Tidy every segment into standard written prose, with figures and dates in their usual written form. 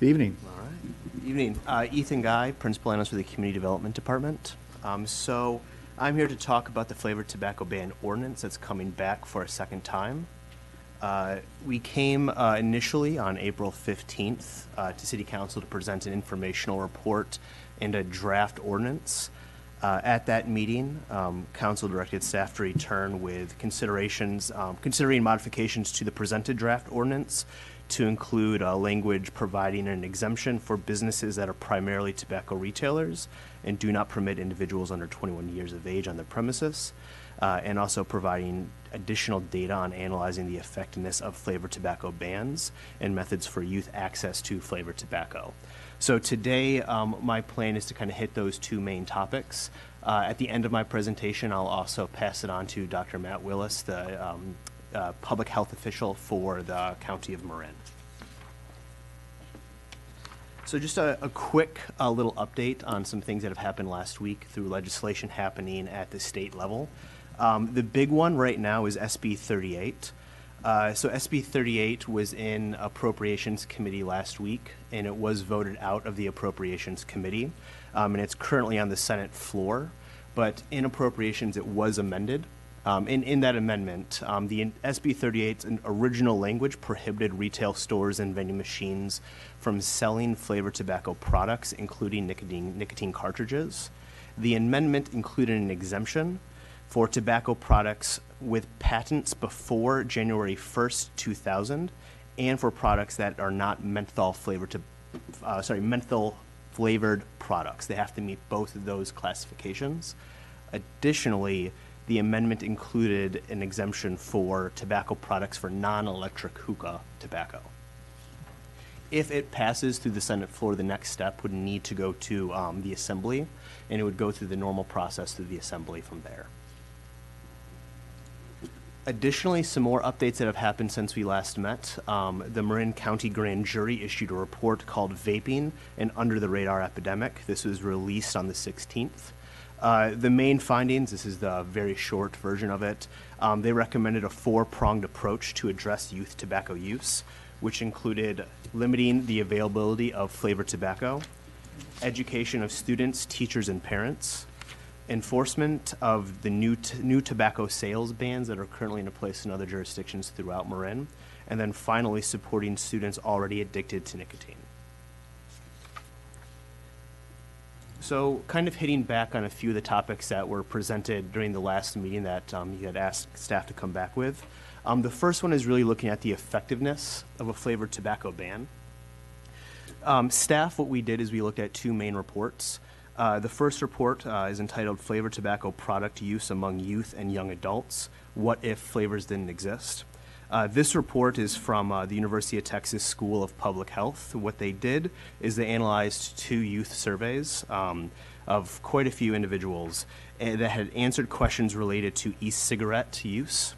Evening. All right. Evening. Ethan Guy, Principal Analyst for the Community Development Department. So I'm here to talk about the flavored tobacco ban ordinance that's coming back for a second time. We came initially on April 15th to City Council to present an informational report and a draft ordinance. At that meeting, Council directed staff to return with considering modifications to the presented draft ordinance to include language providing an exemption for businesses that are primarily tobacco retailers and do not permit individuals under 21 years of age on their premises, and also providing additional data on analyzing the effectiveness of flavored tobacco bans and methods for youth access to flavored tobacco. So today, my plan is to kind of hit those two main topics. At the end of my presentation, I'll also pass it on to Dr. Matt Willis, the public health official for the County of Marin. So just a quick little update on some things that have happened last week through legislation happening at the state level. The big one right now is SB 38. So SB 38 was in Appropriations Committee last week, and it was voted out of the Appropriations Committee, and it's currently on the Senate floor. But in Appropriations, it was amended. In that amendment, the SB 38's original language prohibited retail stores and vending machines from selling flavored tobacco products, including nicotine cartridges. The amendment included an exemption for tobacco products with patents before January 1st, 2000, and for products that are not menthol flavored products. They have to meet both of those classifications. Additionally, the amendment included an exemption for tobacco products for non-electric hookah tobacco. If it passes through the Senate floor, the next step would need to go to the Assembly, and it would go through the normal process through the Assembly from there. Additionally, some more updates that have happened since we last met. The Marin County Grand Jury issued a report called Vaping, an Under-the-Radar Epidemic. This was released on the 16th. The main findings, this is the very short version of it, they recommended a four-pronged approach to address youth tobacco use, which included limiting the availability of flavored tobacco, education of students, teachers, and parents, enforcement of the new tobacco sales bans that are currently in place in other jurisdictions throughout Marin, and then finally supporting students already addicted to nicotine. So kind of hitting back on a few of the topics that were presented during the last meeting that you had asked staff to come back with. The first one is really looking at the effectiveness of a flavored tobacco ban. Staff, what we did is we looked at two main reports. The first report is entitled Flavored Tobacco Product Use Among Youth and Young Adults. What if flavors didn't exist? This report is from the University of Texas School of Public Health. What they did is they analyzed two youth surveys of quite a few individuals that had answered questions related to e-cigarette use.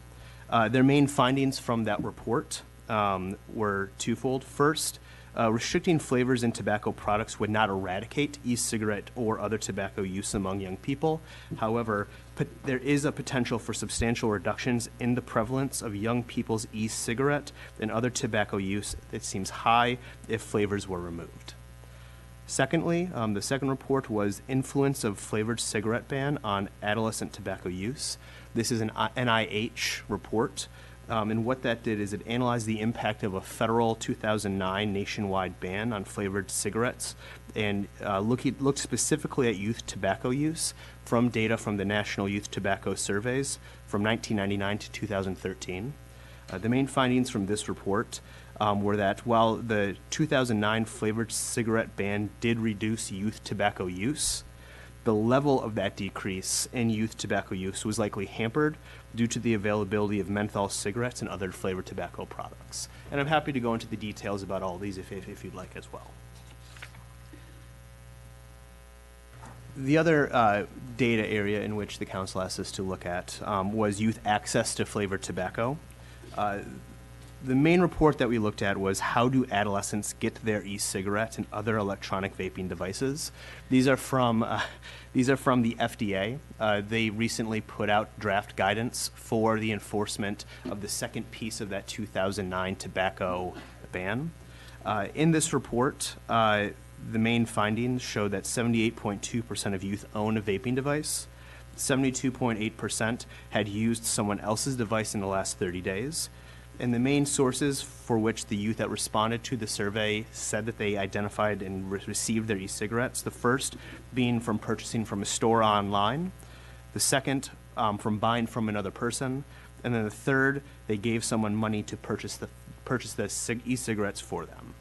Their main findings from that report were twofold. First, restricting flavors in tobacco products would not eradicate e-cigarette or other tobacco use among young people. However, there is a potential for substantial reductions in the prevalence of young people's e-cigarette and other tobacco use that seems high if flavors were removed. Secondly, the second report was influence of flavored cigarette ban on adolescent tobacco use. This is an NIH report. And what that did is it analyzed the impact of a federal 2009 nationwide ban on flavored cigarettes and looked specifically at youth tobacco use from data from the National Youth Tobacco Surveys from 1999 to 2013. The main findings from this report were that while the 2009 flavored cigarette ban did reduce youth tobacco use, the level of that decrease in youth tobacco use was likely hampered due to the availability of menthol cigarettes and other flavored tobacco products. And I'm happy to go into the details about all these if you'd like as well. The other data area in which the council asked us to look at was youth access to flavored tobacco. The main report that we looked at was how do adolescents get their e-cigarettes and other electronic vaping devices. These are from the FDA. They recently put out draft guidance for the enforcement of the second piece of that 2009 tobacco ban. In this report, the main findings show that 78.2% of youth own a vaping device, 72.8% had used someone else's device in the last 30 days, and the main sources for which the youth that responded to the survey said that they identified and received their e-cigarettes, the first being from purchasing from a store online, the second from buying from another person, and then the third, they gave someone money to purchase the e-cigarettes for them.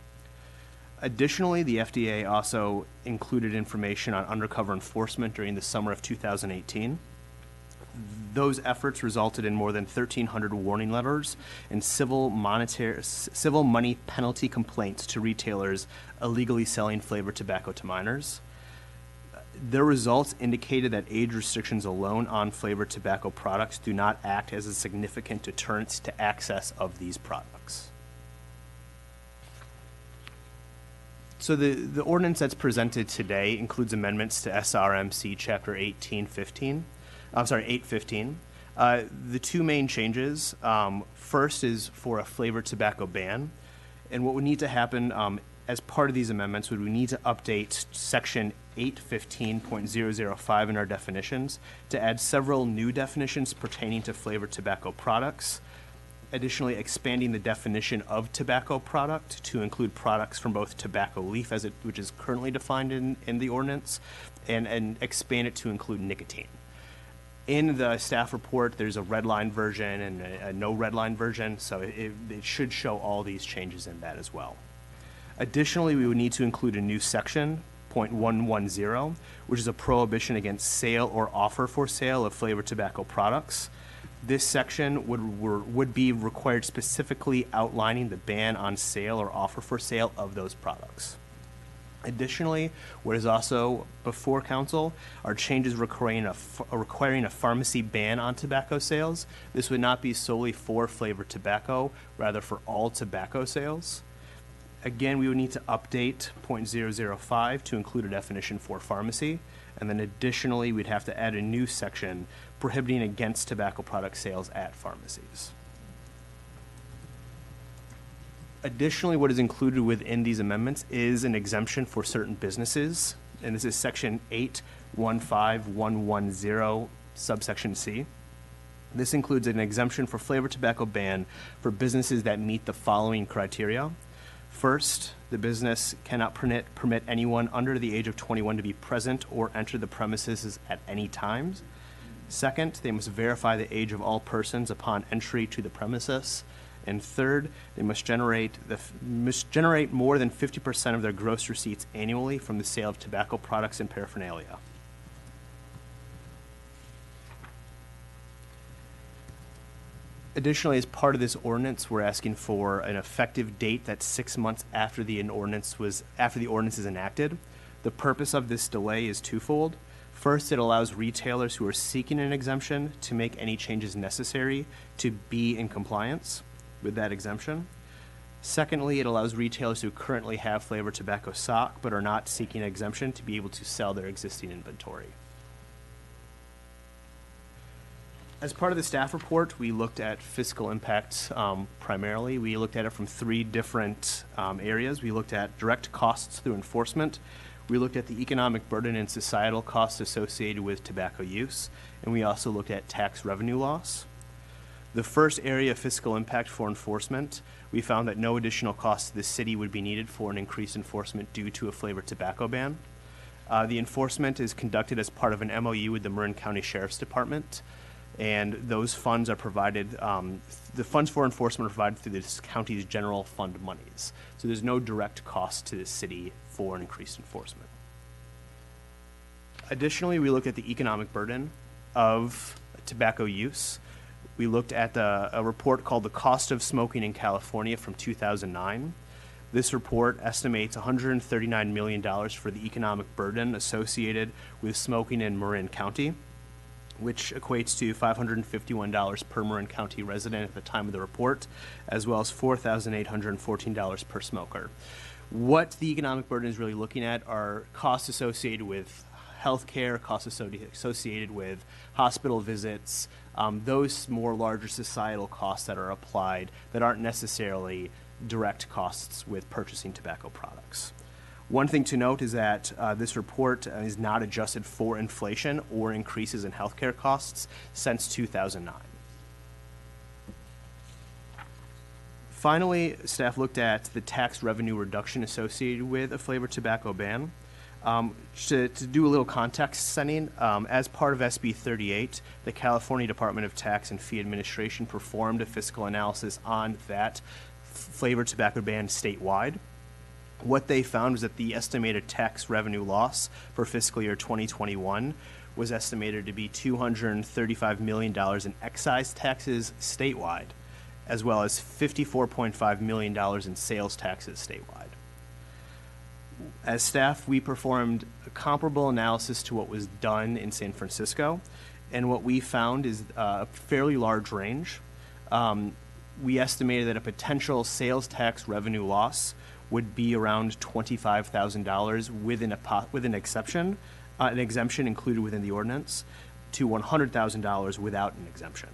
Additionally, the FDA also included information on undercover enforcement during the summer of 2018. Those efforts resulted in more than 1,300 warning letters and civil money penalty complaints to retailers illegally selling flavored tobacco to minors. Their results indicated that age restrictions alone on flavored tobacco products do not act as a significant deterrent to access of these products. So the ordinance that's presented today includes amendments to SRMC Chapter 815. The two main changes, first is for a flavored tobacco ban. And what would need to happen as part of these amendments would we need to update Section 815.005 in our definitions to add several new definitions pertaining to flavored tobacco products. Additionally, expanding the definition of tobacco product to include products from both tobacco leaf, which is currently defined in the ordinance, and expand it to include nicotine. In the staff report, there's a red line version and a no red line version, so it should show all these changes in that as well. Additionally, we would need to include a new section, .110, which is a prohibition against sale or offer for sale of flavored tobacco products. This section would be required specifically outlining the ban on sale or offer for sale of those products. Additionally, what is also before council are changes requiring a pharmacy ban on tobacco sales. This would not be solely for flavored tobacco, rather for all tobacco sales. Again, we would need to update .005 to include a definition for pharmacy. And then additionally, we'd have to add a new section prohibiting against tobacco product sales at pharmacies. Additionally, what is included within these amendments is an exemption for certain businesses, and this is Section 815110, subsection C. This includes an exemption for flavored tobacco ban for businesses that meet the following criteria. First, the business cannot permit anyone under the age of 21 to be present or enter the premises at any time. Second, they must verify the age of all persons upon entry to the premises. And third, they must generate more than 50% of their gross receipts annually from the sale of tobacco products and paraphernalia. Additionally, as part of this ordinance, we're asking for an effective date that's 6 months after the ordinance is enacted. The purpose of this delay is twofold. First, it allows retailers who are seeking an exemption to make any changes necessary to be in compliance with that exemption. Secondly, it allows retailers who currently have flavored tobacco stock but are not seeking an exemption to be able to sell their existing inventory. As part of the staff report, we looked at fiscal impact primarily. We looked at it from three different areas. We looked at direct costs through enforcement. We looked at the economic burden and societal costs associated with tobacco use. And we also looked at tax revenue loss. The first area of fiscal impact for enforcement, we found that no additional costs to the city would be needed for an increased enforcement due to a flavored tobacco ban. The enforcement is conducted as part of an MOU with the Marin County Sheriff's Department. And those funds are provided, the funds for enforcement are provided through this county's general fund monies. So there's no direct cost to the city for an increased enforcement. Additionally, we looked at the economic burden of tobacco use. We looked at a report called The Cost of Smoking in California from 2009. This report estimates $139 million for the economic burden associated with smoking in Marin County, which equates to $551 per Marin County resident at the time of the report, as well as $4,814 per smoker. What the economic burden is really looking at are costs associated with healthcare, costs associated with hospital visits, those more larger societal costs that are applied that aren't necessarily direct costs with purchasing tobacco products. One thing to note is that this report is not adjusted for inflation or increases in healthcare costs since 2009. Finally, staff looked at the tax revenue reduction associated with a flavored tobacco ban. To do a little context setting, as part of SB 38, the California Department of Tax and Fee Administration performed a fiscal analysis on that flavored tobacco ban statewide. What they found was that the estimated tax revenue loss for fiscal year 2021 was estimated to be $235 million in excise taxes statewide, as well as $54.5 million in sales taxes statewide. As staff, we performed a comparable analysis to what was done in San Francisco, and what we found is a fairly large range. We estimated that a potential sales tax revenue loss would be around $25,000 with an exception, an exemption included within the ordinance, to $100,000 without an exemption.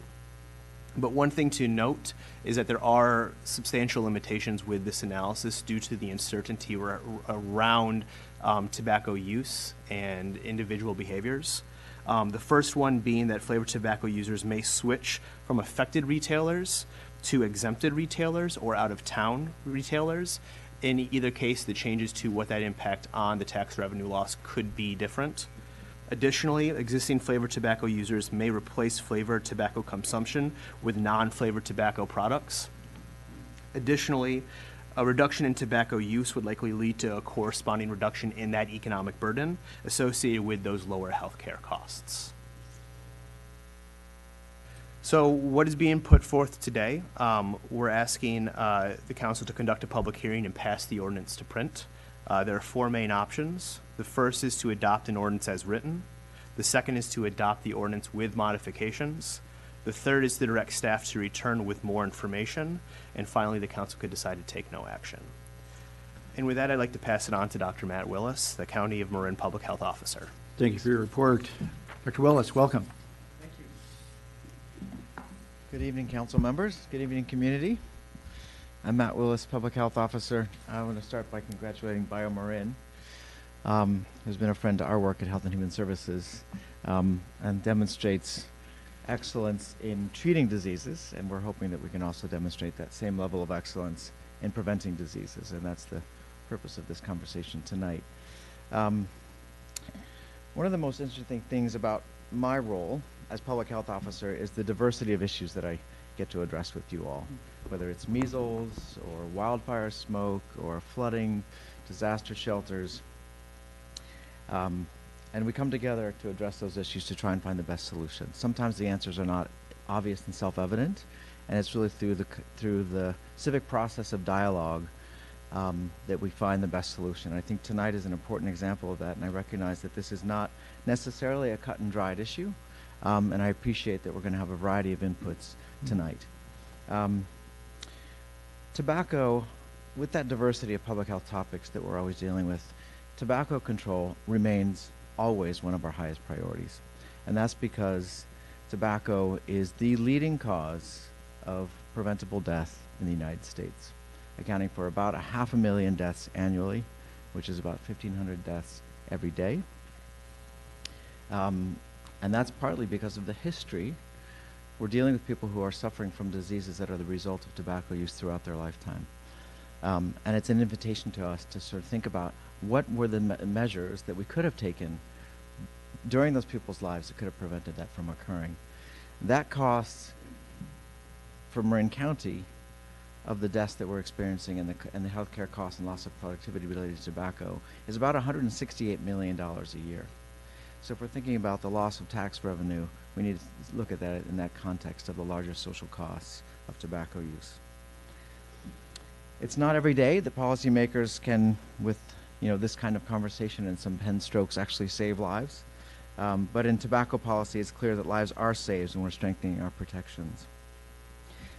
But one thing to note is that there are substantial limitations with this analysis due to the uncertainty around tobacco use and individual behaviors. The first one being that flavored tobacco users may switch from affected retailers to exempted retailers or out-of-town retailers. In either case, the changes to what that impact on the tax revenue loss could be different. Additionally, existing flavored tobacco users may replace flavored tobacco consumption with non-flavored tobacco products. Additionally, a reduction in tobacco use would likely lead to a corresponding reduction in that economic burden associated with those lower healthcare costs. So what is being put forth today? We're asking the council to conduct a public hearing and pass the ordinance to print. There are four main options. The first is to adopt an ordinance as written. The second is to adopt the ordinance with modifications. The third is to direct staff to return with more information. And finally, the council could decide to take no action. And with that, I'd like to pass it on to Dr. Matt Willis, the County of Marin Public Health Officer. Thank you for your report. Dr. Willis, welcome. Thank you. Good evening, council members. Good evening, community. I'm Matt Willis, Public Health Officer. I want to start by congratulating BioMarin, who's been a friend to our work at Health and Human Services, and demonstrates excellence in treating diseases, and we're hoping that we can also demonstrate that same level of excellence in preventing diseases, and that's the purpose of this conversation tonight. One of the most interesting things about my role as Public Health Officer is the diversity of issues that I get to address with you all, whether it's measles or wildfire smoke or flooding, disaster shelters. And we come together to address those issues to try and find the best solution. Sometimes the answers are not obvious and self-evident, and it's really through the civic process of dialogue that we find the best solution. I think tonight is an important example of that, and I recognize that this is not necessarily a cut and dried issue, and I appreciate that we're going to have a variety of inputs tonight. Tobacco, with that diversity of public health topics that we're always dealing with, tobacco control remains always one of our highest priorities. And that's because tobacco is the leading cause of preventable death in the United States, accounting for about 500,000 deaths annually, which is about 1,500 deaths every day. And that's partly because of the history. We're dealing with people who are suffering from diseases that are the result of tobacco use throughout their lifetime. And it's an invitation to us to sort of think about what were the measures that we could have taken during those people's lives that could have prevented that from occurring. That cost for Marin County of the deaths that we're experiencing and the healthcare costs and loss of productivity related to tobacco is about $168 million a year. So if we're thinking about the loss of tax revenue, we need to look at that in that context of the larger social costs of tobacco use. It's not every day that policymakers can, with this kind of conversation and some pen strokes, actually save lives. But in tobacco policy, it's clear that lives are saved when we're strengthening our protections.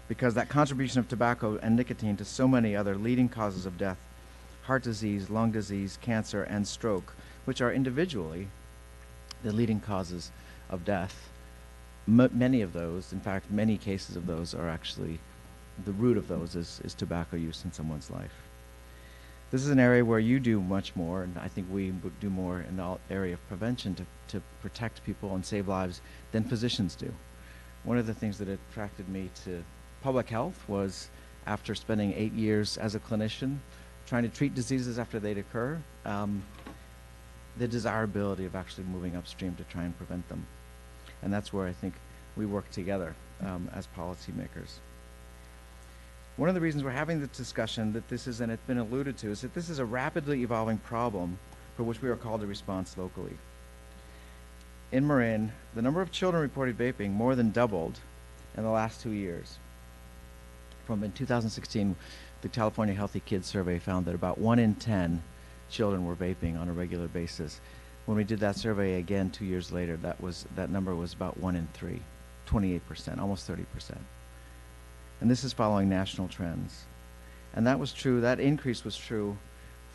Because that contribution of tobacco and nicotine to so many other leading causes of death, heart disease, lung disease, cancer, and stroke, which are individually the leading causes of death, many of those, in fact, many cases of those are actually the root of those is tobacco use in someone's life. This is an area where you do much more, and I think we would do more in the area of prevention to protect people and save lives than physicians do. One of the things that attracted me to public health was, after spending 8 years as a clinician trying to treat diseases after they'd occur, the desirability of actually moving upstream to try and prevent them. And that's where I think we work together as policymakers. One of the reasons we're having this discussion, that this is, and it's been alluded to, is that this is a rapidly evolving problem for which we are called to response locally. In Marin, the number of children reported vaping more than doubled in the last 2 years. From in 2016, the California Healthy Kids Survey found that about 1 in 10 children were vaping on a regular basis. When we did that survey again 2 years later, that number was about 1 in 3, 28%, almost 30%. And this is following national trends. And that was true, that increase was true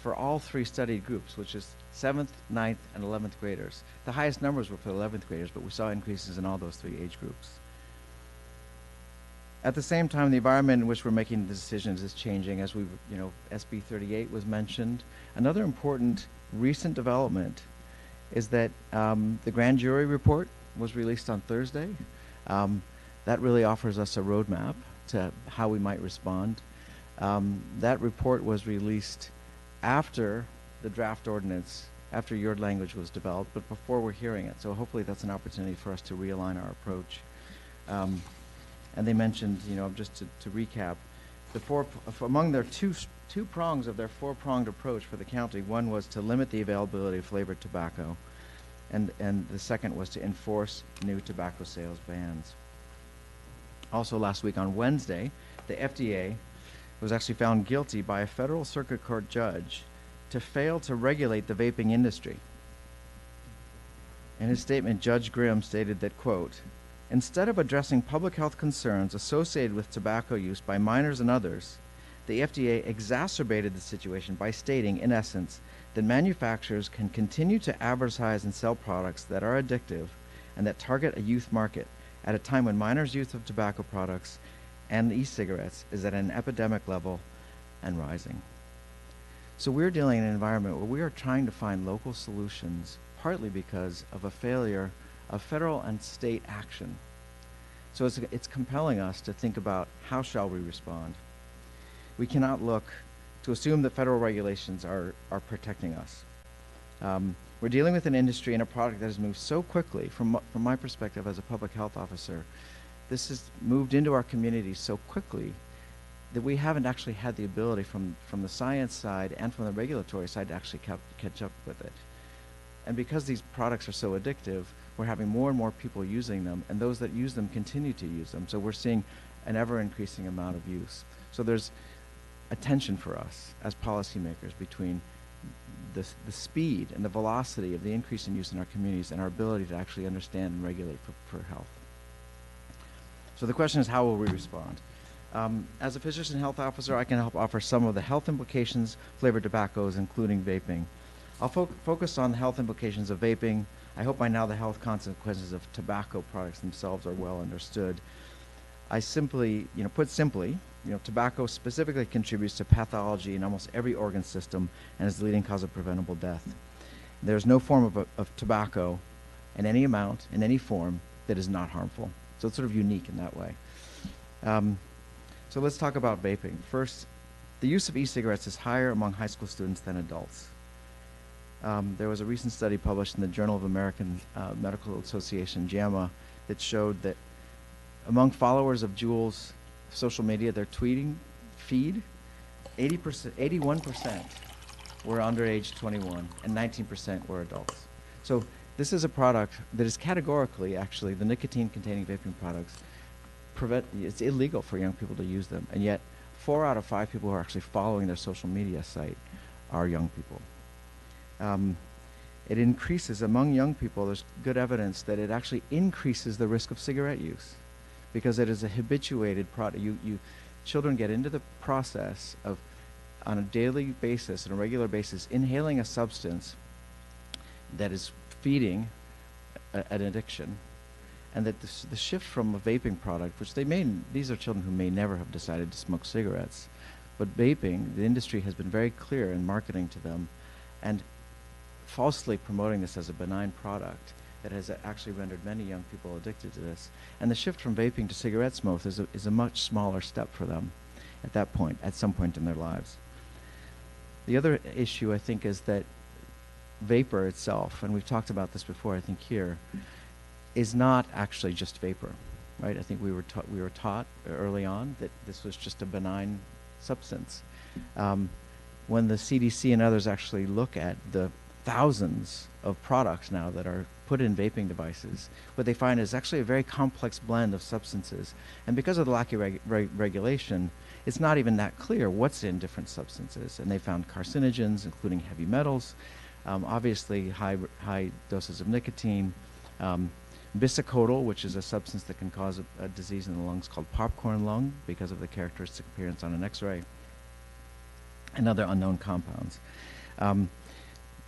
for all 3 studied groups, which is 7th, 9th, and 11th graders. The highest numbers were for the 11th graders, but we saw increases in all those 3 age groups. At the same time, the environment in which we're making the decisions is changing. As SB 38 was mentioned. Another important recent development is that the grand jury report was released on Thursday. That really offers us a roadmap to how we might respond. That report was released after the draft ordinance, after your language was developed, but before we're hearing it. So hopefully that's an opportunity for us to realign our approach. And they mentioned, just to recap, among their two prongs of their 4-pronged approach for the county, one was to limit the availability of flavored tobacco, and the second was to enforce new tobacco sales bans. Also last week on Wednesday, the FDA was actually found guilty by a federal circuit court judge to fail to regulate the vaping industry. In his statement, Judge Grimm stated that, quote, "Instead of addressing public health concerns associated with tobacco use by minors and others, the FDA exacerbated the situation by stating, in essence, that manufacturers can continue to advertise and sell products that are addictive and that target a youth market at a time when minors' use of tobacco products and e-cigarettes is at an epidemic level and rising." So we're dealing in an environment where we are trying to find local solutions, partly because of a failure of federal and state action. So it's compelling us to think about, how shall we respond? We cannot look to assume that federal regulations are protecting us. We're dealing with an industry and a product that has moved so quickly. From my perspective as a public health officer, this has moved into our community so quickly that we haven't actually had the ability from the science side and from the regulatory side to actually catch up with it. And because these products are so addictive, we're having more and more people using them, and those that use them continue to use them. So we're seeing an ever-increasing amount of use. So there's a tension for us as policymakers between the speed and the velocity of the increase in use in our communities and our ability to actually understand and regulate for health. So the question is, how will we respond? As a physician health officer, I can help offer some of the health implications of flavored tobaccos, including vaping. I'll focus on the health implications of vaping. I hope by now the health consequences of tobacco products themselves are well understood. I simply, put simply, tobacco specifically contributes to pathology in almost every organ system and is the leading cause of preventable death. There's no form of tobacco in any amount, in any form, that is not harmful. So it's sort of unique in that way. So let's talk about vaping. First, the use of e-cigarettes is higher among high school students than adults. There was a recent study published in the Journal of American Medical Association, JAMA, that showed that among followers of Juul's social media, their tweeting feed, 81% were under age 21 and 19% were adults. So this is a product that is categorically, actually, the nicotine-containing vaping products, it's illegal for young people to use them, and yet 4 out of 5 people who are actually following their social media site are young people. It increases, among young people, there's good evidence that it actually increases the risk of cigarette use, because it is a habituated product. Children get into the process of, on a daily basis, on a regular basis, inhaling a substance that is feeding an addiction, and that the shift from a vaping product, which these are children who may never have decided to smoke cigarettes, but vaping, the industry has been very clear in marketing to them and falsely promoting this as a benign product that has actually rendered many young people addicted to this. And the shift from vaping to cigarette smoke is a much smaller step for them at some point in their lives. The other issue, I think, is that vapor itself, and we've talked about this before, I think here, is not actually just vapor, right? I think we were taught early on that this was just a benign substance. When the CDC and others actually look at the thousands of products now that are put in vaping devices, what they find is actually a very complex blend of substances. And because of the lack of regulation, it's not even that clear what's in different substances. And they found carcinogens, including heavy metals, obviously high doses of nicotine, bisacodyl, which is a substance that can cause a disease in the lungs called popcorn lung because of the characteristic appearance on an X-ray, and other unknown compounds.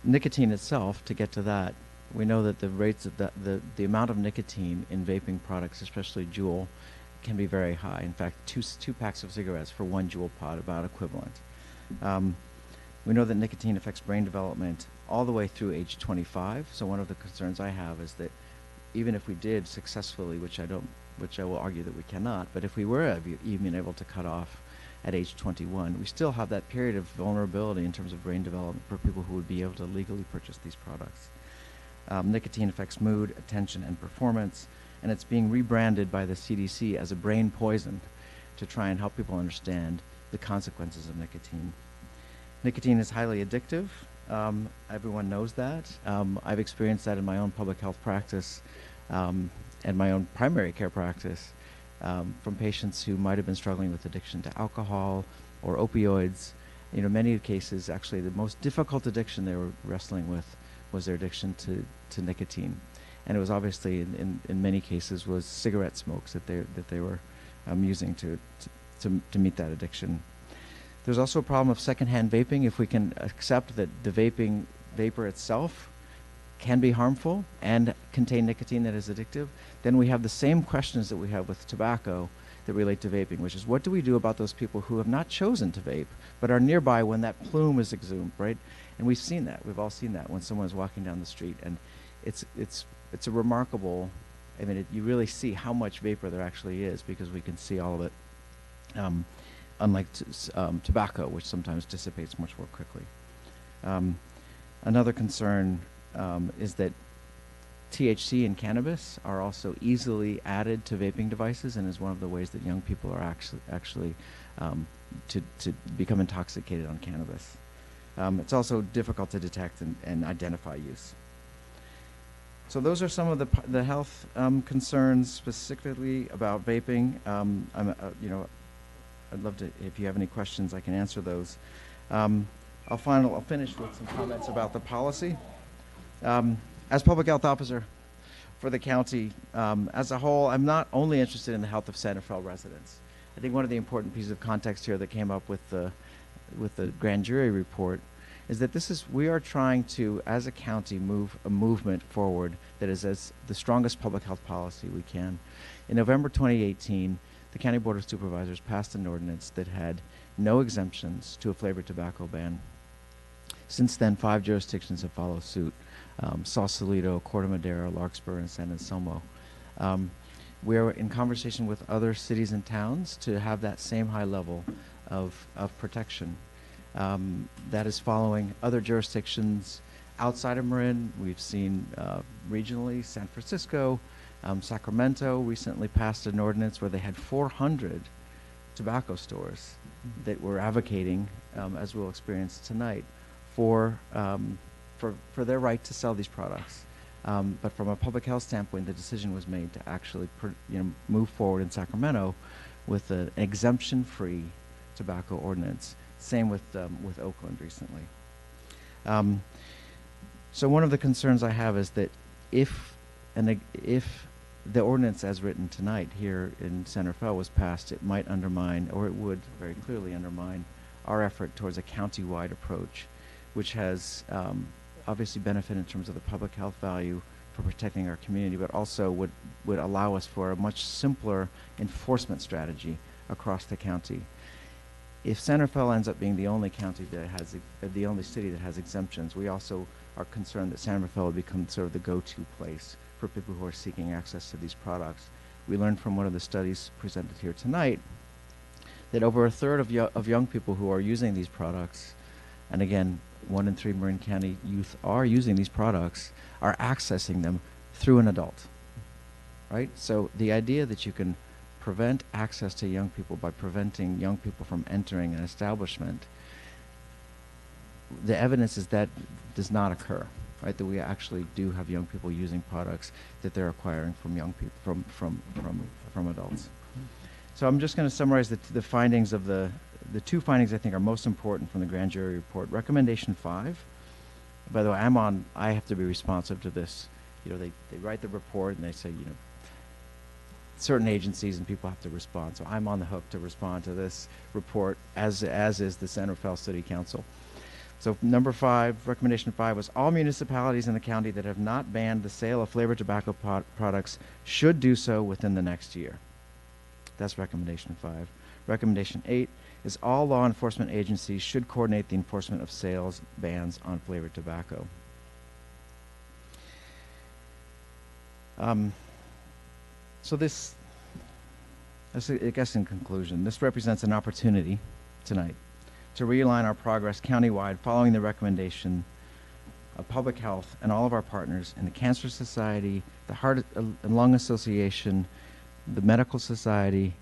Nicotine itself, to get to that, we know that the rates of the amount of nicotine in vaping products, especially Juul, can be very high. In fact, two packs of cigarettes for one Juul pod, about equivalent. We know that nicotine affects brain development all the way through age 25. So one of the concerns I have is that even if we did successfully, which I will argue that we cannot, but if we were even able to cut off at age 21, we still have that period of vulnerability in terms of brain development for people who would be able to legally purchase these products. Nicotine affects mood, attention, and performance, and it's being rebranded by the CDC as a brain poison to try and help people understand the consequences of nicotine. Nicotine is highly addictive. Everyone knows that. I've experienced that in my own public health practice and my own primary care practice from patients who might have been struggling with addiction to alcohol or opioids. You know, many cases, actually, the most difficult addiction they were wrestling with was their addiction to nicotine. And it was obviously, in many cases, was cigarette smokes that they were using to meet that addiction. There's also a problem of secondhand vaping. If we can accept that the vapor itself can be harmful and contain nicotine that is addictive, then we have the same questions that we have with tobacco that relate to vaping, which is what do we do about those people who have not chosen to vape but are nearby when that plume is exhumed, right? And we've seen that. We've all seen that when someone's walking down the street, and it's a remarkable. I mean, you really see how much vapor there actually is because we can see all of it. Unlike tobacco, which sometimes dissipates much more quickly. Another concern is that THC in cannabis are also easily added to vaping devices, and is one of the ways that young people are actually to become intoxicated on cannabis. It's also difficult to detect and identify use. So those are some of the health concerns specifically about vaping. I'd love to, if you have any questions, I can answer those. I'll finish with some comments about the policy. As public health officer for the county as a whole, I'm not only interested in the health of Santa Fe residents. I think one of the important pieces of context here that came up with the grand jury report is that we are trying to, as a county, move a movement forward that is as the strongest public health policy we can. In November 2018, the County Board of Supervisors passed an ordinance that had no exemptions to a flavored tobacco ban. Since then, 5 jurisdictions have followed suit: Sausalito, Corte Madera, Larkspur, and San Anselmo. We are in conversation with other cities and towns to have that same high level of protection. That is following other jurisdictions outside of Marin. We've seen regionally, San Francisco, Sacramento recently passed an ordinance where they had 400 tobacco stores that were advocating, as we'll experience tonight, for their right to sell these products. But from a public health standpoint, the decision was made to actually move forward in Sacramento with an exemption-free tobacco ordinance. Same with Oakland recently. So one of the concerns I have is that if the ordinance as written tonight here in Santa Fe was passed, it might undermine, or it would very clearly undermine, our effort towards a county-wide approach, which has obviously benefit in terms of the public health value for protecting our community, but also would allow us for a much simpler enforcement strategy across the county. If San Rafael ends up being the only county that has, the only city that has exemptions, we also are concerned that San Rafael will become sort of the go-to place for people who are seeking access to these products. We learned from one of the studies presented here tonight that over a third of young people who are using these products, and again, 1 in 3 Marin County youth are using these products, are accessing them through an adult, right? So the idea that you can prevent access to young people by preventing young people from entering an establishment, the evidence is that does not occur, right? That we actually do have young people using products that they're acquiring from young people, from adults. So I'm just going to summarize the findings of the 2 findings I think are most important from the grand jury report. Recommendation 5. By the way, I have to be responsive to this. You know, they write the report and they say, you know, certain agencies and people have to respond. So I'm on the hook to respond to this report, as is the San Rafael City Council. So number 5, recommendation 5 was all municipalities in the county that have not banned the sale of flavored tobacco products should do so within the next year. That's recommendation 5. Recommendation 8 is all law enforcement agencies should coordinate the enforcement of sales bans on flavored tobacco. So this, I guess in conclusion, this represents an opportunity tonight to realign our progress countywide following the recommendation of Public Health and all of our partners in the Cancer Society, the Heart and Lung Association, the Medical Society,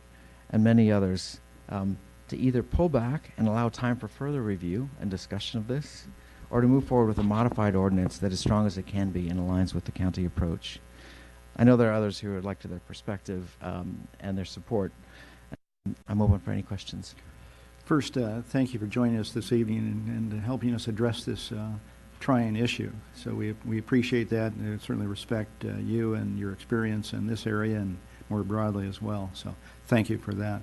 and many others, to either pull back and allow time for further review and discussion of this, or to move forward with a modified ordinance that is strong as it can be and aligns with the county approach. I know there are others who would like to their perspective and their support. I'm open for any questions. First, thank you for joining us this evening and helping us address this trying issue. So we appreciate that, and certainly respect you and your experience in this area and more broadly as well. So thank you for that.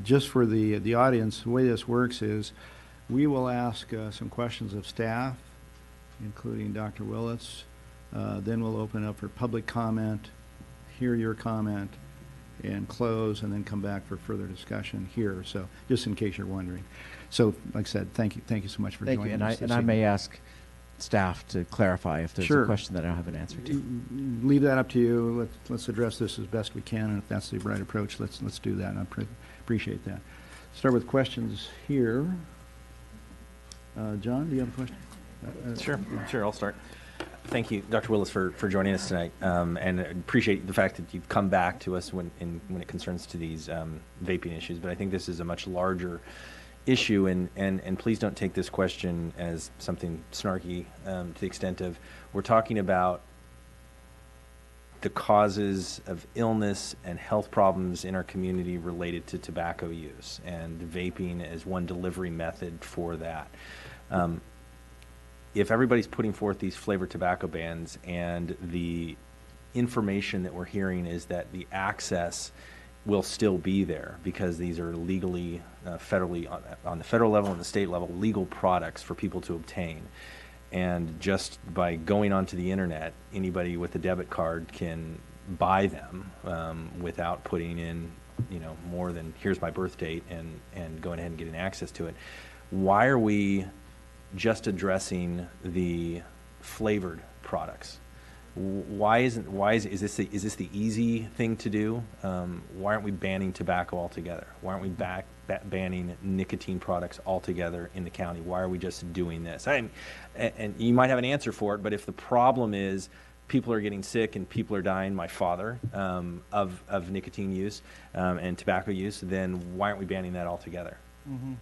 Just for the audience, the way this works is we will ask some questions of staff, including Dr. Willits. Then we'll open up for public comment, hear your comment, and close, and then come back for further discussion here. So just in case you're wondering. So like I said, thank you so much for joining us. And I may ask staff to clarify if there's a question that I don't have an answer to. Leave that up to you. Let's address this as best we can, and if that's the right approach, let's do that. I appreciate that. Start with questions here. John, do you have a question? Sure, I'll start. Thank you, Dr. Willis, for joining us tonight, and I appreciate the fact that you've come back to us when it concerns to these vaping issues. But I think this is a much larger issue, and please don't take this question as something snarky to the extent of we're talking about the causes of illness and health problems in our community related to tobacco use, and vaping is one delivery method for that. If everybody's putting forth these flavored tobacco bans and the information that we're hearing is that the access will still be there because these are legally, federally, on the federal level and the state level, legal products for people to obtain. And just by going onto the internet, anybody with a debit card can buy them without putting in, more than here's my birth date and going ahead and getting access to it. Why are we just addressing the flavored products? Is this the easy thing to do? Why aren't we banning tobacco altogether? Why aren't we banning nicotine products altogether in the county? Why are we just doing this? And you might have an answer for it, but if the problem is people are getting sick and people are dying, my father, of nicotine use and tobacco use, then why aren't we banning that altogether? Mm-hmm.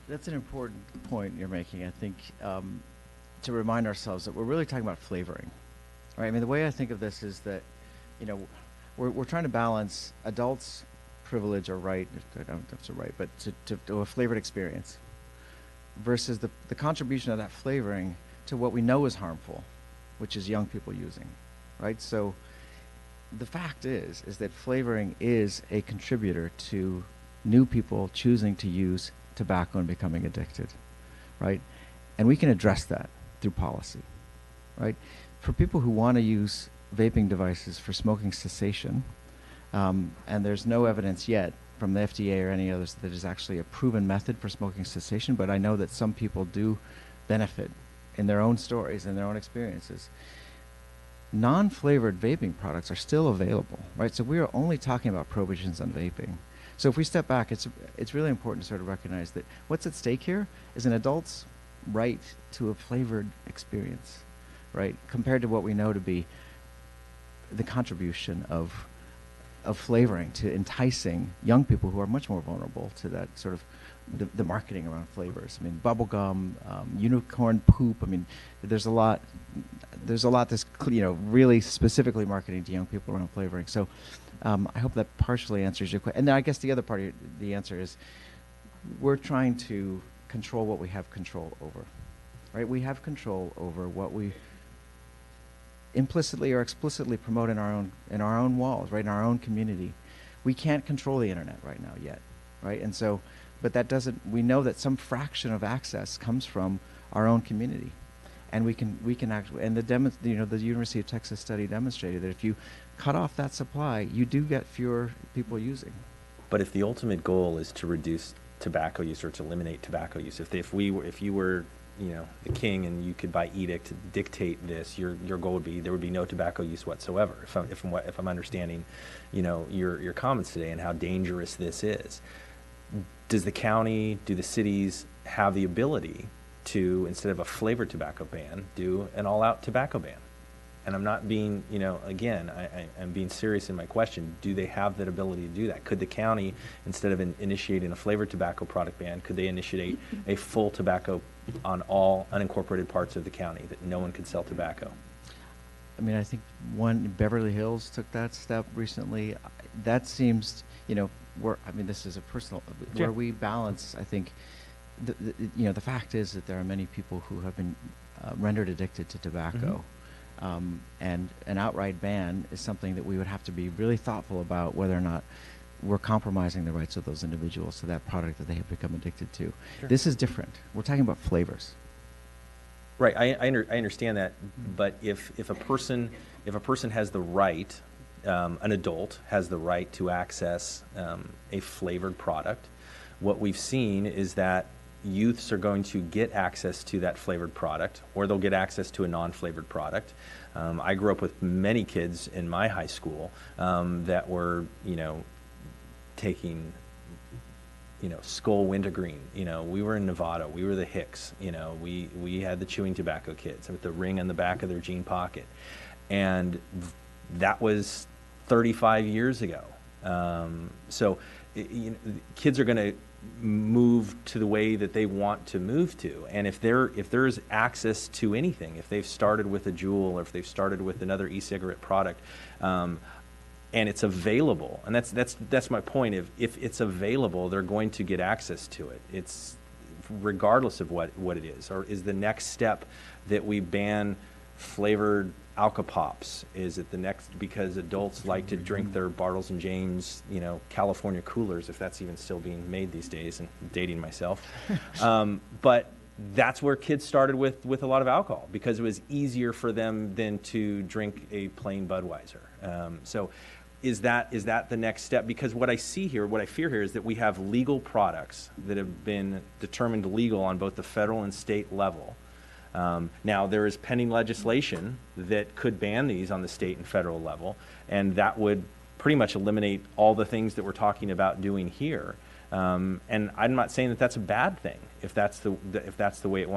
That's an important point you're making, I think, to remind ourselves that we're really talking about flavoring, right? I mean, the way I think of this is that, we're trying to balance adults' privilege or right, I don't know if it's a right, but to a flavored experience versus the contribution of that flavoring to what we know is harmful, which is young people using, right? So the fact is that flavoring is a contributor to new people choosing to use tobacco and becoming addicted, right? And we can address that through policy, right? for people who want to use vaping devices for smoking cessation, and there's no evidence yet from the FDA or any others that is actually a proven method for smoking cessation, but I know that some people do benefit in their own stories and their own experiences. Non-flavored vaping products are still available, right? So we are only talking about prohibitions on vaping. So if we step back, it's really important to sort of recognize that what's at stake here is an adult's right to a flavored experience, right? Compared to what we know to be the contribution of flavoring to enticing young people who are much more vulnerable to that sort of the marketing around flavors. I mean, bubblegum, unicorn poop. I mean, there's a lot that's really specifically marketing to young people around flavoring. So I hope that partially answers your question. And then I guess the other part of the answer is we're trying to control what we have control over, right? We have control over what we implicitly or explicitly promote in our own walls, right, in our own community. We can't control the internet right now yet, right? And so, but that doesn't. We know that some fraction of access comes from our own community, and we can actually. And the University of Texas study demonstrated that if you cut off that supply, you do get fewer people using. But if the ultimate goal is to reduce tobacco use or to eliminate tobacco use, if you were the king and you could by edict dictate this, your goal would be there would be no tobacco use whatsoever. If I'm understanding, your comments today and how dangerous this is, does the county, do the cities have the ability to, instead of a flavored tobacco ban, do an all-out tobacco ban? And I'm not being, again, I'm being serious in my question. Do they have that ability to do that? Could the county, instead of initiating a flavored tobacco product ban, could they initiate a full tobacco on all unincorporated parts of the county that no one could sell tobacco? I mean, I think Beverly Hills took that step recently. That seems, this is a personal, where we balance, I think, the fact is that there are many people who have been rendered addicted to tobacco. And an outright ban is something that we would have to be really thoughtful about whether or not we're compromising the rights of those individuals to that product that they have become addicted to. Sure. This is different. We're talking about flavors. Right. I understand that, but if a person has the right, an adult has the right to access a flavored product, what we've seen is that youths are going to get access to that flavored product, or they'll get access to a non-flavored product. I grew up with many kids in my high school that were, taking, Skull Wintergreen. We were in Nevada. We were the Hicks. We had the chewing tobacco kids with the ring on the back of their jean pocket, and that was 35 years ago. So kids are going to move to the way that they want to move to, and if there's access to anything, if they've started with a Juul or if they've started with another e-cigarette product, and it's available, and that's my point. If it's available, they're going to get access to it. It's regardless of what it is. Or is the next step that we ban flavored Alka-Pops? Is it the next, because adults like to drink their Bartles and James, California coolers, if that's even still being made these days, and dating myself. But that's where kids started with a lot of alcohol, because it was easier for them than to drink a plain Budweiser. So is that the next step? Because what I see here, what I fear here, is that we have legal products that have been determined legal on both the federal and state level. Now, there is pending legislation that could ban these on the state and federal level, and that would pretty much eliminate all the things that we're talking about doing here. And I'm not saying that that's a bad thing if that's the way we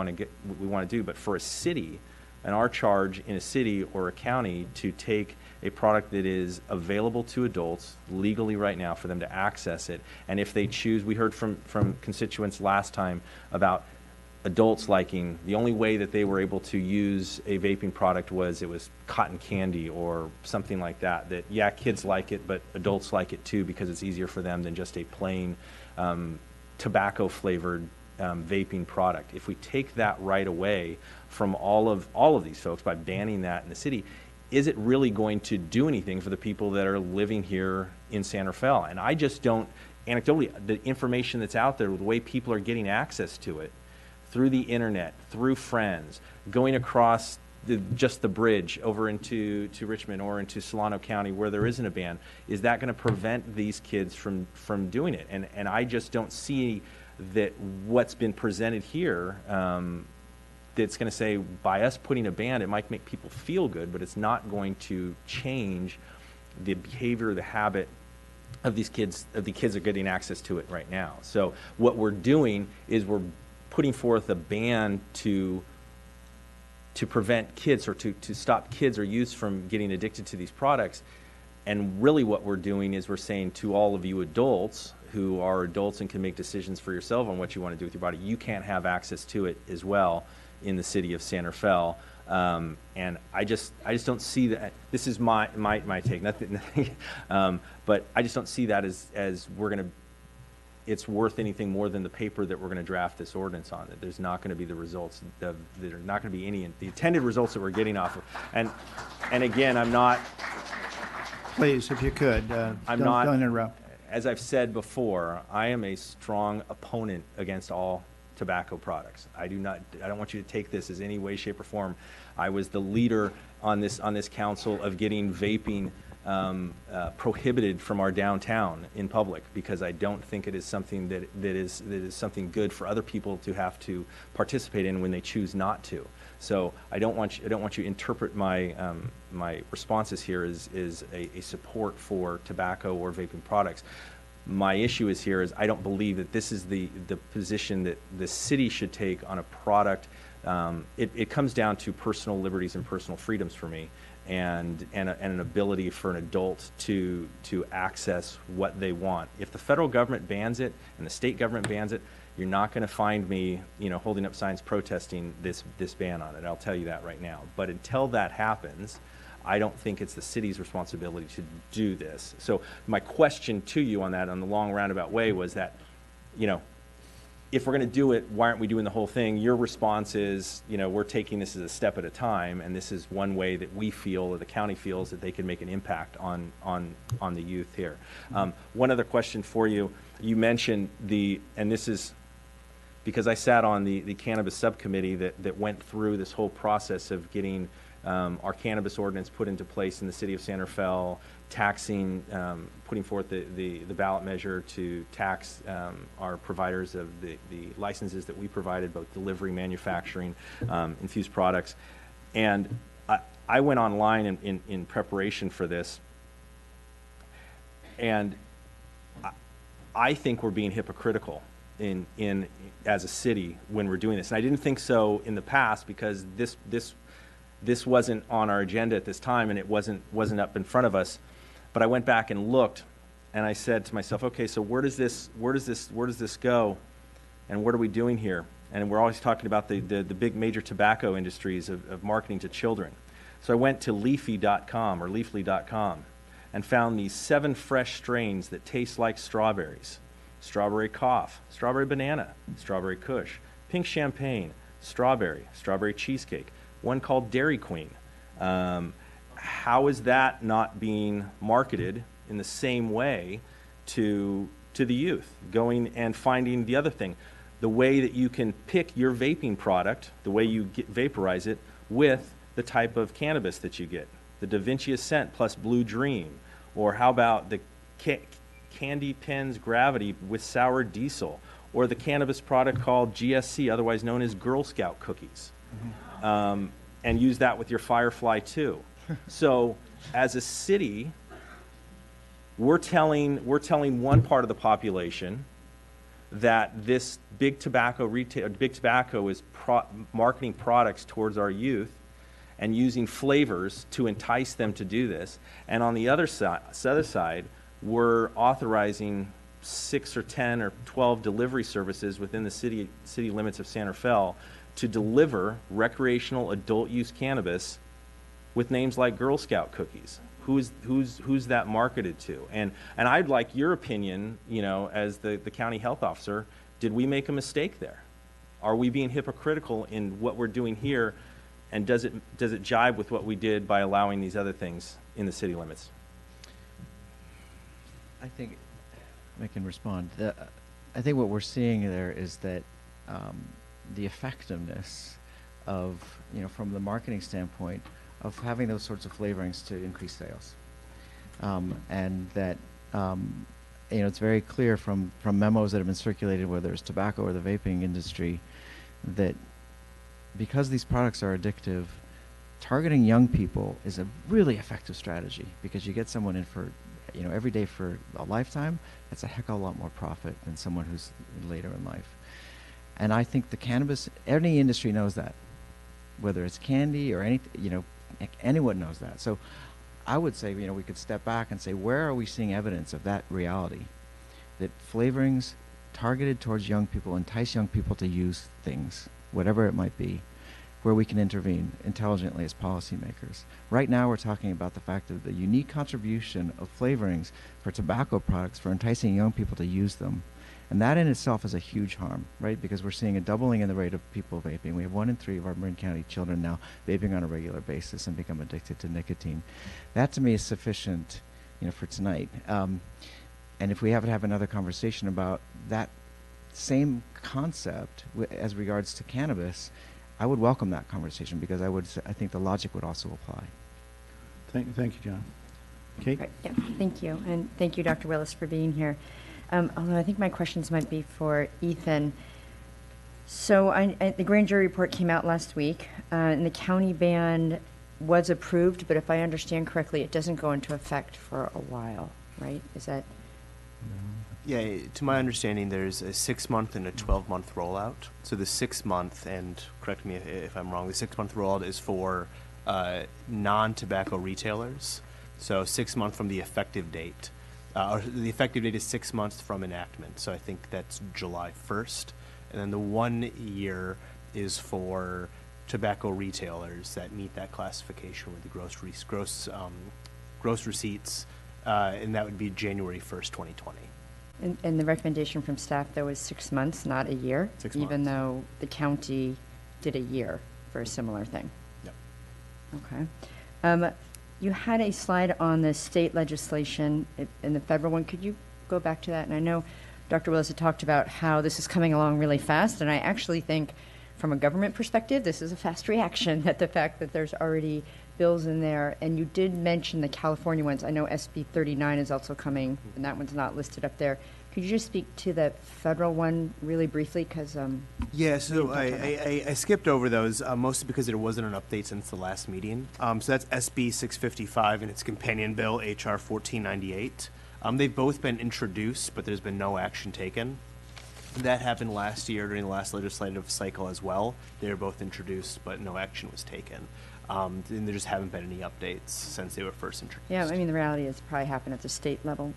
want to do. But for a city, and our charge in a city or a county to take a product that is available to adults legally right now for them to access it, and if they choose, we heard from constituents last time about adults liking, the only way that they were able to use a vaping product was it was cotton candy or something like that. That, yeah, kids like it, but adults like it too because it's easier for them than just a plain tobacco-flavored vaping product. If we take that right away from all of these folks by banning that in the city, is it really going to do anything for the people that are living here in San Rafael? And I just don't, anecdotally, the information that's out there, the way people are getting access to it, through the internet, through friends, going across just the bridge over into Richmond or into Solano County where there isn't a ban, is that going to prevent these kids from doing it? And I just don't see that what's been presented here, that's going to say by us putting a ban, it might make people feel good, but it's not going to change the behavior, the habit of these kids, of the kids that are getting access to it right now. So what we're doing is we're putting forth a ban to prevent kids, or to stop kids or youth from getting addicted to these products. And really what we're doing is we're saying to all of you adults who are adults and can make decisions for yourself on what you want to do with your body, you can't have access to it as well in the city of San Rafael. And I just don't see that. This is my take, nothing, but I just don't see that as it's worth anything more than the paper that we're going to draft this ordinance on. That there's not going to be the results, that are not going to be any, the intended results that we're getting off of. And again, I'm not. Please, if you could, don't interrupt. As I've said before, I am a strong opponent against all tobacco products. I don't want you to take this as any way, shape, or form. I was the leader on this council of getting vaping prohibited from our downtown in public, because I don't think it is something that is something good for other people to have to participate in when they choose not to. So I don't want you to interpret my my responses here as a support for tobacco or vaping products. My issue is I don't believe that this is the position that the city should take on a product. It comes down to personal liberties and personal freedoms for me, and an ability for an adult to access what they want. If the federal government bans it and the state government bans it, you're not going to find me, holding up signs protesting this ban on it. I'll tell you that right now. But until that happens, I don't think it's the city's responsibility to do this. So my question to you on that, on the long roundabout way, was that, if we're going to do it, why aren't we doing the whole thing? Your response is, we're taking this as a step at a time, and this is one way that we feel, or the county feels, that they can make an impact on the youth here. One other question for you. You mentioned and this is because I sat on the cannabis subcommittee that went through this whole process of getting our cannabis ordinance put into place in the city of San Rafael, taxing, putting forth the ballot measure to tax our providers of the licenses that we provided, both delivery, manufacturing, infused products. And I went online in preparation for this, and I think we're being hypocritical in as a city when we're doing this. And I didn't think so in the past, because this wasn't on our agenda at this time, and it wasn't up in front of us. But I went back and looked, and I said to myself, okay, so where does this go, and what are we doing here? And we're always talking about the big major tobacco industries of marketing to children. So I went to leafly.com or leafly.com and found these 7 fresh strains that taste like strawberries: strawberry cough, strawberry banana, strawberry kush, pink champagne, strawberry cheesecake, one called Dairy Queen. How is that not being marketed in the same way to the youth? Going and finding the other thing, the way that you can pick your vaping product, the way you vaporize it, with the type of cannabis that you get, the Da Vinci Ascent plus Blue Dream, or how about the Candy Pens Gravity with Sour Diesel, or the cannabis product called GSC, otherwise known as Girl Scout cookies. And use that with your Firefly too. So as a city, we're telling one part of the population that this big tobacco is marketing products towards our youth and using flavors to entice them to do this. And on the other side, we're authorizing 6 or 10 or 12 delivery services within the city limits of San Rafael to deliver recreational adult use cannabis with names like Girl Scout cookies. Who's that marketed to? And I'd like your opinion, as the county health officer. Did we make a mistake there? Are we being hypocritical in what we're doing here? And does it jibe with what we did by allowing these other things in the city limits? I think I can respond. I think what we're seeing there is that the effectiveness of, from the marketing standpoint, of having those sorts of flavorings to increase sales. And that, it's very clear from memos that have been circulated, whether it's tobacco or the vaping industry, that because these products are addictive, targeting young people is a really effective strategy, because you get someone in for, every day for a lifetime. That's a heck of a lot more profit than someone who's later in life. And I think the cannabis, any industry knows that, whether it's candy or anything, anyone knows that. So I would say, we could step back and say, where are we seeing evidence of that reality? That flavorings targeted towards young people entice young people to use things, whatever it might be, where we can intervene intelligently as policymakers. Right now, we're talking about the fact that the unique contribution of flavorings for tobacco products for enticing young people to use them. And that in itself is a huge harm, right? Because we're seeing a doubling in the rate of people vaping. We have 1 in 3 of our Marin County children now vaping on a regular basis and become addicted to nicotine. That to me is sufficient, for tonight. And if we have to have another conversation about that same concept as regards to cannabis, I would welcome that conversation, because I think the logic would also apply. Thank you, John. Kate? Right, yeah, thank you, and thank you, Dr. Willis, for being here. Although I think my questions might be for Ethan. So the grand jury report came out last week, and the county ban was approved, but if I understand correctly, it doesn't go into effect for a while, right? Is that? Yeah, to my understanding, there's a 6-month and a 12-month rollout. So the 6-month, and correct me if I'm wrong, the 6-month rollout is for non-tobacco retailers. So 6 months from the effective date. Or the effective date is 6 months from enactment. So I think that's July 1st. And then the 1 year is for tobacco retailers that meet that classification with the gross receipts, and that would be January 1st, 2020. And the recommendation from staff, though, was 6 months, not a year? 6 even months. though the county did a year for a similar thing? Yep. Okay. You had a slide on the state legislation in the federal one. Could you go back to that? And I know Dr. Willis had talked about how this is coming along really fast, and I actually think from a government perspective, this is a fast reaction at the fact that there's already bills in there. And you did mention the California ones. I know SB 39 is also coming, and that one's not listed up there. Could you just speak to the federal one really briefly? Because Yeah, so I skipped over those, mostly because there wasn't an update since the last meeting. So that's SB 655 and its companion bill, HR 1498. They've both been introduced, but there's been no action taken. That happened last year during the last legislative cycle as well. They were both introduced, but no action was taken. And there just haven't been any updates since they were first introduced. yeah, I mean, the reality is it probably happened at the state level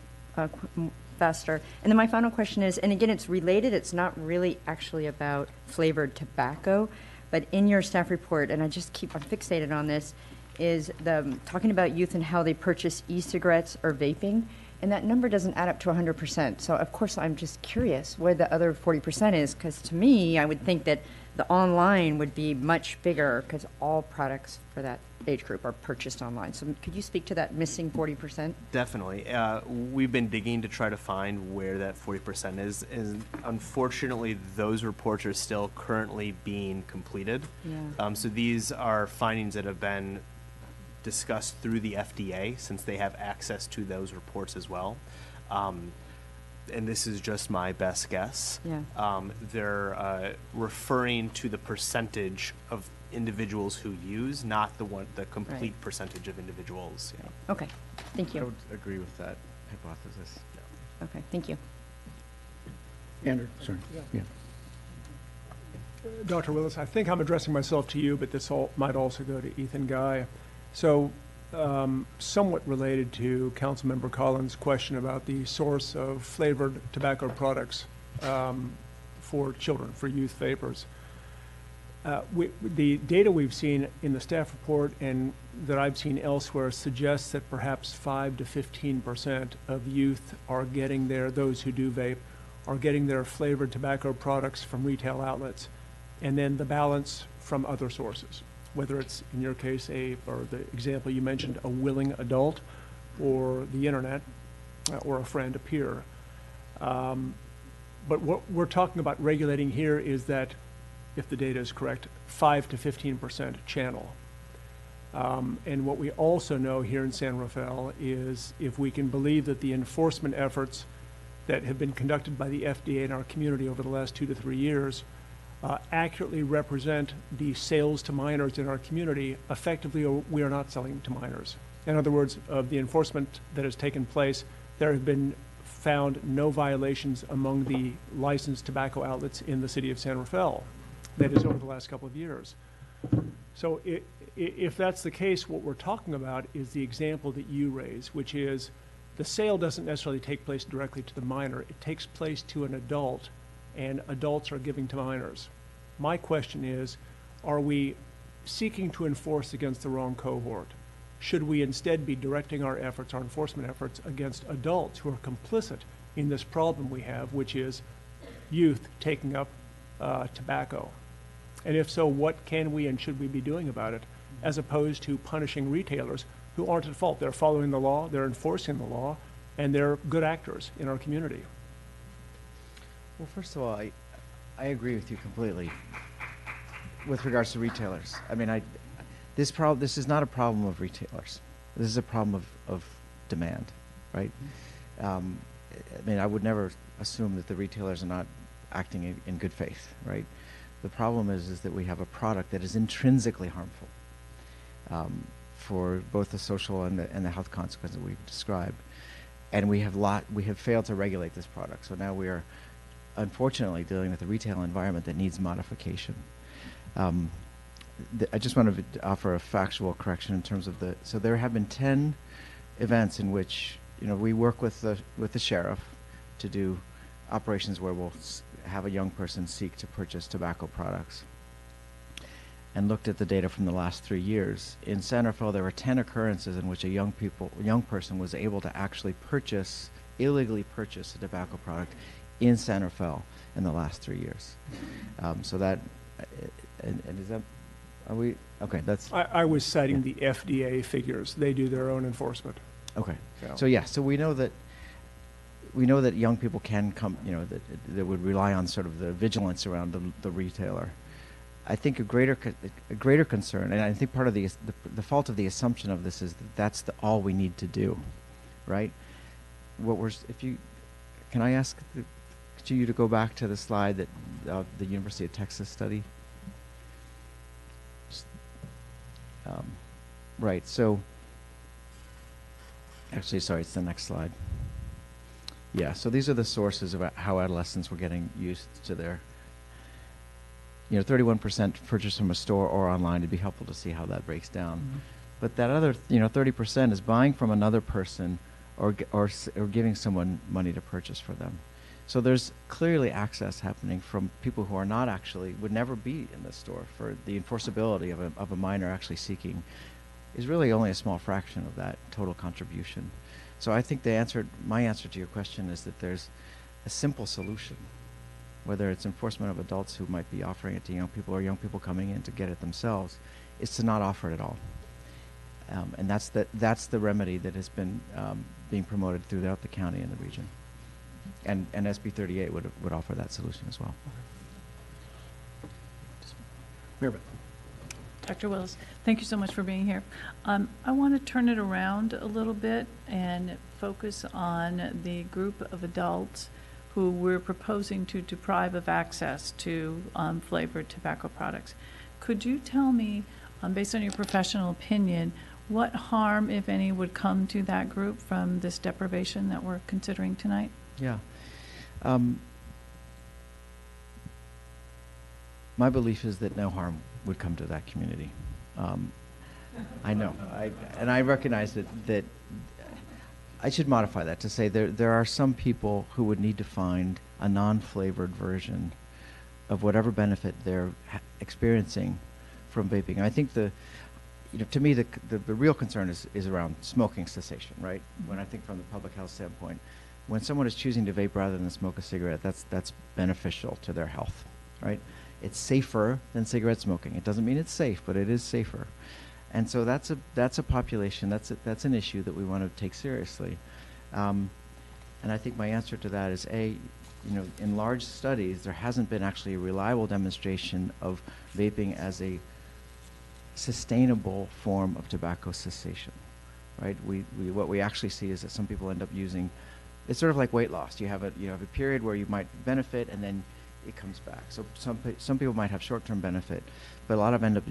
faster. And then my final question is, and again, it's related, it's not really actually about flavored tobacco, but in your staff report, and I'm fixated on this, is talking about youth and how they purchase e-cigarettes or vaping, and that number doesn't add up to 100%. So of course, I'm just curious where the other 40% is, because to me, I would think that the online would be much bigger, because all products for that age group are purchased online. So could you speak to that missing 40%? Definitely. We've been digging to try to find where that 40% is, and unfortunately, those reports are still currently being completed. Yeah. So these are findings that have been discussed through the FDA, since they have access to those reports as well. And this is just my best guess. Yeah. They're referring to the percentage of individuals who use, not the complete Right. percentage of individuals. Yeah. Okay, thank I you. would agree with that hypothesis. Okay, thank you. Andrew, sorry. Yeah. Dr. Willis, I think I'm addressing myself to you, but this might also go to Ethan Guy. So, somewhat related to Councilmember Collins' question about the source of flavored tobacco products for children, for youth vapors. The data we've seen in the staff report and that I've seen elsewhere suggests that perhaps 5 to 15% of youth are getting those who do vape, are getting their flavored tobacco products from retail outlets, and then the balance from other sources, whether it's, in your case, or the example you mentioned, a willing adult, or the internet, or a friend, a peer. But what we're talking about regulating here is that if the data is correct, 5 to 15% channel. And what we also know here in San Rafael is, if we can believe that the enforcement efforts that have been conducted by the FDA in our community over the last 2 to 3 years accurately represent the sales to minors in our community, effectively we are not selling to minors. In other words, of the enforcement that has taken place, there have been found no violations among the licensed tobacco outlets in the city of San Rafael. That is over the last couple of years. So if that's the case, what we're talking about is the example that you raise, which is the sale doesn't necessarily take place directly to the minor. It takes place to an adult, and adults are giving to minors. My question is, are we seeking to enforce against the wrong cohort? Should we instead be directing our efforts, our enforcement efforts, against adults who are complicit in this problem we have, which is youth taking up tobacco? And if so, what can we and should we be doing about it, as opposed to punishing retailers who aren't at fault? They're following the law, they're enforcing the law, and they're good actors in our community. Well, first of all, I agree with you completely with regards to retailers. I mean, this is not a problem of retailers. This is a problem of demand, right? I mean, I would never assume that the retailers are not acting in good faith, right? The problem is that we have a product that is intrinsically harmful for both the social and the health consequences that we've described, and we have failed to regulate this product. So now we are, unfortunately, dealing with a retail environment that needs modification. I just wanted to offer a factual correction in terms of so there have been 10 events in which, we work with the sheriff to do operations where we'll have a young person seek to purchase tobacco products, and looked at the data from the last 3 years. In San Rafael, there were 10 occurrences in which a young person was able to actually illegally purchase a tobacco product in San Rafael in the last 3 years. So that, and is that, are we, okay, that's. I was citing the FDA figures. They do their own enforcement. Okay, Yeah. so yeah, so we know that young people can come, that would rely on sort of the vigilance around the retailer. I think a greater concern, and I think part of the fault of the assumption of this is that that's all we need to do, right? Can I ask you to go back to the slide that the University of Texas study? Right. So, actually, sorry, it's the next slide. Yeah. So these are the sources about how adolescents were getting used to their. 31% purchase from a store or online. It'd be helpful to see how that breaks down. Mm-hmm. But that other, 30% is buying from another person or giving someone money to purchase for them. So there's clearly access happening from people who are not actually, would never be in the store. For the enforceability of a minor actually seeking is really only a small fraction of that total contribution. So I think my answer to your question is that there's a simple solution, whether it's enforcement of adults who might be offering it to young people or young people coming in to get it themselves, is to not offer it at all. And that's the remedy that has been being promoted throughout the county and the region. And SB 38 would offer that solution as well. Mirabeth. Dr. Willis, thank you so much for being here. I want to turn it around a little bit and focus on the group of adults who we're proposing to deprive of access to flavored tobacco products. Could you tell me, based on your professional opinion, what harm, if any, would come to that group from this deprivation that we're considering tonight? Yeah. My belief is that no harm would come to that community. I know, and I recognize that I should modify that to say there are some people who would need to find a non-flavored version of whatever benefit they're experiencing from vaping. And I think to me, the real concern is around smoking cessation, right? When I think from the public health standpoint, when someone is choosing to vape rather than smoke a cigarette, that's beneficial to their health, right? It's safer than cigarette smoking. It doesn't mean it's safe, but it is safer. And so that's a population, that's an issue that we want to take seriously. And I think my answer to that is, in large studies, there hasn't been actually a reliable demonstration of vaping as a sustainable form of tobacco cessation, right? What we actually see is that some people end up using, it's sort of like weight loss. You have a period where you might benefit, and then it comes back. So some people might have short-term benefit, but a lot of end up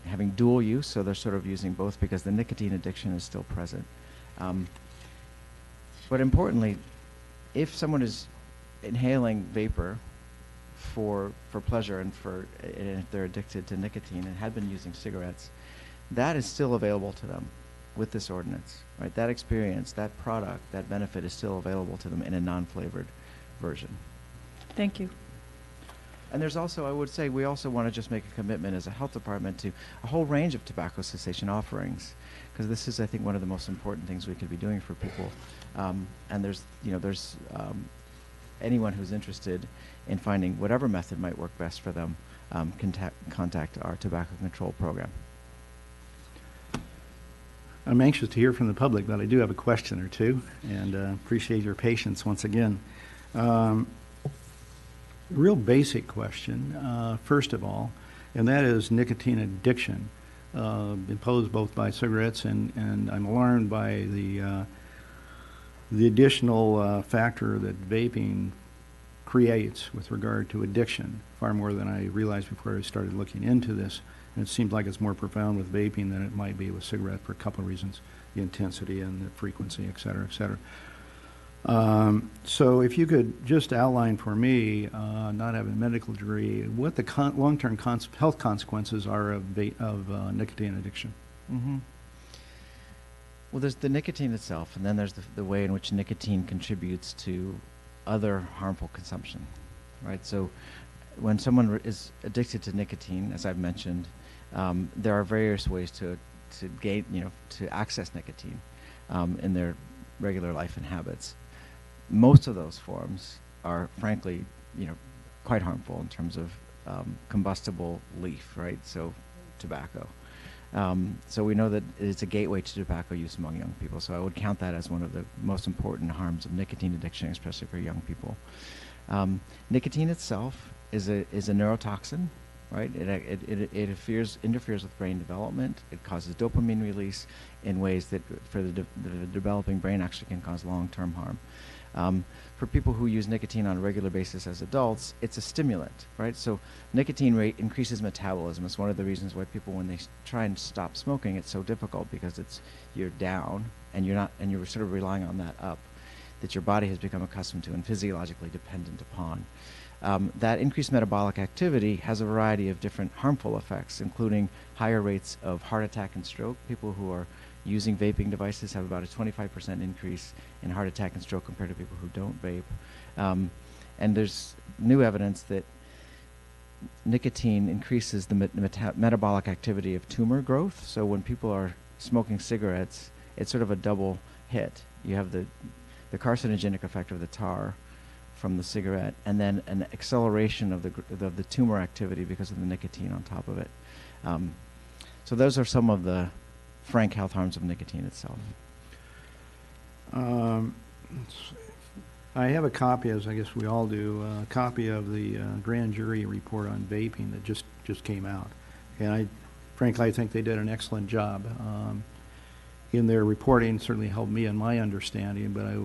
having dual use. So they're sort of using both because the nicotine addiction is still present. But importantly, if someone is inhaling vapor for pleasure and if they're addicted to nicotine and had been using cigarettes, that is still available to them with this ordinance, right? That experience, that product, that benefit is still available to them in a non-flavored version. Thank you. And there's also, I would say, we also want to just make a commitment as a health department to a whole range of tobacco cessation offerings, because this is, I think, one of the most important things we could be doing for people. And there's anyone who's interested in finding whatever method might work best for them can contact our tobacco control program. I'm anxious to hear from the public, but I do have a question or two, and appreciate your patience once again. Real basic question, first of all, and that is nicotine addiction, imposed both by cigarettes, and I'm alarmed by the additional factor that vaping creates with regard to addiction, far more than I realized before I started looking into this. And it seems like it's more profound with vaping than it might be with cigarette for a couple of reasons, the intensity and the frequency, et cetera, et cetera. So if you could just outline for me, not having a medical degree, what the long-term health consequences are of nicotine addiction. Mm-hmm. Well, there's the nicotine itself, and then there's the way in which nicotine contributes to other harmful consumption, right? So when someone is addicted to nicotine, as I've mentioned, there are various ways to gain, to access nicotine in their regular life and habits. Most of those forms are, frankly, quite harmful in terms of combustible leaf, right? So tobacco. So we know that it's a gateway to tobacco use among young people. So I would count that as one of the most important harms of nicotine addiction, especially for young people. Nicotine itself is a neurotoxin, right? It interferes with brain development. It causes dopamine release in ways that for the developing brain actually can cause long-term harm. For people who use nicotine on a regular basis as adults, it's a stimulant, right? So nicotine rate increases metabolism. It's one of the reasons why people, when they try and stop smoking, it's so difficult, because you're down and you're sort of relying on that up that your body has become accustomed to and physiologically dependent upon. That increased metabolic activity has a variety of different harmful effects, including higher rates of heart attack and stroke. People who are using vaping devices have about a 25% increase in heart attack and stroke compared to people who don't vape. And there's new evidence that nicotine increases the metabolic activity of tumor growth. So when people are smoking cigarettes, it's sort of a double hit. You have the carcinogenic effect of the tar from the cigarette, and then an acceleration of the tumor activity because of the nicotine on top of it. So those are some of the frank health harms of nicotine itself. I have a copy, as I guess we all do, a copy of the grand jury report on vaping that just came out, and frankly, I think they did an excellent job in their reporting. Certainly helped me in my understanding, but I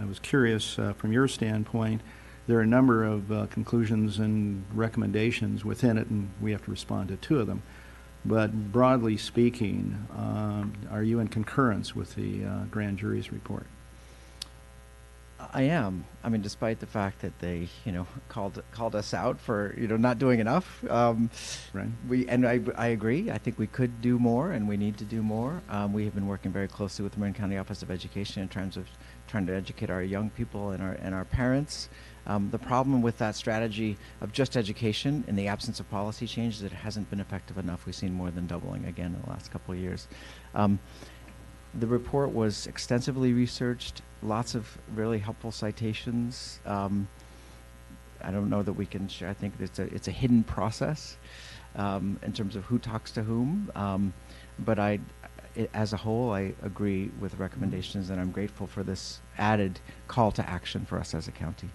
was curious from your standpoint. There are a number of conclusions and recommendations within it, and we have to respond to two of them. But broadly speaking, are you in concurrence with the grand jury's report? I am. I mean, despite the fact that they, called us out for, not doing enough. Right. I agree. I think we could do more, and we need to do more. We have been working very closely with the Marin County Office of Education in terms of trying to educate our young people and our parents. The problem with that strategy of just education in the absence of policy change is that it hasn't been effective enough. We've seen more than doubling again in the last couple of years. The report was extensively researched, lots of really helpful citations. I don't know that we can share. I think it's a hidden process in terms of who talks to whom. But as a whole, I agree with recommendations, and I'm grateful for this added call to action for us as a county.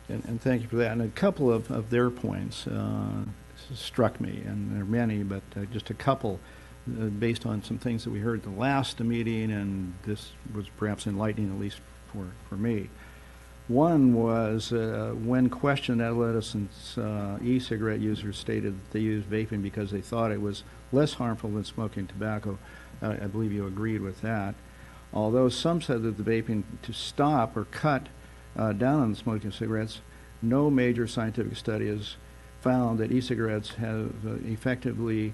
And thank you for that. And a couple of their points struck me, and there are many, but just a couple based on some things that we heard at the last meeting, and this was perhaps enlightening, at least for me. One was when questioned, adolescents, e-cigarette users stated that they used vaping because they thought it was less harmful than smoking tobacco. I believe you agreed with that. Although some said that the vaping to stop or cut down on the smoking of cigarettes, no major scientific study has found that e-cigarettes have effectively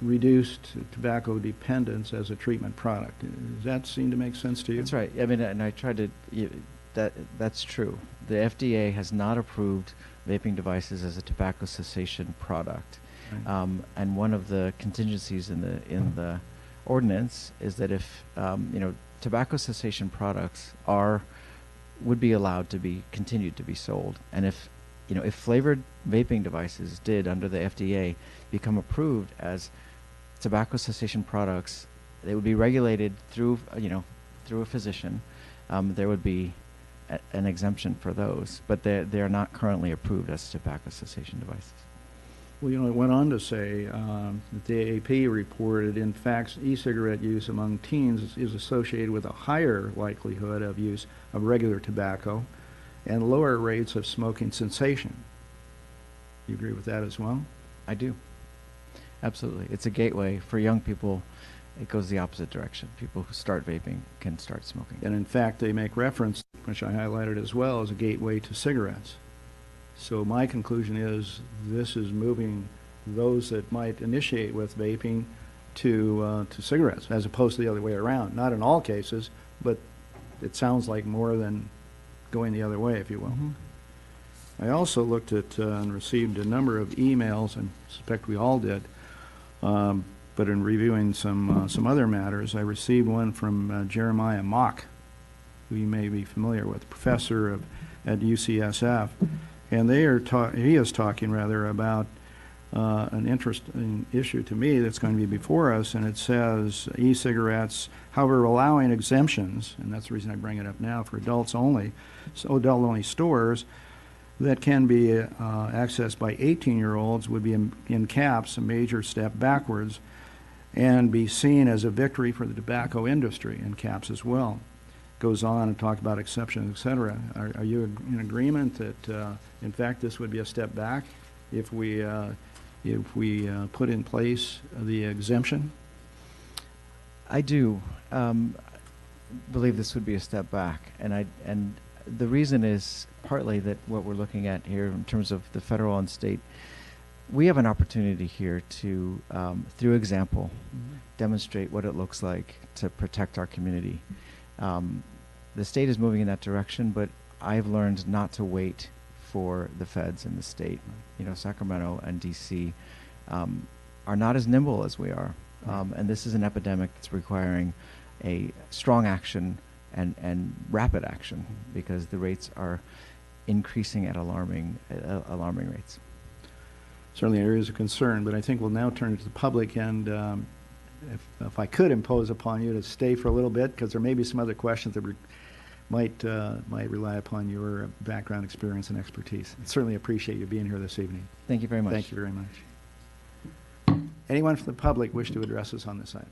reduced tobacco dependence as a treatment product. Does that seem to make sense to you? That's right. I mean, and I tried to, that's true. The FDA has not approved vaping devices as a tobacco cessation product. Right. And one of the contingencies in the ordinance is that if, tobacco cessation products would be allowed to be continued to be sold. And if flavored vaping devices did under the FDA become approved as tobacco cessation products, they would be regulated through a physician. There would be an exemption for those, but they are not currently approved as tobacco cessation devices. Well, it went on to say that the AAP reported, in fact, e-cigarette use among teens is associated with a higher likelihood of use of regular tobacco and lower rates of smoking cessation. You agree with that as well? I do. Absolutely. It's a gateway for young people. It goes the opposite direction. People who start vaping can start smoking. And in fact, they make reference, which I highlighted as well, as a gateway to cigarettes. So my conclusion is this is moving those that might initiate with vaping to cigarettes, as opposed to the other way around. Not in all cases, but it sounds like more than going the other way, if you will. I also looked at and received a number of emails, and suspect we all did, but in reviewing some other matters, I received one from Jeremiah Mock, who you may be familiar with, professor at UCSF. And he is talking about an interesting issue to me that's going to be before us, and it says e-cigarettes, however, allowing exemptions, and that's the reason I bring it up now, for adults only, so adult-only stores that can be accessed by 18-year-olds would be in caps a major step backwards and be seen as a victory for the tobacco industry in caps as well. Goes on and talk about exceptions, et cetera. Are you in agreement that, in fact, this would be a step back if we put in place the exemption? I do believe this would be a step back, and the reason is partly that what we're looking at here in terms of the federal and state, we have an opportunity here to, through example, demonstrate what it looks like to protect our community. The state is moving in that direction, but I've learned not to wait for the feds in the state. Sacramento and DC are not as nimble as we are. And this is an epidemic that's requiring a strong action and rapid action because the rates are increasing at alarming rates. Certainly there is a concern, but I think we'll now turn to the public, and if I could impose upon you to stay for a little bit, because there may be some other questions that might rely upon your background, experience, and expertise. I certainly appreciate you being here this evening. Thank you very much. Thank you very much. Anyone from the public wish to address us on this item?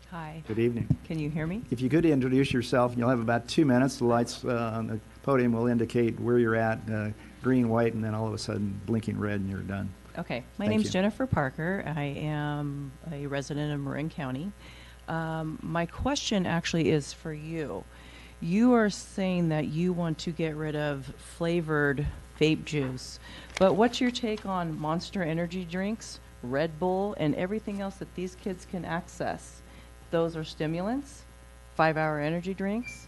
Hi. Good evening. Can you hear me? If you could introduce yourself, you'll have about 2 minutes. The lights on the podium will indicate where you're at, green, white, and then all of a sudden blinking red, and you're done. Okay. My Thank name's you. Jennifer Parker. I am a resident of Marin County. My question actually is for you. You are saying that you want to get rid of flavored vape juice, but what's your take on Monster energy drinks, Red Bull, and everything else that these kids can access? Those are stimulants, 5-hour energy drinks.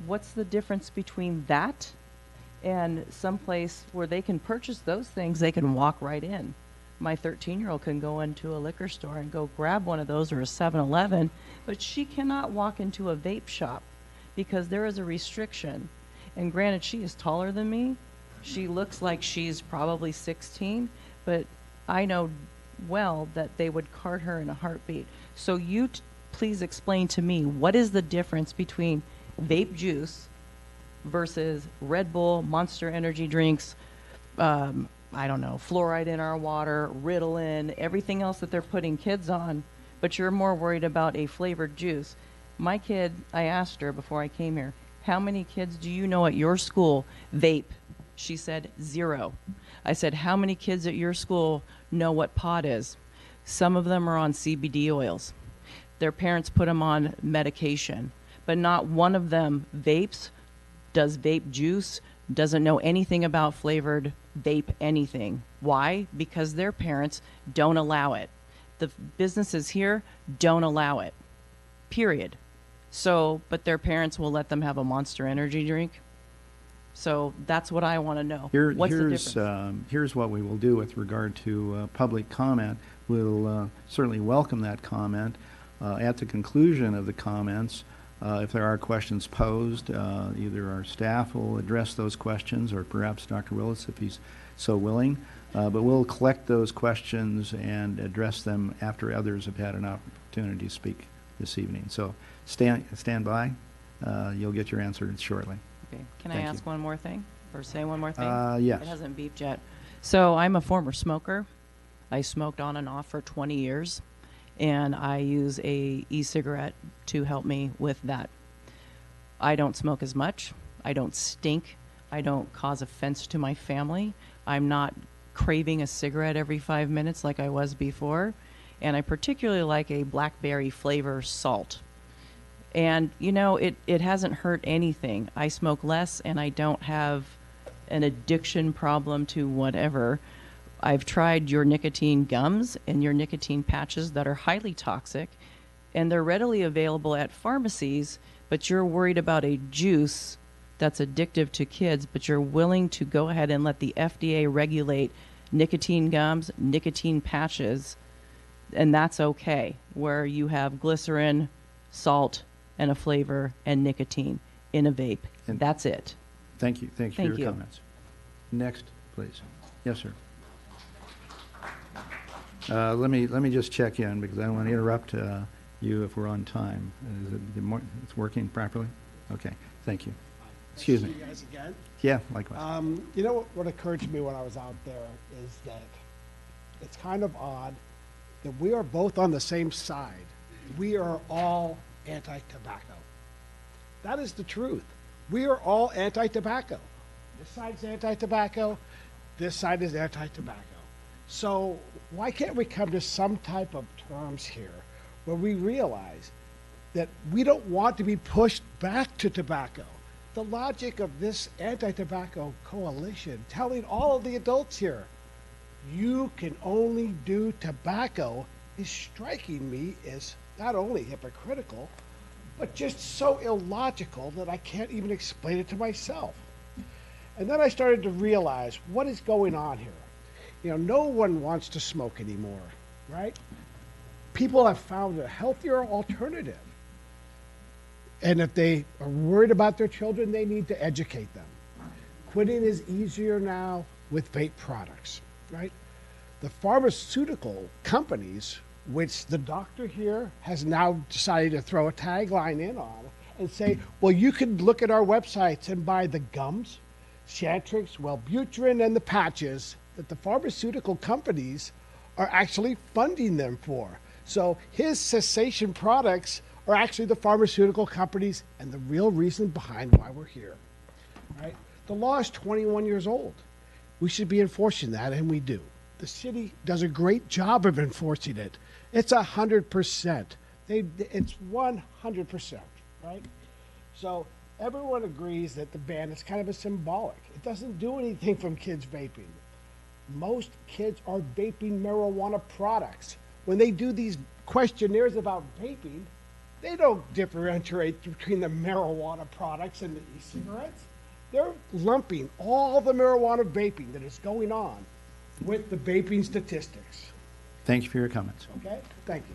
What's the difference between that and someplace where they can purchase those things? They can walk right in. My 13-year-old can go into a liquor store and go grab one of those, or a 7-Eleven, but she cannot walk into a vape shop because there is a restriction. And granted, she is taller than me. She looks like she's probably 16, but I know well that they would cart her in a heartbeat. So you please explain to me what is the difference between vape juice versus Red Bull, Monster energy drinks, I don't know, fluoride in our water, Ritalin, everything else that they're putting kids on, but you're more worried about a flavored juice. My kid, I asked her before I came here, how many kids do you know at your school vape? She said 0. I said, how many kids at your school know what pot is? Some of them are on CBD oils. Their parents put them on medication, but not one of them vapes, does vape juice, doesn't know anything about flavored vape anything. Why? Because their parents don't allow it. The businesses here don't allow it, period. So, but their parents will let them have a Monster energy drink. So that's what I want to know. What's the difference? Here's what we will do with regard to public comment. We'll certainly welcome that comment. At the conclusion of the comments, if there are questions posed, either our staff will address those questions, or perhaps Dr. Willis, if he's so willing. But we'll collect those questions and address them after others have had an opportunity to speak this evening. So stand by. You'll get your answer shortly. Okay. Can I Thank ask you. one more thing, or say one more thing? Yes. It hasn't beeped yet. So I'm a former smoker. I smoked on and off for 20 years, and I use a e-cigarette to help me with that. I don't smoke as much. I don't stink. I don't cause offense to my family. I'm not craving a cigarette every 5 minutes like I was before. And I particularly like a blackberry flavor salt. And, you know, it hasn't hurt anything. I smoke less, and I don't have an addiction problem to whatever. I've tried your nicotine gums and your nicotine patches that are highly toxic, and they're readily available at pharmacies, but you're worried about a juice that's addictive to kids, but you're willing to go ahead and let the FDA regulate nicotine gums, nicotine patches, and that's okay, where you have glycerin, salt, and a flavor and nicotine in a vape. And that's it. Thank you. Thank you Thank for you. your comments. Next, please. Yes, sir. Let me just check in, because I don't want to interrupt you if we're on time. It's working properly? Okay, thank you. Excuse me. See you guys again. Yeah, likewise. You know what occurred to me when I was out there is that it's kind of odd that we are both on the same side. We are all anti-tobacco. That is the truth. We are all anti-tobacco. This side's anti-tobacco. This side is anti-tobacco. So why can't we come to some type of terms here where we realize that we don't want to be pushed back to tobacco? The logic of this anti-tobacco coalition telling all of the adults here, you can only do tobacco, is striking me as not only hypocritical, but just so illogical that I can't even explain it to myself. And then I started to realize what is going on here. You know, no one wants to smoke anymore, right? People have found a healthier alternative. And if they are worried about their children, they need to educate them. Quitting is easier now with vape products, right? The pharmaceutical companies, which the doctor here has now decided to throw a tagline in on and say, well, you can look at our websites and buy the gums, Chantrix, Wellbutrin, and the patches that the pharmaceutical companies are actually funding them for. So his cessation products are actually the pharmaceutical companies and the real reason behind why we're here, right? The law is 21 years old. We should be enforcing that, and we do. The city does a great job of enforcing it. It's 100%. It's 100%, right? So everyone agrees that the ban is kind of a symbolic. It doesn't do anything from kids vaping. Most kids are vaping marijuana products. When they do these questionnaires about vaping, they don't differentiate between the marijuana products and the e-cigarettes. They're lumping all the marijuana vaping that is going on with the vaping statistics. Thank you for your comments. Okay? Thank you.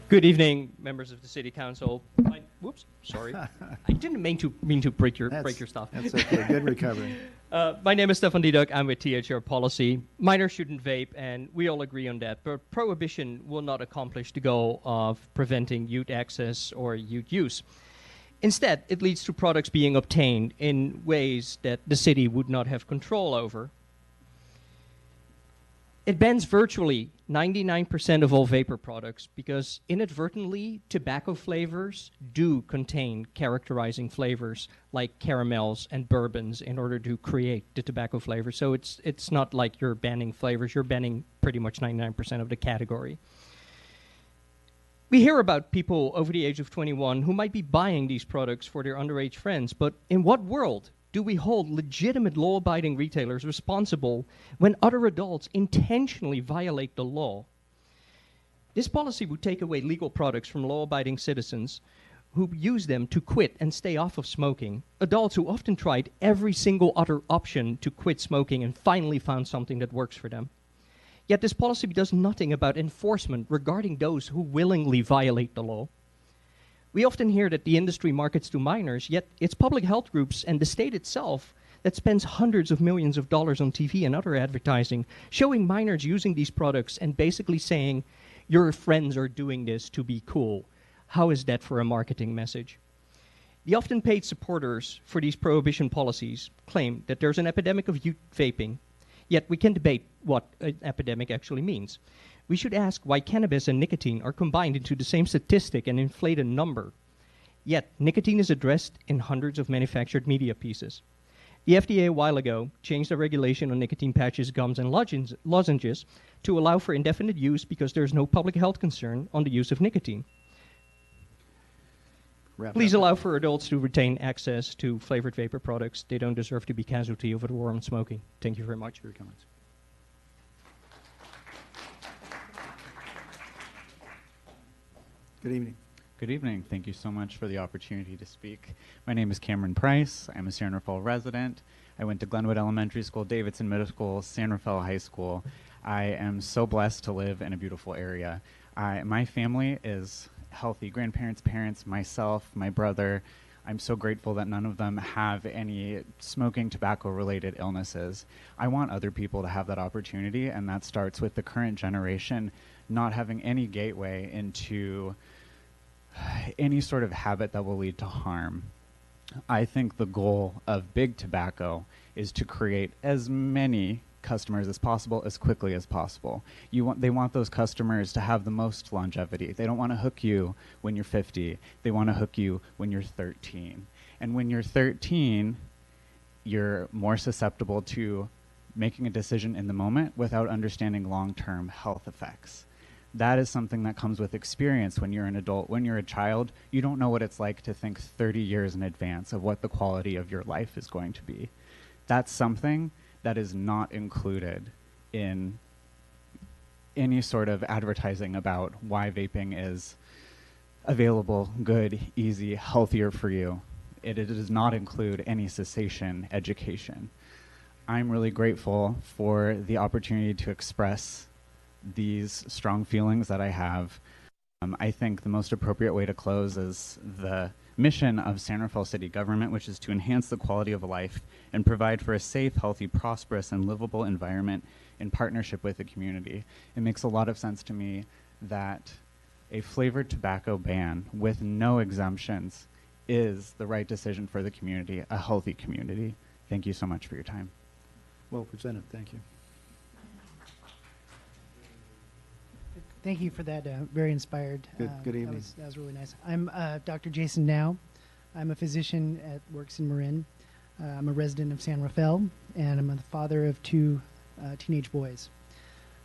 Good evening, members of the City Council. Whoops, sorry. I didn't mean to break your stuff. That's okay. Good recovery. My name is Stefan Diduk. I'm with THR Policy. Minors shouldn't vape, and we all agree on that. But prohibition will not accomplish the goal of preventing youth access or youth use. Instead, it leads to products being obtained in ways that the city would not have control over. It bans virtually 99% of all vapor products because inadvertently tobacco flavors do contain characterizing flavors like caramels and bourbons in order to create the tobacco flavor. So it's not like you're banning flavors, you're banning pretty much 99% of the category. We hear about people over the age of 21 who might be buying these products for their underage friends, but in what world do we hold legitimate law-abiding retailers responsible when other adults intentionally violate the law? This policy would take away legal products from law-abiding citizens who use them to quit and stay off of smoking, adults who often tried every single other option to quit smoking and finally found something that works for them. Yet this policy does nothing about enforcement regarding those who willingly violate the law. We often hear that the industry markets to minors, yet it's public health groups and the state itself that spends hundreds of millions of dollars on TV and other advertising, showing minors using these products and basically saying, your friends are doing this to be cool. How is that for a marketing message? The often paid supporters for these prohibition policies claim that there's an epidemic of youth vaping, yet we can debate what an epidemic actually means. We should ask why cannabis and nicotine are combined into the same statistic and inflate a number. Yet, nicotine is addressed in hundreds of manufactured media pieces. The FDA a while ago changed the regulation on nicotine patches, gums, and lozenges to allow for indefinite use because there's no public health concern on the use of nicotine. Please allow for adults to retain access to flavored vapor products. They don't deserve to be casualty of the war on smoking. Thank you very much for your comments. Good evening. Good evening. Thank you so much for the opportunity to speak. My name is Cameron Price. I'm a San Rafael resident. I went to Glenwood Elementary School, Davidson Middle School, San Rafael High School. I am so blessed to live in a beautiful area. My family is healthy. Grandparents, parents, myself, my brother. I'm so grateful that none of them have any smoking, tobacco-related illnesses. I want other people to have that opportunity, and that starts with the current generation not having any gateway into any sort of habit that will lead to harm. I think the goal of big tobacco is to create as many customers as possible as quickly as possible. They want those customers to have the most longevity. They don't want to hook you when you're 50. They want to hook you when you're 13. And when you're 13, you're more susceptible to making a decision in the moment without understanding long-term health effects. That is something that comes with experience when you're an adult. When you're a child, you don't know what it's like to think 30 years in advance of what the quality of your life is going to be. That's something that is not included in any sort of advertising about why vaping is available, good, easy, healthier for you. It does not include any cessation education. I'm really grateful for the opportunity to express these strong feelings that I have. I think the most appropriate way to close is the mission of San Rafael City government, which is to enhance the quality of life and provide for a safe, healthy, prosperous, and livable environment in partnership with the community. It makes a lot of sense to me that a flavored tobacco ban with no exemptions is the right decision for the community, a healthy community. Thank you so much for your time. Well presented. Thank you. Thank you for that. Very inspired. Good evening. That was really nice. I'm Dr. Jason Now. I'm a physician at works in Marin. I'm a resident of San Rafael, and I'm the father of two teenage boys.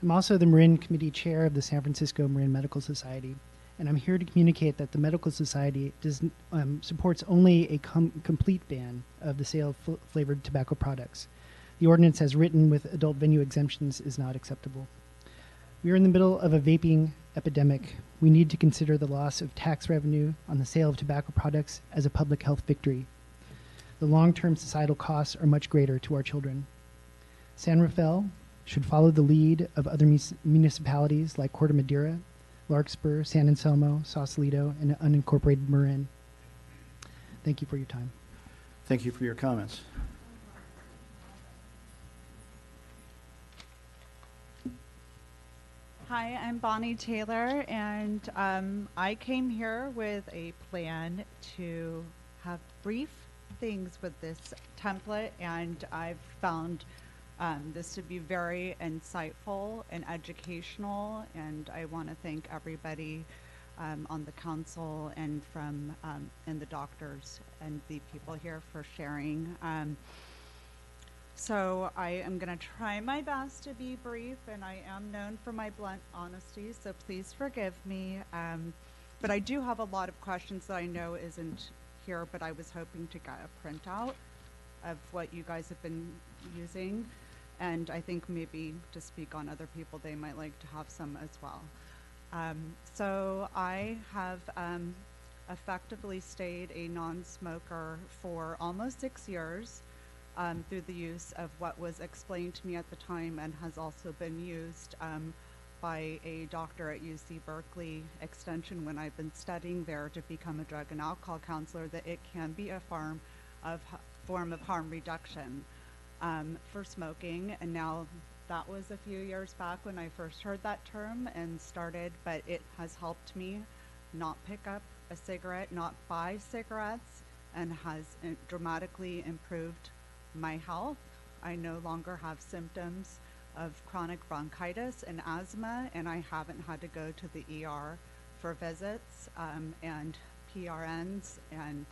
I'm also the Marin Committee Chair of the San Francisco Marin Medical Society, and I'm here to communicate that the Medical Society supports only a complete ban of the sale of flavored tobacco products. The ordinance as written with adult venue exemptions is not acceptable. We are in the middle of a vaping epidemic. We need to consider the loss of tax revenue on the sale of tobacco products as a public health victory. The long-term societal costs are much greater to our children. San Rafael should follow the lead of other municipalities like Corte Madera, Larkspur, San Anselmo, Sausalito, and unincorporated Marin. Thank you for your time. Thank you for your comments. Hi, I'm Bonnie Taylor, and I came here with a plan to have brief things with this template, and I've found this to be very insightful and educational, and I want to thank everybody on the council and from and the doctors and the people here for sharing. So I am going to try my best to be brief, and I am known for my blunt honesty, so please forgive me. But I do have a lot of questions that I know isn't here, but I was hoping to get a printout of what you guys have been using, and I think maybe to speak on other people, they might like to have some as well. So I have effectively stayed a non-smoker for almost 6 years. Through the use of what was explained to me at the time and has also been used by a doctor at UC Berkeley Extension when I've been studying there to become a drug and alcohol counselor, that it can be a form of harm reduction for smoking. And now that was a few years back when I first heard that term and started, but it has helped me not pick up a cigarette, not buy cigarettes, and has dramatically improved my health. I no longer have symptoms of chronic bronchitis and asthma, and I haven't had to go to the ER for visits and PRNs and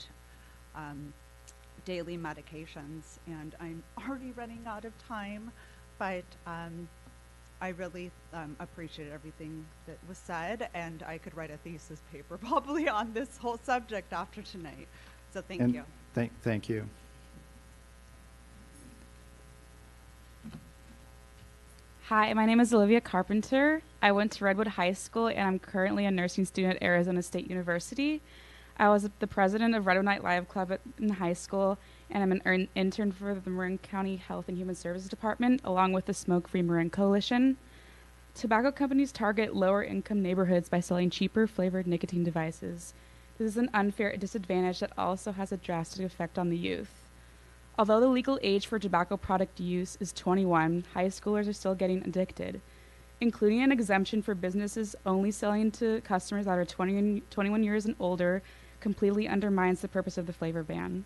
daily medications. And I'm already running out of time, but I really appreciate everything that was said, and I could write a thesis paper probably on this whole subject after tonight. So thank you. Thank you. Hi, my name is Olivia Carpenter. I went to Redwood High School, and I'm currently a nursing student at Arizona State University. I was the president of Redwood Night Live Club in high school, and I'm an intern for the Marin County Health and Human Services Department, along with the Smoke Free Marin Coalition. Tobacco companies target lower-income neighborhoods by selling cheaper flavored nicotine devices. This is an unfair disadvantage that also has a drastic effect on the youth. Although the legal age for tobacco product use is 21, high schoolers are still getting addicted. Including an exemption for businesses only selling to customers that are 21 years and older completely undermines the purpose of the flavor ban.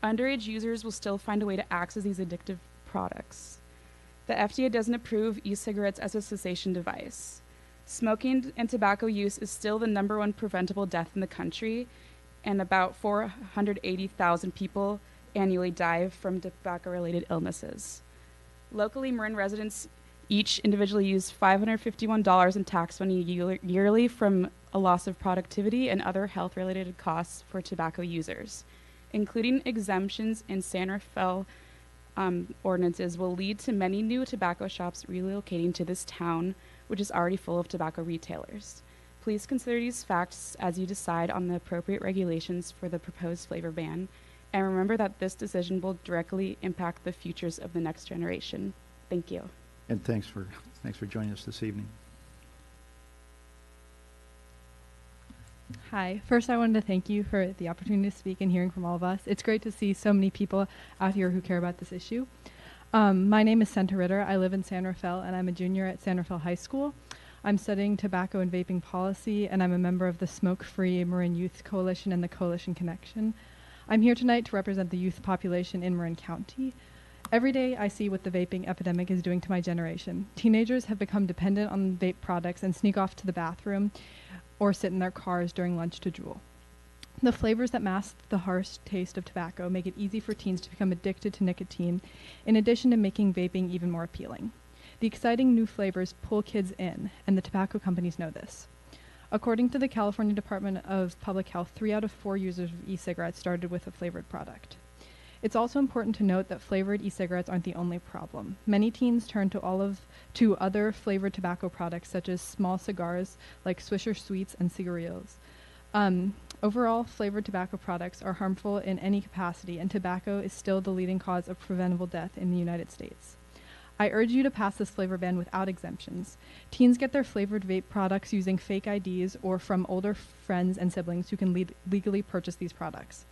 Underage users will still find a way to access these addictive products. The FDA doesn't approve e-cigarettes as a cessation device. Smoking and tobacco use is still the #1 preventable death in the country, and about 480,000 people annually die from tobacco-related illnesses. Locally, Marin residents each individually use $551 in tax money yearly from a loss of productivity and other health-related costs for tobacco users. Including exemptions in San Rafael ordinances will lead to many new tobacco shops relocating to this town, which is already full of tobacco retailers. Please consider these facts as you decide on the appropriate regulations for the proposed flavor ban, and remember that this decision will directly impact the futures of the next generation. Thank you. And thanks for joining us this evening. Hi. First, I wanted to thank you for the opportunity to speak and hearing from all of us. It's great to see so many people out here who care about this issue. My name is Senta Ritter. I live in San Rafael, and I'm a junior at San Rafael High School. I'm studying tobacco and vaping policy, and I'm a member of the Smoke Free Marin Youth Coalition and the Coalition Connection. I'm here tonight to represent the youth population in Marin County. Every day I see what the vaping epidemic is doing to my generation. Teenagers have become dependent on vape products and sneak off to the bathroom or sit in their cars during lunch to drool. The flavors that mask the harsh taste of tobacco make it easy for teens to become addicted to nicotine, in addition to making vaping even more appealing. The exciting new flavors pull kids in, and the tobacco companies know this. According to the California Department of Public Health, 3 out of 4 users of e-cigarettes started with a flavored product. It's also important to note that flavored e-cigarettes aren't the only problem. Many teens turn to other flavored tobacco products, such as small cigars like Swisher Sweets and cigarillos. Overall, flavored tobacco products are harmful in any capacity, and tobacco is still the leading cause of preventable death in the United States. I urge you to pass this flavor ban without exemptions. Teens get their flavored vape products using fake IDs or from older friends and siblings who can legally purchase these products.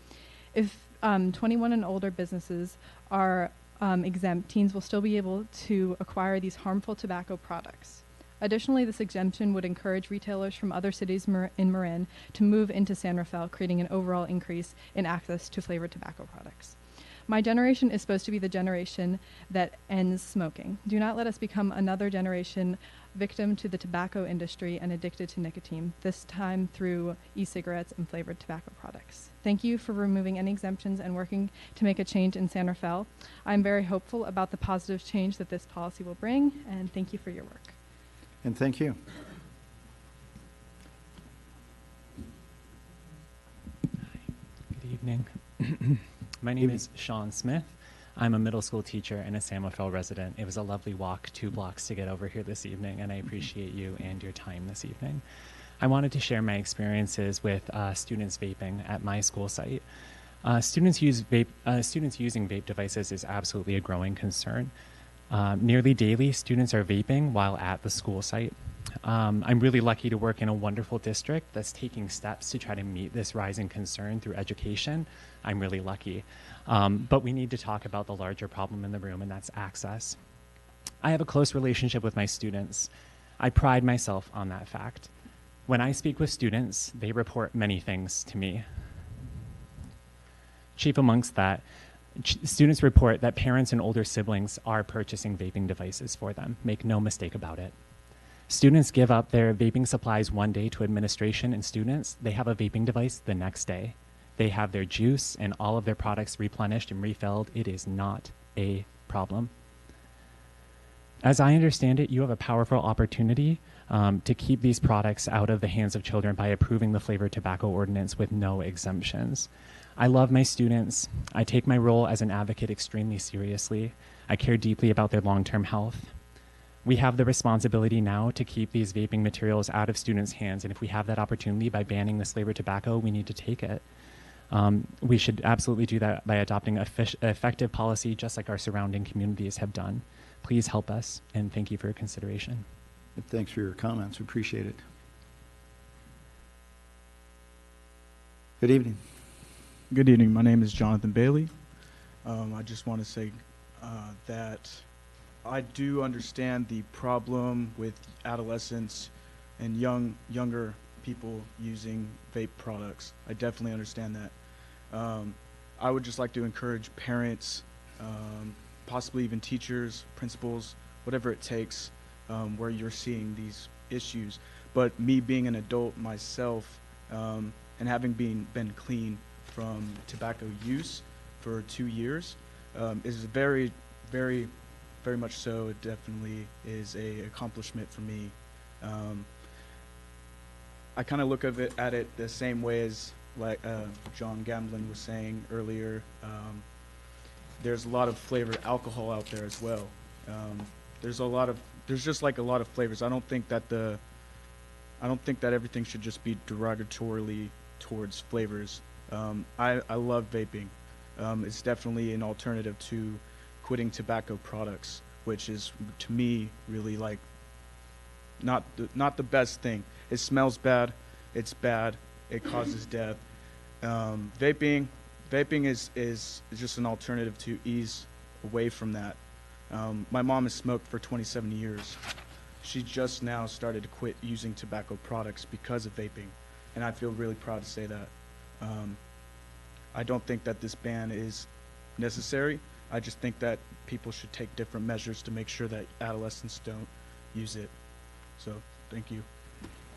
If 21 and older businesses are exempt, teens will still be able to acquire these harmful tobacco products. Additionally, this exemption would encourage retailers from other cities in Marin to move into San Rafael, creating an overall increase in access to flavored tobacco products. My generation is supposed to be the generation that ends smoking. Do not let us become another generation victim to the tobacco industry and addicted to nicotine, this time through e-cigarettes and flavored tobacco products. Thank you for removing any exemptions and working to make a change in San Rafael. I'm very hopeful about the positive change that this policy will bring, and thank you for your work. And thank you. Good evening. My name is Sean Smith. I'm a middle school teacher and a San Rafael resident. It was a lovely walk, 2 blocks to get over here this evening, and I appreciate you and your time this evening. I wanted to share my experiences with students vaping at my school site. Students using vape devices is absolutely a growing concern. Nearly daily, students are vaping while at the school site. I'm really lucky to work in a wonderful district that's taking steps to try to meet this rising concern through education. I'm really lucky. But we need to talk about the larger problem in the room, and that's access. I have a close relationship with my students. I pride myself on that fact. When I speak with students, they report many things to me. Chief amongst that, students report that parents and older siblings are purchasing vaping devices for them. Make no mistake about it. Students give up their vaping supplies one day to administration and students. They have a vaping device the next day. They have their juice and all of their products replenished and refilled. It is not a problem. As I understand it, you have a powerful opportunity to keep these products out of the hands of children by approving the flavored tobacco ordinance with no exemptions. I love my students. I take my role as an advocate extremely seriously. I care deeply about their long-term health. We have the responsibility now to keep these vaping materials out of students' hands, and if we have that opportunity by banning this flavored tobacco, we need to take it. We should absolutely do that by adopting effective policy just like our surrounding communities have done. Please help us, and thank you for your consideration. Thanks for your comments. We appreciate it. Good evening. Good evening. My name is Jonathan Bailey. I just want to say that I do understand the problem with adolescents and younger people using vape products. I definitely understand that. I would just like to encourage parents, possibly even teachers, principals, whatever it takes, where you're seeing these issues. But me being an adult myself, and having been clean from tobacco use for 2 years, is very, very, very much so. It definitely is a accomplishment for me. I kind of look at it the same way as like John Gamblin was saying earlier. There's a lot of flavored alcohol out there as well. There's just like a lot of flavors. I don't think that everything should just be derogatorily towards flavors. I love vaping. It's definitely an alternative to quitting tobacco products, which is to me really like not the best thing. It smells bad. It's bad. It causes death. Vaping is just an alternative to ease away from that. My mom has smoked for 27 years. She just now started to quit using tobacco products because of vaping, and I feel really proud to say that. I don't think that this ban is necessary. I just think that people should take different measures to make sure that adolescents don't use it. So, thank you.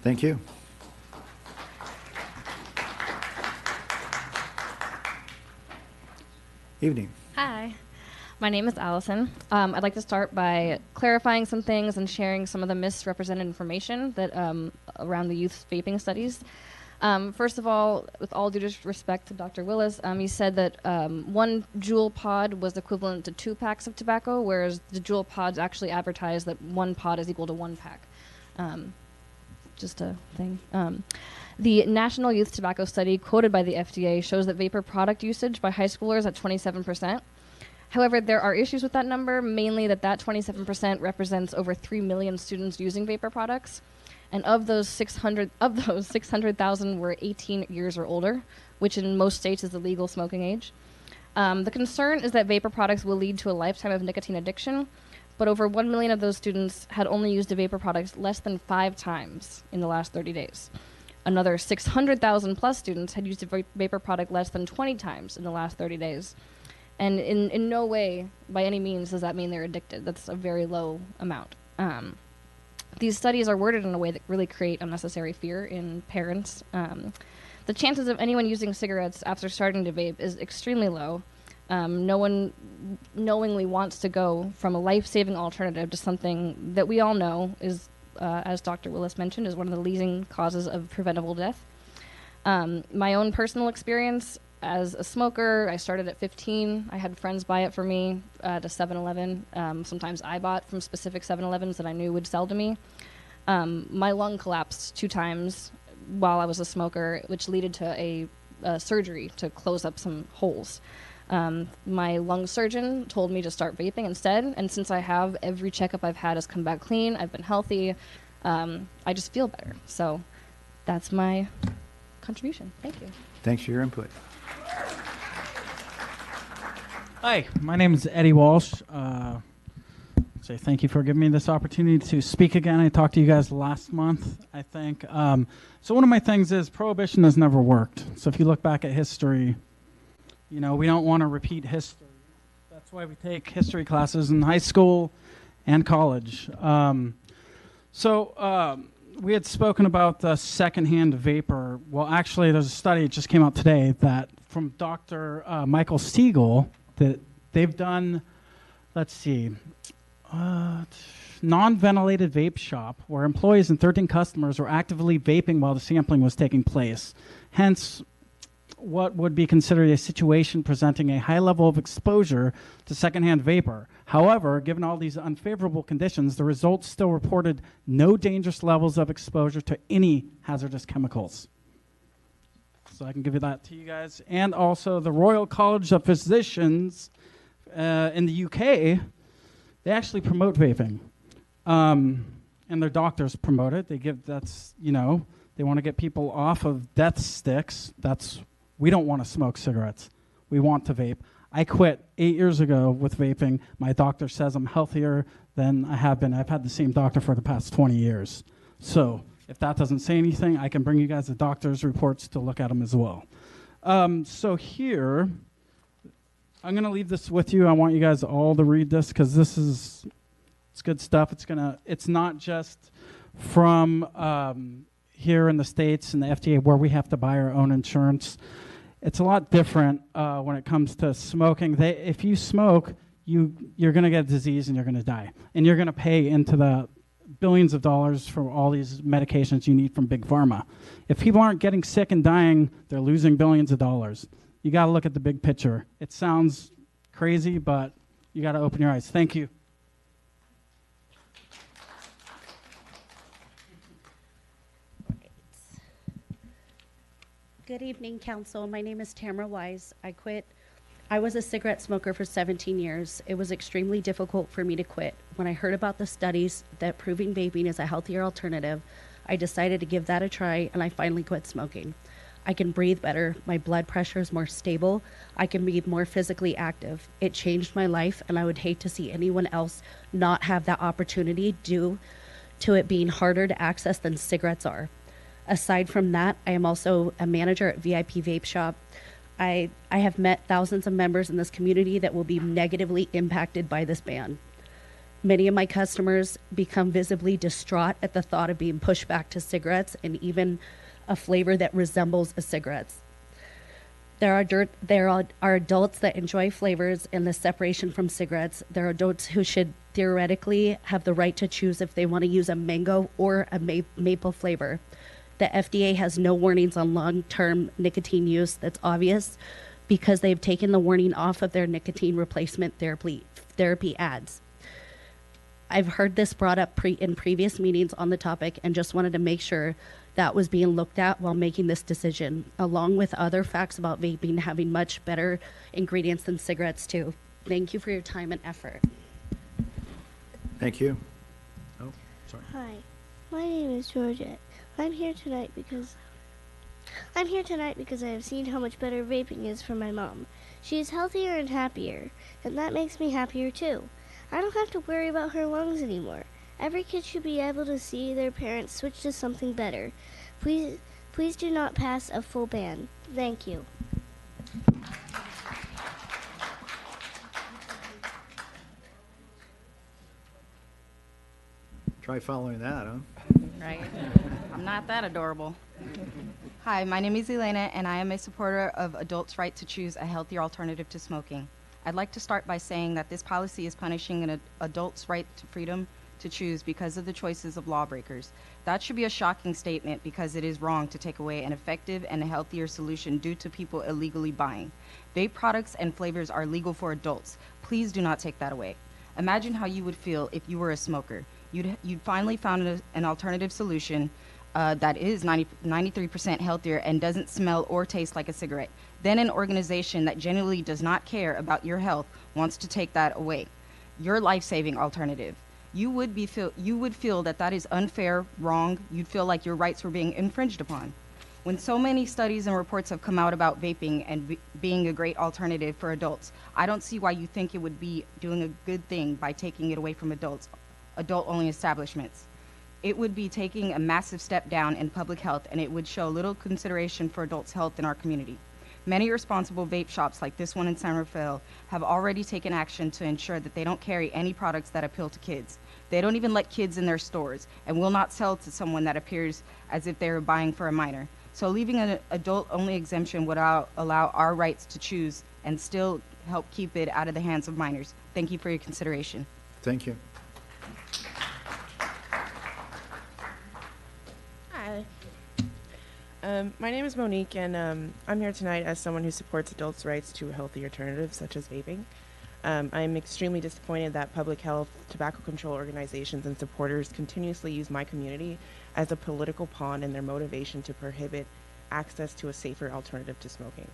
Thank you. Evening. Hi, my name is Allison. I'd like to start by clarifying some things and sharing some of the misrepresented information that around the youth vaping studies. First of all, with all due respect to Dr. Willis, he said that 1 Juul pod was equivalent to 2 packs of tobacco, whereas the Juul pods actually advertise that 1 pod is equal to 1 pack. Just a thing. The National Youth Tobacco Study quoted by the FDA shows that vapor product usage by high schoolers at 27%. However, there are issues with that number, mainly that 27% represents over 3 million students using vapor products. And of those 600,000 were 18 years or older, which in most states is the legal smoking age. The concern is that vapor products will lead to a lifetime of nicotine addiction, but over 1 million of those students had only used a vapor product less than 5 times in the last 30 days. Another 600,000 plus students had used a vapor product less than 20 times in the last 30 days. And in no way, by any means, does that mean they're addicted. That's a very low amount. These studies are worded in a way that really create unnecessary fear in parents. The chances of anyone using cigarettes after starting to vape is extremely low. No one knowingly wants to go from a life-saving alternative to something that we all know is, as Dr. Willis mentioned, is one of the leading causes of preventable death. My own personal experience as a smoker, I started at 15. I had friends buy it for me at a 7-Eleven. Sometimes I bought from specific 7-Elevens that I knew would sell to me. My lung collapsed 2 times while I was a smoker, which led to a surgery to close up some holes. My lung surgeon told me to start vaping instead, and since I have, every checkup I've had has come back clean. I've been healthy. I just feel better. So that's my contribution. Thank you. Thanks for your input. Hi, my name is Eddie Walsh. Say thank you for giving me this opportunity to speak again. I talked to you guys last month, I think. So one of my things is prohibition has never worked. So if you look back at history, you know, we don't want to repeat history. That's why we take history classes in high school and college. We had spoken about the secondhand vapor. Well, actually, there's a study that just came out today that from Dr. Michael Siegel that they've done, let's see, non-ventilated vape shop where employees and 13 customers were actively vaping while the sampling was taking place. Hence, what would be considered a situation presenting a high level of exposure to secondhand vapor. However, given all these unfavorable conditions, the results still reported no dangerous levels of exposure to any hazardous chemicals. So I can give you that to you guys. And also the Royal College of Physicians in the UK, they actually promote vaping. And their doctors promote it. They give, that's, you know, they want to get people off of death sticks. We don't want to smoke cigarettes. We want to vape. I quit 8 years ago with vaping. My doctor says I'm healthier than I have been. I've had the same doctor for the past 20 years. So if that doesn't say anything, I can bring you guys the doctor's reports to look at them as well. So here, I'm going to leave this with you. I want you guys all to read this because it's good stuff. It's not just from here in the States and the FDA where we have to buy our own insurance. It's a lot different when it comes to smoking. If you smoke, you're going to get a disease and you're going to die. And you're going to pay into the billions of dollars for all these medications you need from Big Pharma. If people aren't getting sick and dying, they're losing billions of dollars. You got to look at the big picture. It sounds crazy, but you got to open your eyes. Thank you. Good evening, Council. My name is Tamara Wise. I was a cigarette smoker for 17 years. It was extremely difficult for me to quit. When I heard about the studies that proving vaping is a healthier alternative, I decided to give that a try, and I finally quit smoking. I can breathe better. My blood pressure is more stable. I can be more physically active. It changed my life, and I would hate to see anyone else not have that opportunity due to it being harder to access than cigarettes are. Aside from that, I am also a manager at VIP Vape Shop. I have met thousands of members in this community that will be negatively impacted by this ban. Many of my customers become visibly distraught at the thought of being pushed back to cigarettes and even a flavor that resembles a cigarette's. There are adults that enjoy flavors and the separation from cigarettes. There are adults who should theoretically have the right to choose if they want to use a mango or a maple flavor. The FDA has no warnings on long-term nicotine use that's obvious because they've taken the warning off of their nicotine replacement therapy ads. I've heard this brought up in previous meetings on the topic and just wanted to make sure that was being looked at while making this decision, along with other facts about vaping having much better ingredients than cigarettes too. Thank you for your time and effort. Thank you. Oh, sorry. Hi, My name is Georgette. I'm here tonight because I have seen how much better vaping is for my mom. She is healthier and happier, and that makes me happier too. I don't have to worry about her lungs anymore. Every kid should be able to see their parents switch to something better. Please do not pass a full ban. Thank you. Try following that, huh? Right? I'm not that adorable. Hi, my name is Elena, and I am a supporter of adults' right to choose a healthier alternative to smoking. I'd like to start by saying that this policy is punishing an adult's right to freedom to choose because of the choices of lawbreakers. That should be a shocking statement because it is wrong to take away an effective and a healthier solution due to people illegally buying. Vape products and flavors are legal for adults. Please do not take that away. Imagine how you would feel if you were a smoker. You'd finally found an alternative solution that is 93% healthier and doesn't smell or taste like a cigarette. Then an organization that genuinely does not care about your health wants to take that away. Your life-saving alternative. You would feel that that is unfair, wrong. You'd feel like your rights were being infringed upon. When so many studies and reports have come out about vaping and being a great alternative for adults, I don't see why you think it would be doing a good thing by taking it away from adult-only establishments. It would be taking a massive step down in public health, and it would show little consideration for adults' health in our community. Many responsible vape shops like this one in San Rafael have already taken action to ensure that they don't carry any products that appeal to kids. They don't even let kids in their stores and will not sell to someone that appears as if they were buying for a minor. So leaving an adult-only exemption would allow our rights to choose and still help keep it out of the hands of minors. Thank you for your consideration. Thank you. Hi. My name is Monique, and I'm here tonight as someone who supports adults' rights to healthy alternatives such as vaping. I'm extremely disappointed that public health, tobacco control organizations, and supporters continuously use my community as a political pawn in their motivation to prohibit access to a safer alternative to smoking.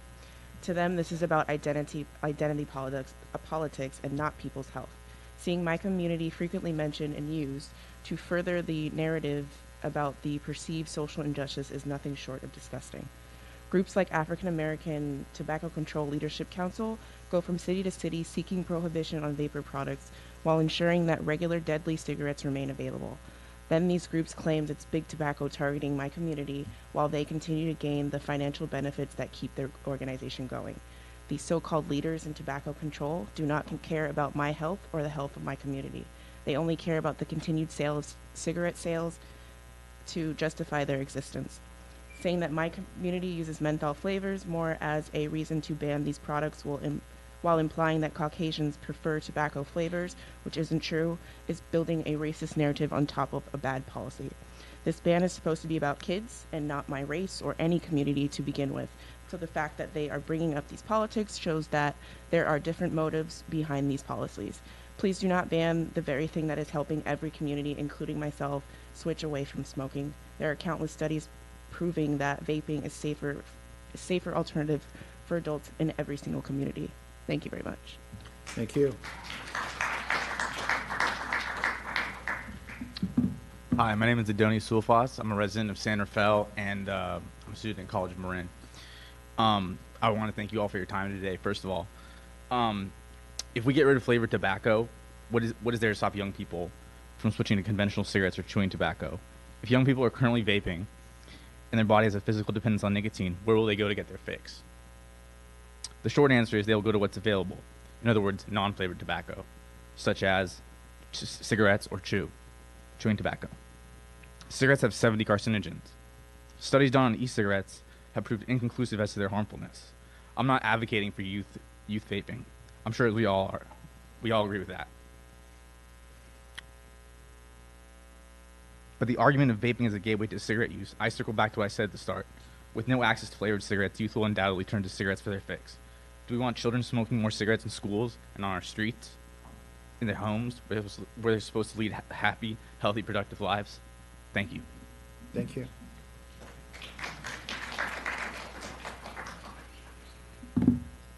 To them, this is about identity politics and not people's health. Seeing my community frequently mentioned and used to further the narrative about the perceived social injustice is nothing short of disgusting. Groups like African American Tobacco Control Leadership Council go from city to city seeking prohibition on vapor products while ensuring that regular deadly cigarettes remain available. Then these groups claim it's big tobacco targeting my community while they continue to gain the financial benefits that keep their organization going. These so-called leaders in tobacco control do not care about my health or the health of my community. They only care about the continued sale of cigarette sales to justify their existence. Saying that my community uses menthol flavors more as a reason to ban these products while implying that Caucasians prefer tobacco flavors, which isn't true, is building a racist narrative on top of a bad policy. This ban is supposed to be about kids and not my race or any community to begin with. So the fact that they are bringing up these politics shows that there are different motives behind these policies. Please do not ban the very thing that is helping every community, including myself, switch away from smoking. There are countless studies proving that vaping is a safer alternative for adults in every single community. Thank you very much. Thank you. Hi, my name is Adonis Sulfas. I'm a resident of San Rafael, and I'm a student at College of Marin. I want to thank you all for your time today, first of all. If we get rid of flavored tobacco, what is there to stop young people from switching to conventional cigarettes or chewing tobacco? If young people are currently vaping and their body has a physical dependence on nicotine, where will they go to get their fix? The short answer is they'll go to what's available. In other words, non-flavored tobacco, such as cigarettes or chewing tobacco. Cigarettes have 70 carcinogens. Studies done on e-cigarettes have proved inconclusive as to their harmfulness. I'm not advocating for youth vaping. I'm sure we all are. We all agree with that. But the argument of vaping as a gateway to cigarette use, I circle back to what I said at the start. With no access to flavored cigarettes, youth will undoubtedly turn to cigarettes for their fix. Do we want children smoking more cigarettes in schools and on our streets, in their homes, where they're supposed to lead happy, healthy, productive lives? Thank you. Thank you.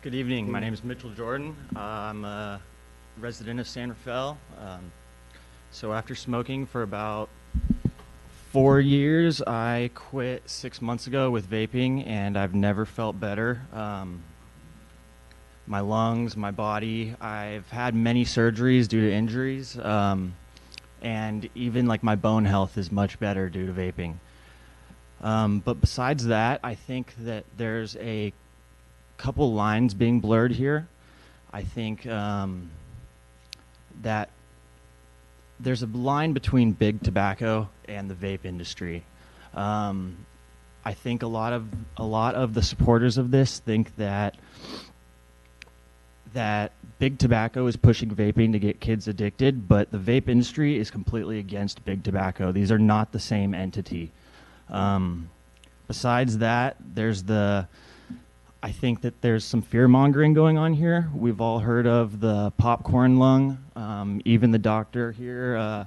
Good evening. My name is Mitchell Jordan. I'm a resident of San Rafael. So after smoking for about 4 years. I quit 6 months ago with vaping, and I've never felt better. My lungs, my body. I've had many surgeries due to injuries, and even like my bone health is much better due to vaping. But besides that, I think that there's a couple lines being blurred here. I think that there's a line between big tobacco and the vape industry. I think a lot of the supporters of this think that big tobacco is pushing vaping to get kids addicted, but the vape industry is completely against big tobacco. These are not the same entity. Besides that, I think that there's some fear mongering going on here. We've all heard of the popcorn lung. Even the doctor here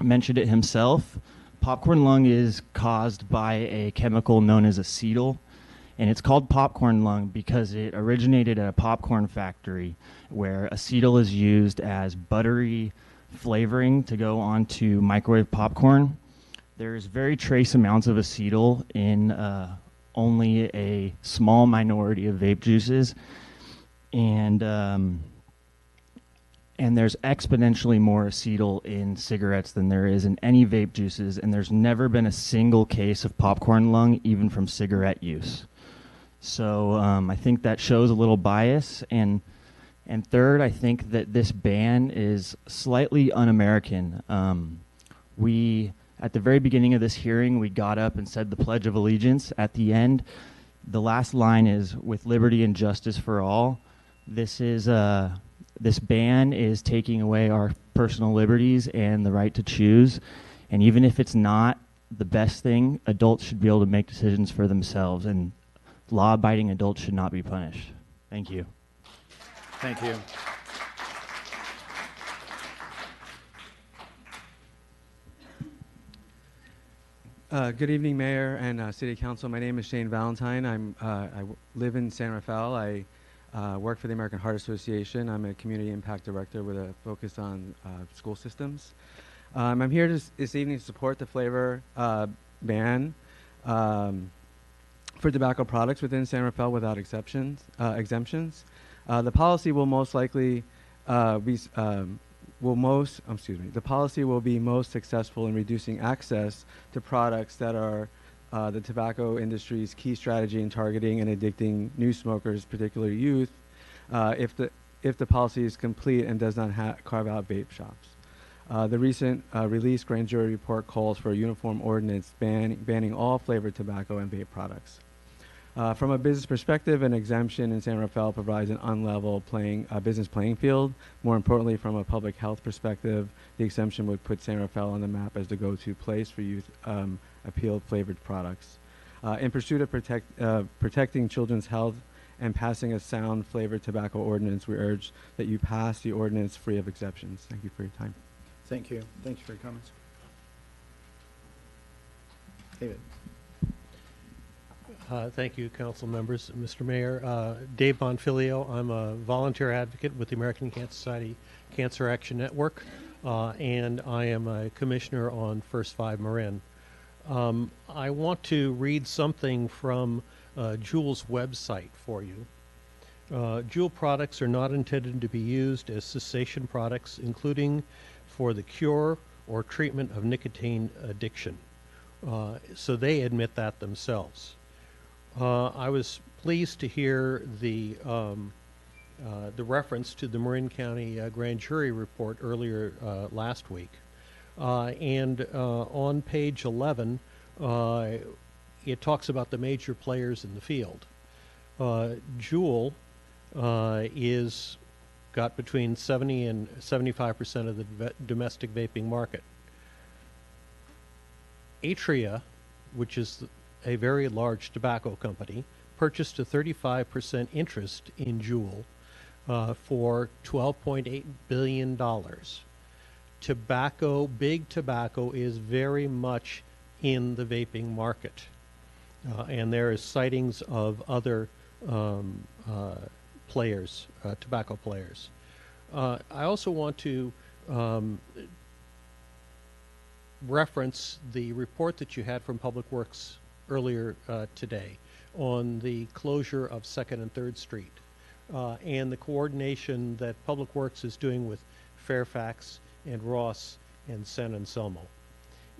mentioned it himself. Popcorn lung is caused by a chemical known as acetyl. And it's called popcorn lung because it originated at a popcorn factory where acetyl is used as buttery flavoring to go onto microwave popcorn. There's very trace amounts of acetyl in only a small minority of vape juices. And there's exponentially more acetyl in cigarettes than there is in any vape juices. And there's never been a single case of popcorn lung, even from cigarette use. So I think that shows a little bias. And third, I think that this ban is slightly un-American. At the very beginning of this hearing, we got up and said the Pledge of Allegiance. At the end, the last line is, "with liberty and justice for all." This ban is taking away our personal liberties and the right to choose. And even if it's not the best thing, adults should be able to make decisions for themselves. And law-abiding adults should not be punished. Thank you. Thank you. Good evening, Mayor and City Council. My name is Shane Valentine. I live in San Rafael. I work for the American Heart Association. I'm a community impact director with a focus on school systems. I'm here this evening to support the flavor ban for tobacco products within San Rafael without exemptions. The policy will most likely the policy will be most successful in reducing access to products that are the tobacco industry's key strategy in targeting and addicting new smokers, particularly youth, if the policy is complete and does not carve out vape shops. The recent released grand jury report calls for a uniform ordinance banning all flavored tobacco and vape products. From a business perspective, an exemption in San Rafael provides an unlevel business playing field. More importantly, from a public health perspective, the exemption would put San Rafael on the map as the go-to place for youth appeal flavored products. In pursuit of protecting children's health and passing a sound flavored tobacco ordinance, we urge that you pass the ordinance free of exceptions. Thank you for your time. Thank you. Thanks for your comments. David. Thank you, council members. Mr. Mayor, Dave Bonfilio. I'm a volunteer advocate with the American Cancer Society Cancer Action Network, and I am a commissioner on First 5 Marin. I want to read something from Juul's website for you. Juul products are not intended to be used as cessation products, including for the cure or treatment of nicotine addiction. So they admit that themselves. I was pleased to hear the reference to the Marin County grand jury report earlier last week. And on page 11, it talks about the major players in the field. Juul is got between 70 and 75% of the domestic vaping market. Atria, which is a very large tobacco company, purchased a 35% interest in Juul for $12.8 billion. Big tobacco is very much in the vaping market. And there is sightings of other players, tobacco players. I also want to reference the report that you had from Public Works earlier today on the closure of 2nd and 3rd Street and the coordination that Public Works is doing with Fairfax and Ross and San Anselmo.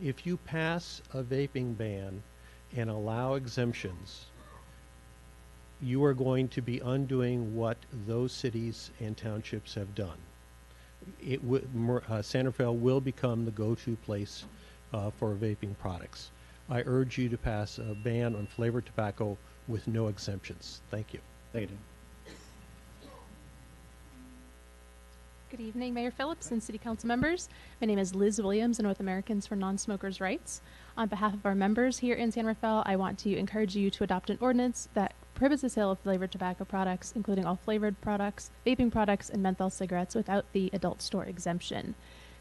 If you pass a vaping ban and allow exemptions, you are going to be undoing what those cities and townships have done. San Rafael will become the go-to place for vaping products. I urge you to pass a ban on flavored tobacco with no exemptions. Thank you. Thank you. Good evening, Mayor Phillips and City Council members. My name is Liz Williams of North Americans for Non-Smokers' Rights. On behalf of our members here in San Rafael, I want to encourage you to adopt an ordinance that prohibits the sale of flavored tobacco products, including all flavored products, vaping products, and menthol cigarettes without the adult store exemption.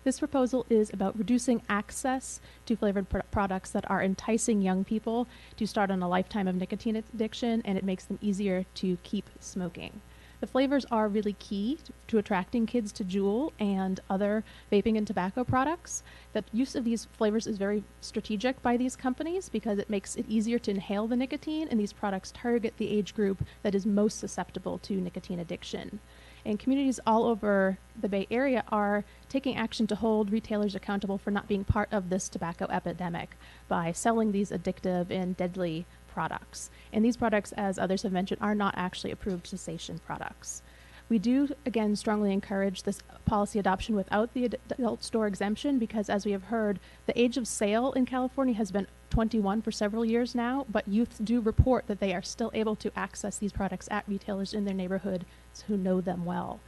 This proposal is about reducing access to flavored products that are enticing young people to start on a lifetime of nicotine addiction, and it makes them easier to keep smoking. The flavors are really key to attracting kids to Juul and other vaping and tobacco products. The use of these flavors is very strategic by these companies because it makes it easier to inhale the nicotine, and these products target the age group that is most susceptible to nicotine addiction. And communities all over the Bay Area are taking action to hold retailers accountable for not being part of this tobacco epidemic by selling these addictive and deadly products. And these products, as others have mentioned, are not actually approved cessation products. We do, again, strongly encourage this policy adoption without the adult store exemption because, as we have heard, the age of sale in California has been 21 for several years now, but youth do report that they are still able to access these products at retailers in their neighborhood who know them well.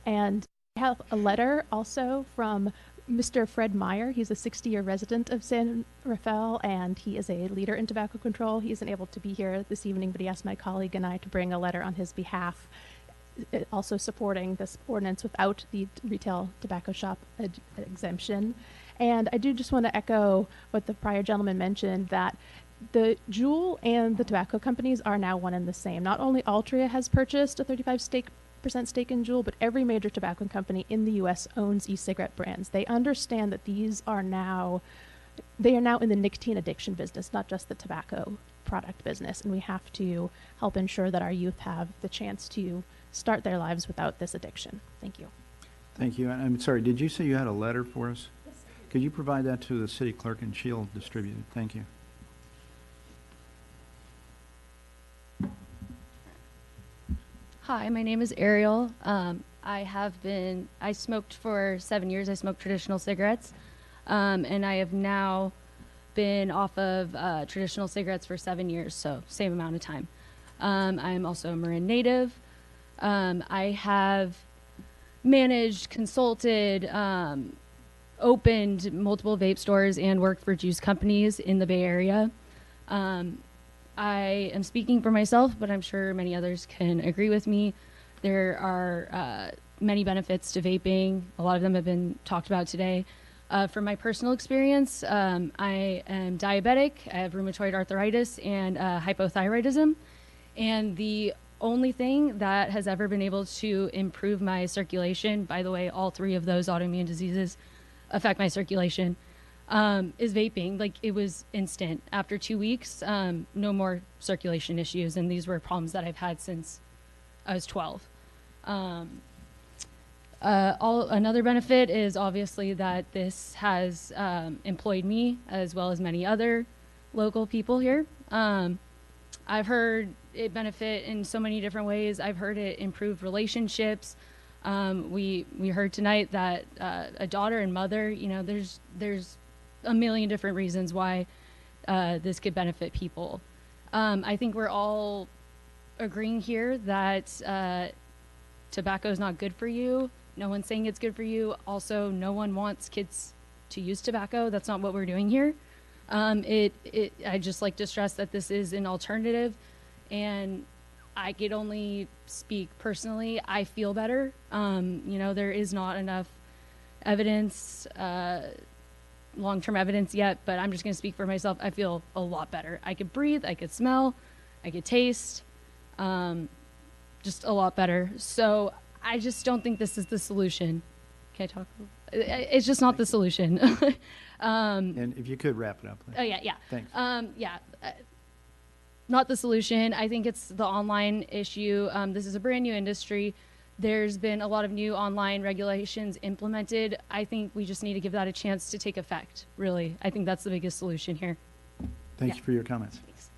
And I have a letter also from Mr. Fred Meyer. He's a 60-year resident of San Rafael, and he is a leader in tobacco control. He isn't able to be here this evening, but he asked my colleague and I to bring a letter on his behalf, also supporting this ordinance without the retail tobacco shop exemption. And I do just want to echo what the prior gentleman mentioned, that the Juul and the tobacco companies are now one and the same. Not only Altria has purchased a 35% stake in Juul, but every major tobacco company in the U.S. owns e-cigarette brands. They understand that they are now in the nicotine addiction business, not just the tobacco product business, and we have to help ensure that our youth have the chance to start their lives without this addiction. Thank you. Thank you. And I'm sorry, did you say you had a letter for us? Yes. Could you provide that to the city clerk and she'll distribute it? Thank you. Hi, my name is Ariel. I smoked for 7 years. I smoked traditional cigarettes, and I have now been off of traditional cigarettes for 7 years, so same amount of time. I'm also a Marin native. I have managed, consulted, opened multiple vape stores and worked for juice companies in the Bay Area. I am speaking for myself, but I'm sure many others can agree with me. There are many benefits to vaping. A lot of them have been talked about today. From my personal experience, I am diabetic. I have rheumatoid arthritis and hypothyroidism. And the only thing that has ever been able to improve my circulation, by the way, all three of those autoimmune diseases affect my circulation, is vaping. Like, it was instant. After 2 weeks, no more circulation issues, and these were problems that I've had since I was 12. Another benefit is obviously that this has employed me as well as many other local people here. I've heard it benefit in so many different ways. I've heard it improve relationships. We heard tonight that a daughter and mother, you know, there's a million different reasons why this could benefit people. I think we're all agreeing here that tobacco is not good for you. No one's saying it's good for you. Also, no one wants kids to use tobacco. That's not what we're doing here. I just like to stress that this is an alternative, and I could only speak personally. I feel better. You know, there is not enough evidence, long-term evidence yet, but I'm just going to speak for myself. I feel a lot better. I could breathe, I could smell, I could taste, just a lot better. So I just don't think this is the solution. Can I talk a little? it's just not the solution. And if you could wrap it up, please. Oh yeah, yeah. Thanks. Not the solution. I think it's the online issue. This is a brand new industry. There's been a lot of new online regulations implemented. I think we just need to give that a chance to take effect, really. I think that's the biggest solution here. Thank you for your comments. Thanks.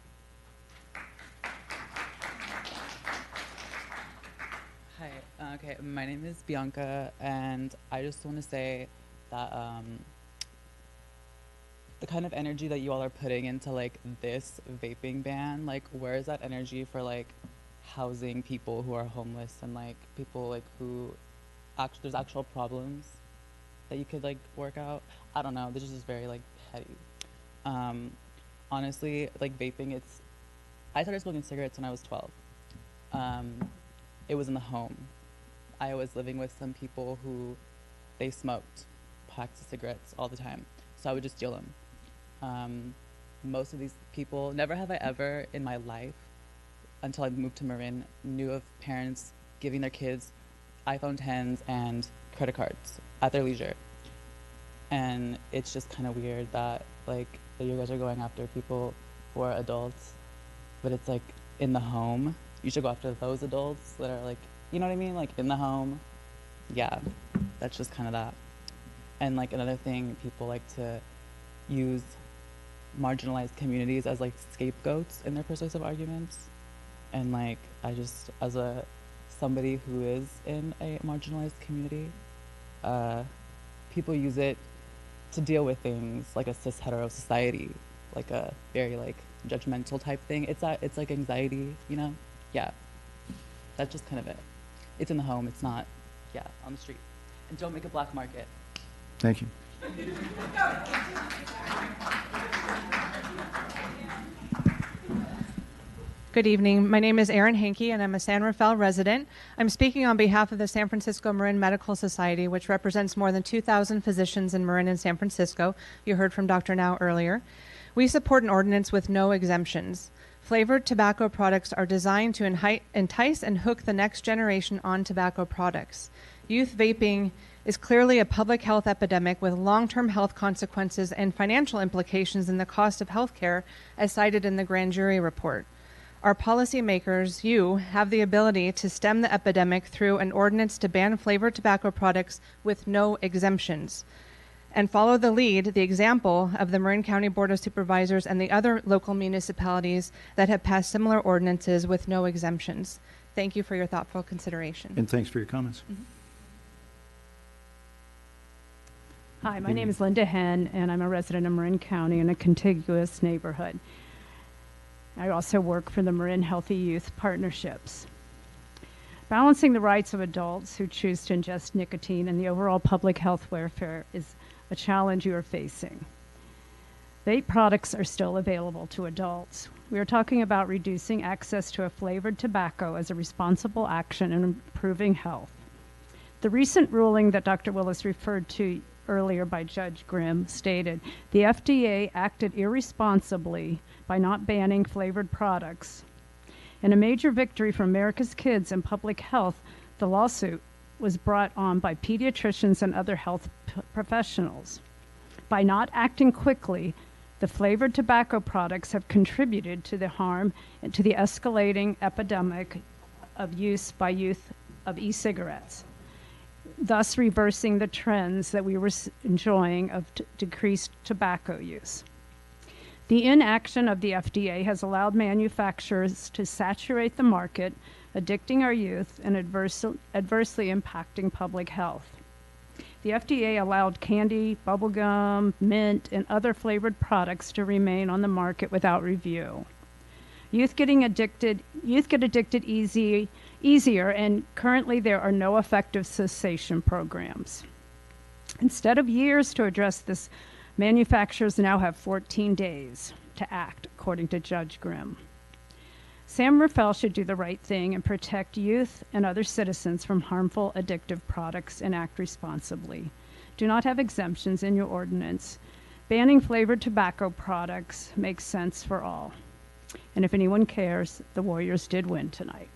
Hi, okay, my name is Bianca, and I just want to say that the kind of energy that you all are putting into like this vaping ban, like where is that energy for like housing people who are homeless and like people like who there's actual problems that you could like work out? I don't know, this is just very like petty. Honestly, like vaping, I started smoking cigarettes when I was 12. It was in the home. I was living with some people who they smoked packs of cigarettes all the time, so I would just steal them. Most of these people, never have I ever in my life, until I moved to Marin, knew of parents giving their kids iPhone 10s and credit cards at their leisure. And it's just kind of weird that like that you guys are going after people who are adults, but it's like in the home. You should go after those adults that are like, you know what I mean? Like in the home. Yeah, that's just kind of that. And like another thing, people like to use marginalized communities as like scapegoats in their persuasive arguments. And like, I just, as somebody who is in a marginalized community, people use it to deal with things like a cis hetero society, like a very like judgmental type thing. It's like anxiety, you know? Yeah, that's just kind of it. It's in the home, it's not, on the street. And don't make a black market. Thank you. Good evening. My name is Erin Hankey, and I'm a San Rafael resident. I'm speaking on behalf of the San Francisco Marin Medical Society, which represents more than 2,000 physicians in Marin and San Francisco. You heard from Dr. Now earlier. We support an ordinance with no exemptions. Flavored tobacco products are designed to entice and hook the next generation on tobacco products. Youth vaping is clearly a public health epidemic with long-term health consequences and financial implications in the cost of health care, as cited in the grand jury report. Our policymakers, you, have the ability to stem the epidemic through an ordinance to ban flavored tobacco products with no exemptions, and follow the example of the Marin County Board of Supervisors and the other local municipalities that have passed similar ordinances with no exemptions. Thank you for your thoughtful consideration. And thanks for your comments. Mm-hmm. Hi, my name is Linda Henn, and I'm a resident of Marin County in a contiguous neighborhood. I also work for the Marin Healthy Youth Partnerships. Balancing the rights of adults who choose to ingest nicotine and the overall public health welfare is a challenge you are facing. Vape products are still available to adults. We are talking about reducing access to a flavored tobacco as a responsible action in improving health. The recent ruling that Dr. Willis referred to earlier by Judge Grimm stated the FDA acted irresponsibly by not banning flavored products. In a major victory for America's kids and public health, the lawsuit was brought on by pediatricians and other health professionals. By not acting quickly, the flavored tobacco products have contributed to the harm and to the escalating epidemic of use by youth of e-cigarettes, thus reversing the trends that we were enjoying of decreased tobacco use. The inaction of the FDA has allowed manufacturers to saturate the market, addicting our youth and adversely impacting public health. The FDA allowed candy, bubblegum, mint, and other flavored products to remain on the market without review. Youth get addicted easier, and currently there are no effective cessation programs. Instead of years to address this, manufacturers now have 14 days to act, according to Judge Grimm. San Rafael should do the right thing and protect youth and other citizens from harmful addictive products and act responsibly. Do not have exemptions in your ordinance. Banning flavored tobacco products makes sense for all. And if anyone cares, the Warriors did win tonight.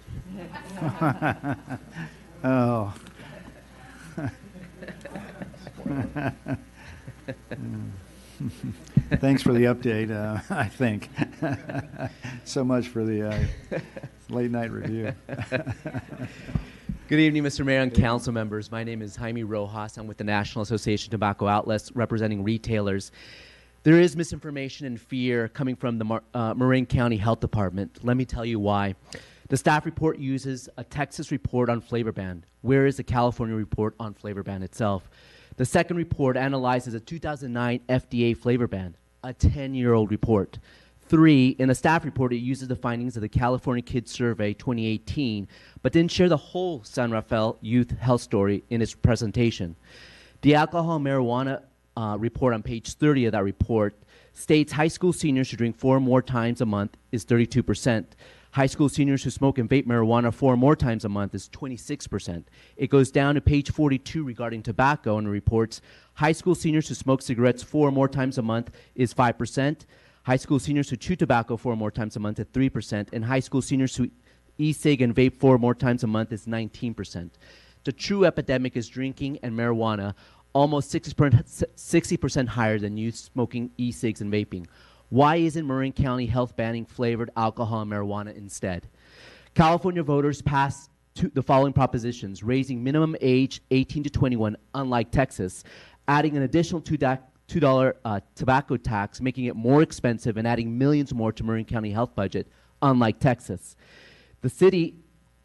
Oh. Thanks for the update, I think. So much for the late night review. Good evening, Mr. Mayor and council members. My name is Jaime Rojas. I'm with the National Association of Tobacco Outlets representing retailers. There is misinformation and fear coming from the Marin County Health Department. Let me tell you why. The staff report uses a Texas report on flavor ban. Where is the California report on flavor ban itself? The second report analyzes a 2009 FDA flavor ban, a 10-year-old report. 3, in the staff report, it uses the findings of the California Kids Survey 2018, but didn't share the whole San Rafael youth health story in its presentation. The alcohol and marijuana report on page 30 of that report states high school seniors who drink 4 more times a month is 32%. High school seniors who smoke and vape marijuana 4 more times a month is 26%. It goes down to page 42 regarding tobacco and reports high school seniors who smoke cigarettes 4 more times a month is 5%. High school seniors who chew tobacco 4 more times a month is 3%. And high school seniors who e-cig and vape 4 more times a month is 19%. The true epidemic is drinking and marijuana, almost 60% higher than youth smoking e-cigs and vaping. Why isn't Marin County Health banning flavored alcohol and marijuana instead? California voters passed the following propositions: raising minimum age 18 to 21, unlike Texas, adding an additional $2 tobacco tax, making it more expensive, and adding millions more to Marin County Health budget, unlike Texas. The city,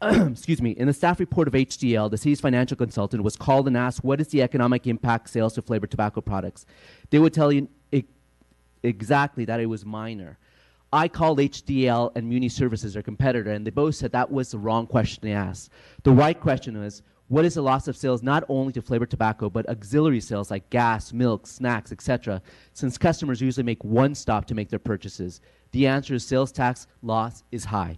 excuse me, in the staff report of HDL, the city's financial consultant was called and asked, what is the economic impact sales to flavored tobacco products? They would tell you exactly that it was minor. I called HDL and Muni Services, their competitor, and they both said that was the wrong question to ask. The right question was, what is the loss of sales not only to flavored tobacco, but auxiliary sales like gas, milk, snacks, etc., since customers usually make one stop to make their purchases? The answer is sales tax loss is high.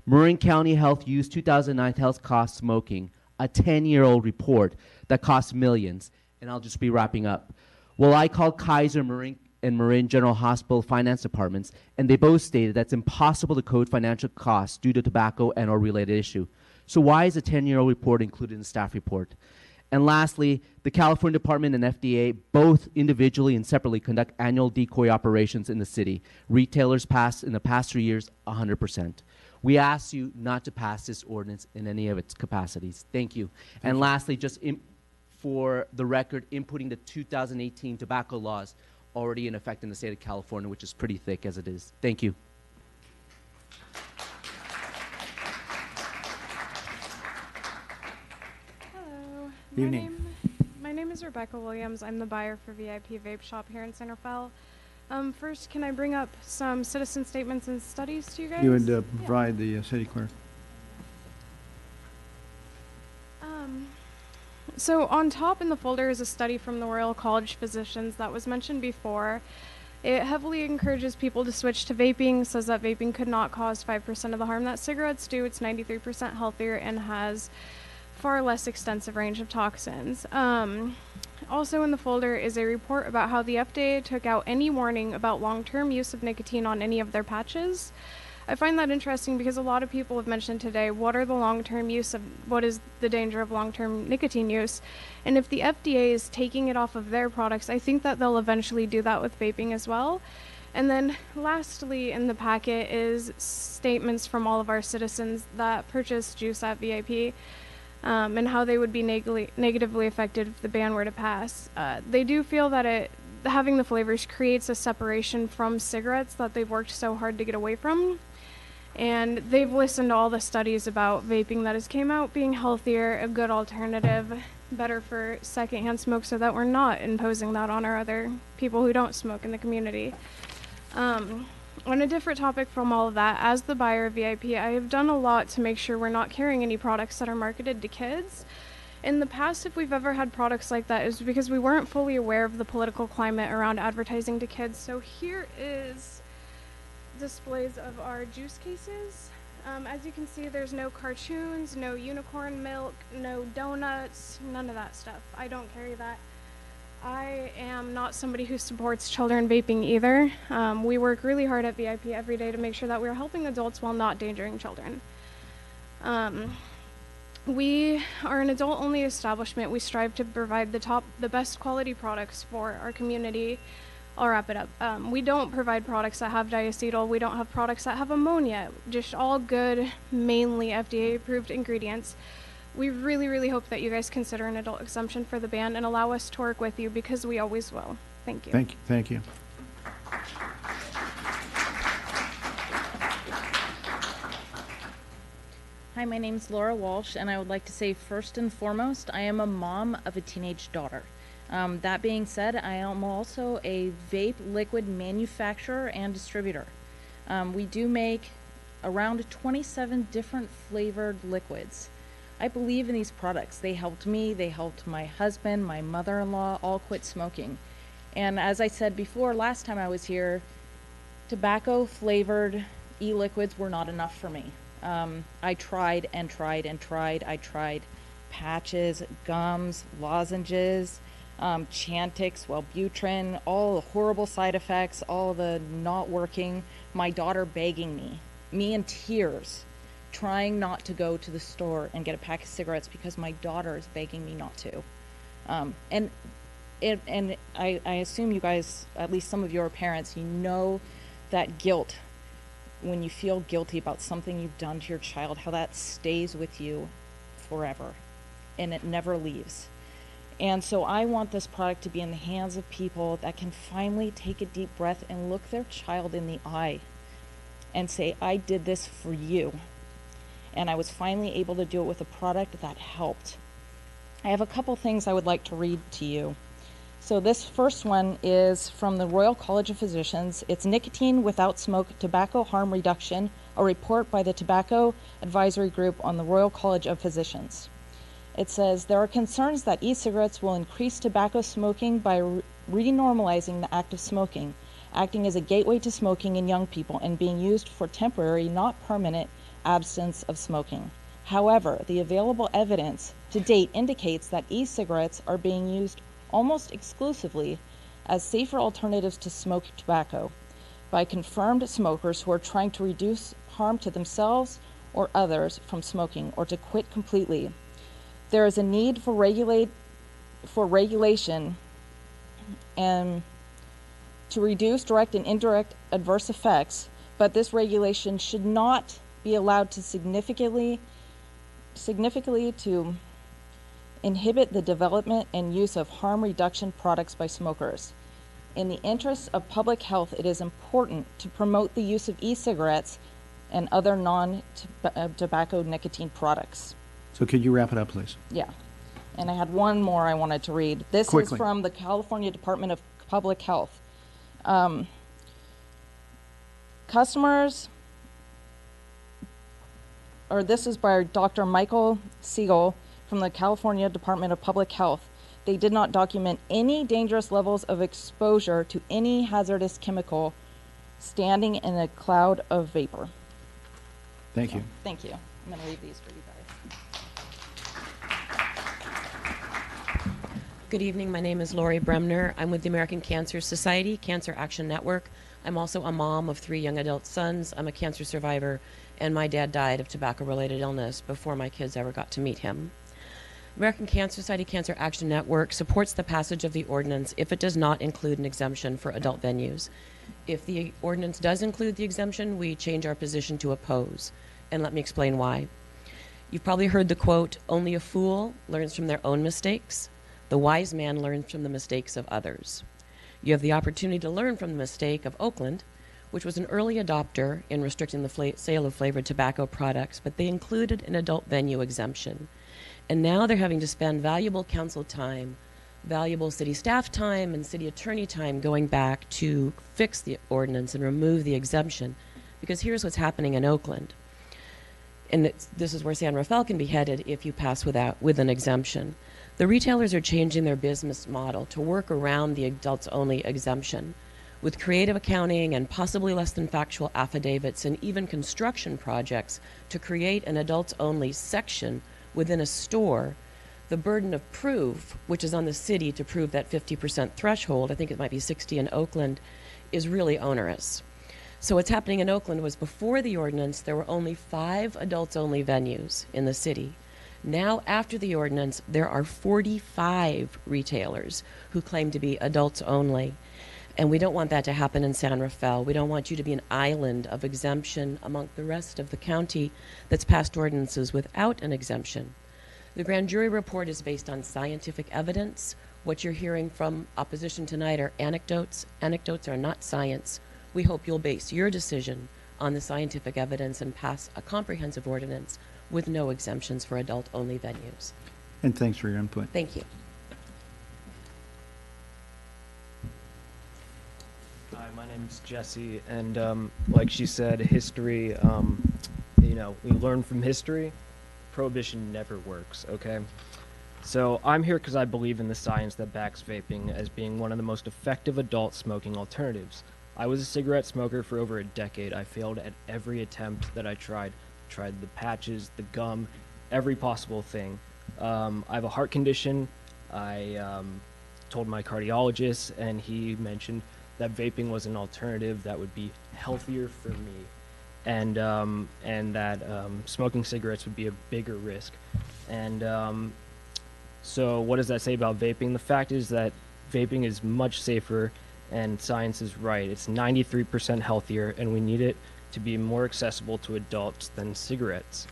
Marin County Health used 2009 health cost smoking, a 10-year-old report that cost millions, and I'll just be wrapping up. Well, I called Kaiser, Marin General Hospital finance departments, and they both stated that it's impossible to code financial costs due to tobacco and or related issue. So why is a 10-year-old report included in the staff report? And lastly, the California Department and FDA both individually and separately conduct annual decoy operations in the city. Retailers passed in the past 3 years 100%. We ask you not to pass this ordinance in any of its capacities. Thank you. And lastly, just for the record, inputting the 2018 tobacco laws already in effect in the state of California, which is pretty thick as it is. Thank you. Hello. Evening. My name is Rebecca Williams. I'm the buyer for VIP Vape Shop here in San Rafael. First, can I bring up some citizen statements and studies to you guys? You would provide the city clerk. So on top in the folder is a study from the Royal College Physicians that was mentioned before. It heavily encourages people to switch to vaping, says that vaping could not cause 5% of the harm that cigarettes do. It's 93% healthier and has far less extensive range of toxins. Also in the folder is a report about how the FDA took out any warning about long-term use of nicotine on any of their patches. I find that interesting because a lot of people have mentioned today, what is the danger of long-term nicotine use? And if the FDA is taking it off of their products, I think that they'll eventually do that with vaping as well. And then lastly in the packet is statements from all of our citizens that purchase juice at VIP, and how they would be negatively affected if the ban were to pass. They do feel that having the flavors creates a separation from cigarettes that they've worked so hard to get away from. And they've listened to all the studies about vaping that has came out being healthier, a good alternative, better for secondhand smoke, so that we're not imposing that on our other people who don't smoke in the community. On a different topic from all of that, as the buyer of VIP, I have done a lot to make sure we're not carrying any products that are marketed to kids. In the past, if we've ever had products like that, it's because we weren't fully aware of the political climate around advertising to kids. So here is displays of our juice cases. As you can see, there's no cartoons, no unicorn milk, no donuts, none of that stuff. I don't carry that. I am not somebody who supports children vaping either. We work really hard at VIP every day to make sure that we're helping adults while not endangering children. We are an adult-only establishment. We strive to provide the best quality products for our community. I'll wrap it up. We don't provide products that have diacetyl. We don't have products that have ammonia. Just all good, mainly FDA-approved ingredients. We really, really hope that you guys consider an adult exemption for the ban and allow us to work with you, because we always will. Thank you. Thank you. Thank you. Hi, my name is Laura Walsh, and I would like to say first and foremost, I am a mom of a teenage daughter. That being said, I am also a vape liquid manufacturer and distributor. We do make around 27 different flavored liquids. I believe in these products. They helped me, they helped my husband, my mother-in-law, all quit smoking. And as I said before, last time I was here, tobacco flavored e-liquids were not enough for me. I tried and tried and tried. I tried patches, gums, lozenges, Chantix, Wellbutrin, all the horrible side effects, all the not working. My daughter begging me in tears, trying not to go to the store and get a pack of cigarettes because my daughter is begging me not to. And I assume you guys, at least some of your parents, you know that guilt, when you feel guilty about something you've done to your child, how that stays with you forever and it never leaves. And so I want this product to be in the hands of people that can finally take a deep breath and look their child in the eye and say, I did this for you. And I was finally able to do it with a product that helped. I have a couple things I would like to read to you. So this first one is from the Royal College of Physicians. It's Nicotine Without Smoke, Tobacco Harm Reduction, a report by the Tobacco Advisory Group on the Royal College of Physicians. It says, there are concerns that e-cigarettes will increase tobacco smoking by renormalizing the act of smoking, acting as a gateway to smoking in young people and being used for temporary, not permanent, absence of smoking. However, the available evidence to date indicates that e-cigarettes are being used almost exclusively as safer alternatives to smoked tobacco by confirmed smokers who are trying to reduce harm to themselves or others from smoking or to quit completely. There is a need for regulation and to reduce direct and indirect adverse effects, but this regulation should not be allowed to significantly to inhibit the development and use of harm reduction products by smokers. In the interests of public health, it is important to promote the use of e-cigarettes and other non-tobacco nicotine products. So could you wrap it up, please? Yeah. And I had one more I wanted to read. This Quickly. is from the California Department of Public Health. This is by Dr. Michael Siegel from the California Department of Public Health. They did not document any dangerous levels of exposure to any hazardous chemical standing in a cloud of vapor. Thank you. Thank you. I'm going to leave these for you guys. Good evening. My name is Lori Bremner. I'm with the American Cancer Society, Cancer Action Network. I'm also a mom of 3 young adult sons. I'm a cancer survivor, and my dad died of tobacco-related illness before my kids ever got to meet him. American Cancer Society Cancer Action Network supports the passage of the ordinance if it does not include an exemption for adult venues. If the ordinance does include the exemption, we change our position to oppose. And let me explain why. You've probably heard the quote, "Only a fool learns from their own mistakes. The wise man learns from the mistakes of others." You have the opportunity to learn from the mistake of Oakland, which was an early adopter in restricting the sale of flavored tobacco products, but they included an adult venue exemption. And now they're having to spend valuable council time, valuable city staff time, and city attorney time going back to fix the ordinance and remove the exemption. Because here's what's happening in Oakland. And this is where San Rafael can be headed if you pass with an exemption. The retailers are changing their business model to work around the adults-only exemption with creative accounting and possibly less than factual affidavits and even construction projects to create an adults-only section within a store. The burden of proof, which is on the city to prove that 50% threshold, I think it might be 60 in Oakland, is really onerous. So what's happening in Oakland was before the ordinance, there were only 5 adults-only venues in the city. Now, after the ordinance, there are 45 retailers who claim to be adults only. And we don't want that to happen in San Rafael. We don't want you to be an island of exemption among the rest of the county that's passed ordinances without an exemption. The grand jury report is based on scientific evidence. What you're hearing from opposition tonight are anecdotes. Anecdotes are not science. We hope you'll base your decision on the scientific evidence and pass a comprehensive ordinance with no exemptions for adult-only venues. And thanks for your input. Thank you. Hi, my name's Jesse, and like she said, history, we learn from history. Prohibition never works, okay? So I'm here because I believe in the science that backs vaping as being one of the most effective adult smoking alternatives. I was a cigarette smoker for over a decade. I failed at every attempt that I tried. Tried the patches, the gum, every possible thing. I have a heart condition. I told my cardiologist, and he mentioned that vaping was an alternative that would be healthier for me, and that smoking cigarettes would be a bigger risk. And so what does that say about vaping? The fact is that vaping is much safer, and science is right. It's 93% healthier, and we need it to be more accessible to adults than cigarettes.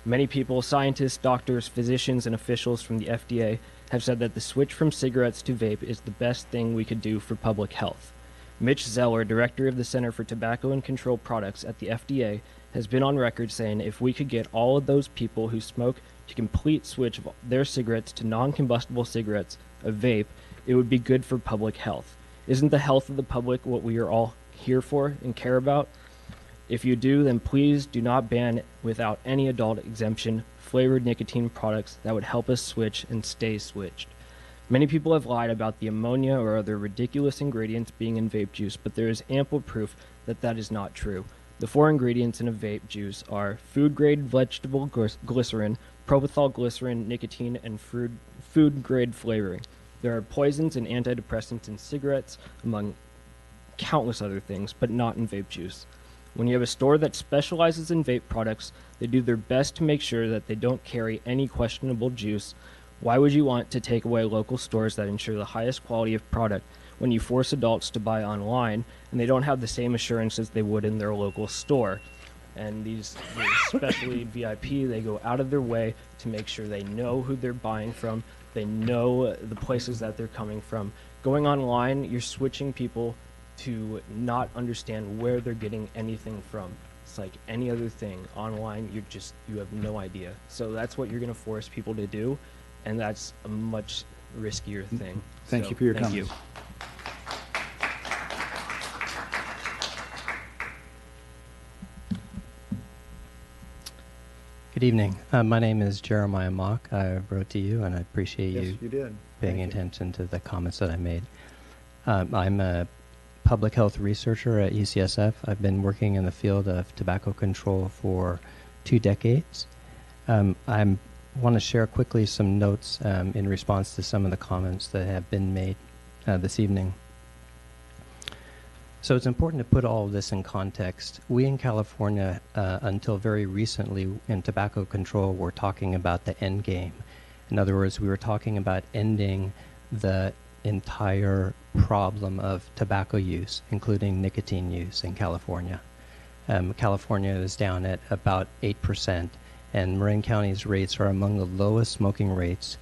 Many people, scientists, doctors, physicians, and officials from the FDA have said that the switch from cigarettes to vape is the best thing we could do for public health. Mitch Zeller, director of the Center for Tobacco and Control Products at the FDA, has been on record saying if we could get all of those people who smoke to complete switch of their cigarettes to non-combustible cigarettes, a vape, it would be good for public health. Isn't the health of the public what we are all here for and care about? If you do, then please do not ban without any adult exemption flavored nicotine products that would help us switch and stay switched. Many people have lied about the ammonia or other ridiculous ingredients being in vape juice, but there is ample proof that that is not true. The 4 ingredients in a vape juice are food-grade vegetable glycerin, propethol glycerin, nicotine, and food-grade flavoring. There are poisons and antidepressants in cigarettes, among countless other things, but not in vape juice. When you have a store that specializes in vape products, they do their best to make sure that they don't carry any questionable juice. Why would you want to take away local stores that ensure the highest quality of product when you force adults to buy online and they don't have the same assurance as they would in their local store? And these especially VIP, they go out of their way to make sure they know who they're buying from, they know the places that they're coming from. Going online, you're switching people to not understand where they're getting anything from. It's like any other thing. Online, you have no idea. So that's what you're going to force people to do, and that's a much riskier thing. Thank you for your comments. Good evening. My name is Jeremiah Mock. I wrote to you, and I appreciate you did. paying attention to the comments that I made. I'm a public health researcher at UCSF. I've been working in the field of tobacco control for 2 decades. I want to share quickly some notes in response to some of the comments that have been made this evening. So it's important to put all of this in context. We in California, until very recently in tobacco control, were talking about the end game. In other words, we were talking about ending the entire problem of tobacco use, including nicotine use in California. California is down at about 8%, and Marin County's rates are among the lowest smoking rates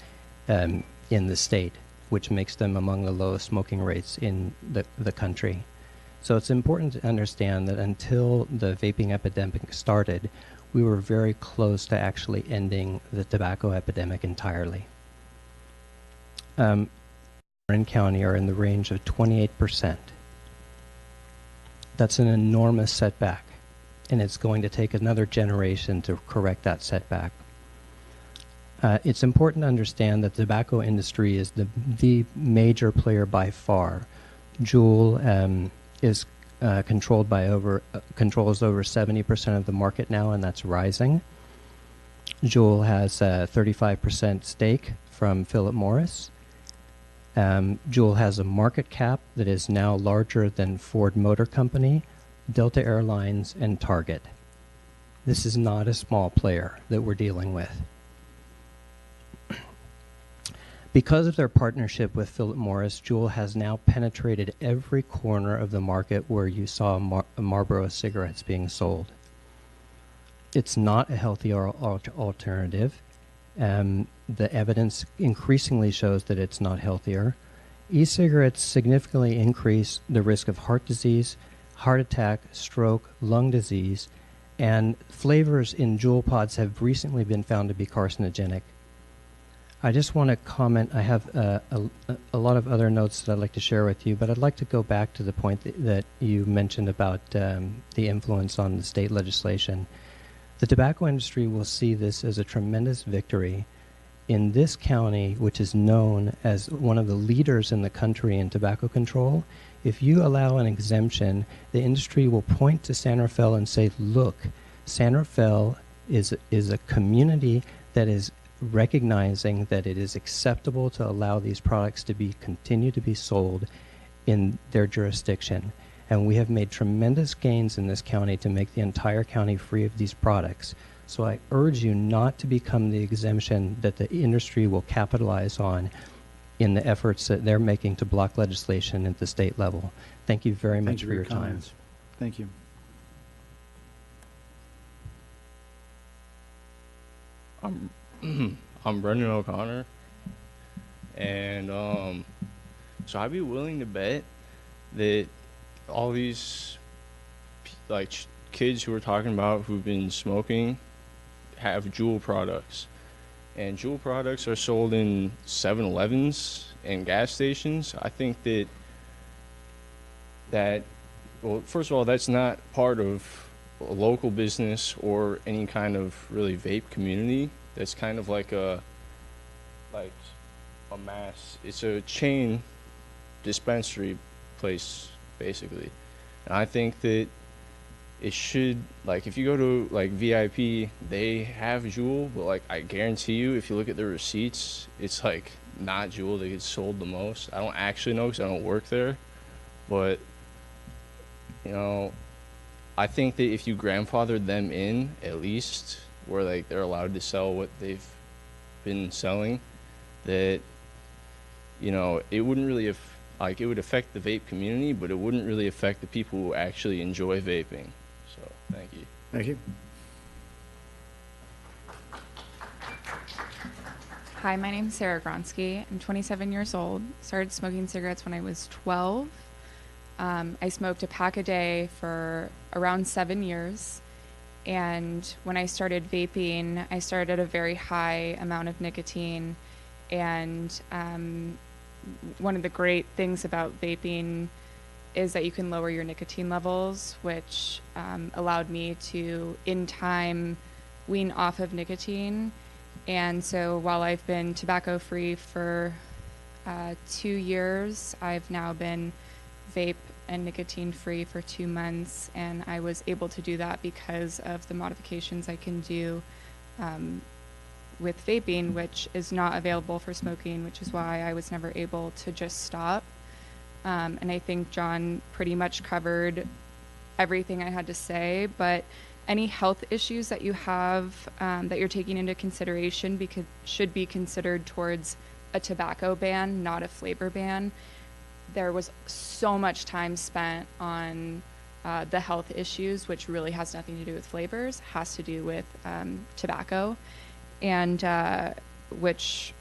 in the state, which makes them among the lowest smoking rates in the country. So it's important to understand that until the vaping epidemic started, we were very close to actually ending the tobacco epidemic entirely. Marin County are in the range of 28%. That's an enormous setback, and it's going to take another generation to correct that setback. It's important to understand that the tobacco industry is the major player by far. Juul is controls over 70% of the market now, and that's rising. Juul has a 35% stake from Philip Morris. Juul has a market cap that is now larger than Ford Motor Company, Delta Airlines, and Target. This is not a small player that we're dealing with. Because of their partnership with Philip Morris, Juul has now penetrated every corner of the market where you saw Marlboro cigarettes being sold. It's not a healthy alternative. The evidence increasingly shows that it's not healthier. E-cigarettes significantly increase the risk of heart disease, heart attack, stroke, lung disease, and flavors in Juul pods have recently been found to be carcinogenic. I just want to comment. I have a lot of other notes that I'd like to share with you, but I'd like to go back to the point that you mentioned about the influence on the state legislation. The tobacco industry will see this as a tremendous victory. In this county, which is known as one of the leaders in the country in tobacco control, if you allow an exemption, the industry will point to San Rafael and say, look, San Rafael is a community that is recognizing that it is acceptable to allow these products to continue to be sold in their jurisdiction. And we have made tremendous gains in this county to make the entire county free of these products. So I urge you not to become the exemption that the industry will capitalize on in the efforts that they're making to block legislation at the state level. Thank you very much for your time. Thank you. I'm Brendan O'Connor, and so I'd be willing to bet that all these kids who we're talking about who've been smoking have Juul products, and Juul products are sold in 7-Elevens and gas stations. I think that well, first of all, that's not part of a local business or any kind of really vape community. That's kind of like a mass. It's a chain dispensary place, basically. And I think that it should, if you go to VIP, they have Juul, but I guarantee you, if you look at the receipts, it's not Juul that gets sold the most. I don't actually know because I don't work there, but I think that if you grandfathered them in, at least where they're allowed to sell what they've been selling, that it wouldn't really it would affect the vape community, but it wouldn't really affect the people who actually enjoy vaping. So thank you. Thank you. Hi, my name is Sarah Gronsky. I'm 27 years old. Started smoking cigarettes when I was 12. I smoked a pack a day for around 7 years. And when I started vaping, I started at a very high amount of nicotine. And one of the great things about vaping is that you can lower your nicotine levels, which allowed me to, in time, wean off of nicotine. And so while I've been tobacco-free for 2 years, I've now been vape and nicotine-free for 2 months, and I was able to do that because of the modifications I can do with vaping, which is not available for smoking, which is why I was never able to just stop. And I think John pretty much covered everything I had to say, but any health issues that you have that you're taking into consideration should be considered towards a tobacco ban, not a flavor ban. There was so much time spent on the health issues, which really has nothing to do with flavors, has to do with tobacco, and which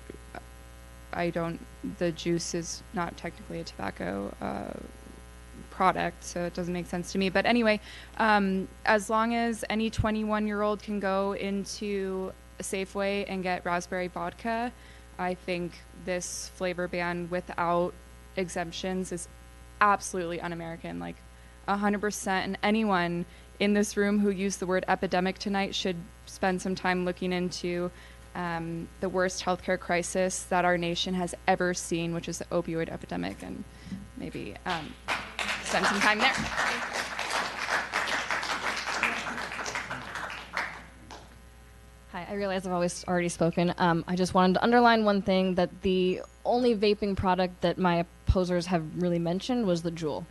the juice is not technically a tobacco product, so it doesn't make sense to me. But anyway, as long as any 21-year-old can go into a Safeway and get raspberry vodka, I think this flavor ban without exemptions is absolutely un-American, 100%. And anyone in this room who used the word epidemic tonight should spend some time looking into the worst healthcare crisis that our nation has ever seen, which is the opioid epidemic, and maybe spend some time there. Hi, I realize I've already spoken. I just wanted to underline one thing, that the only vaping product that my opposers have really mentioned was the Juul.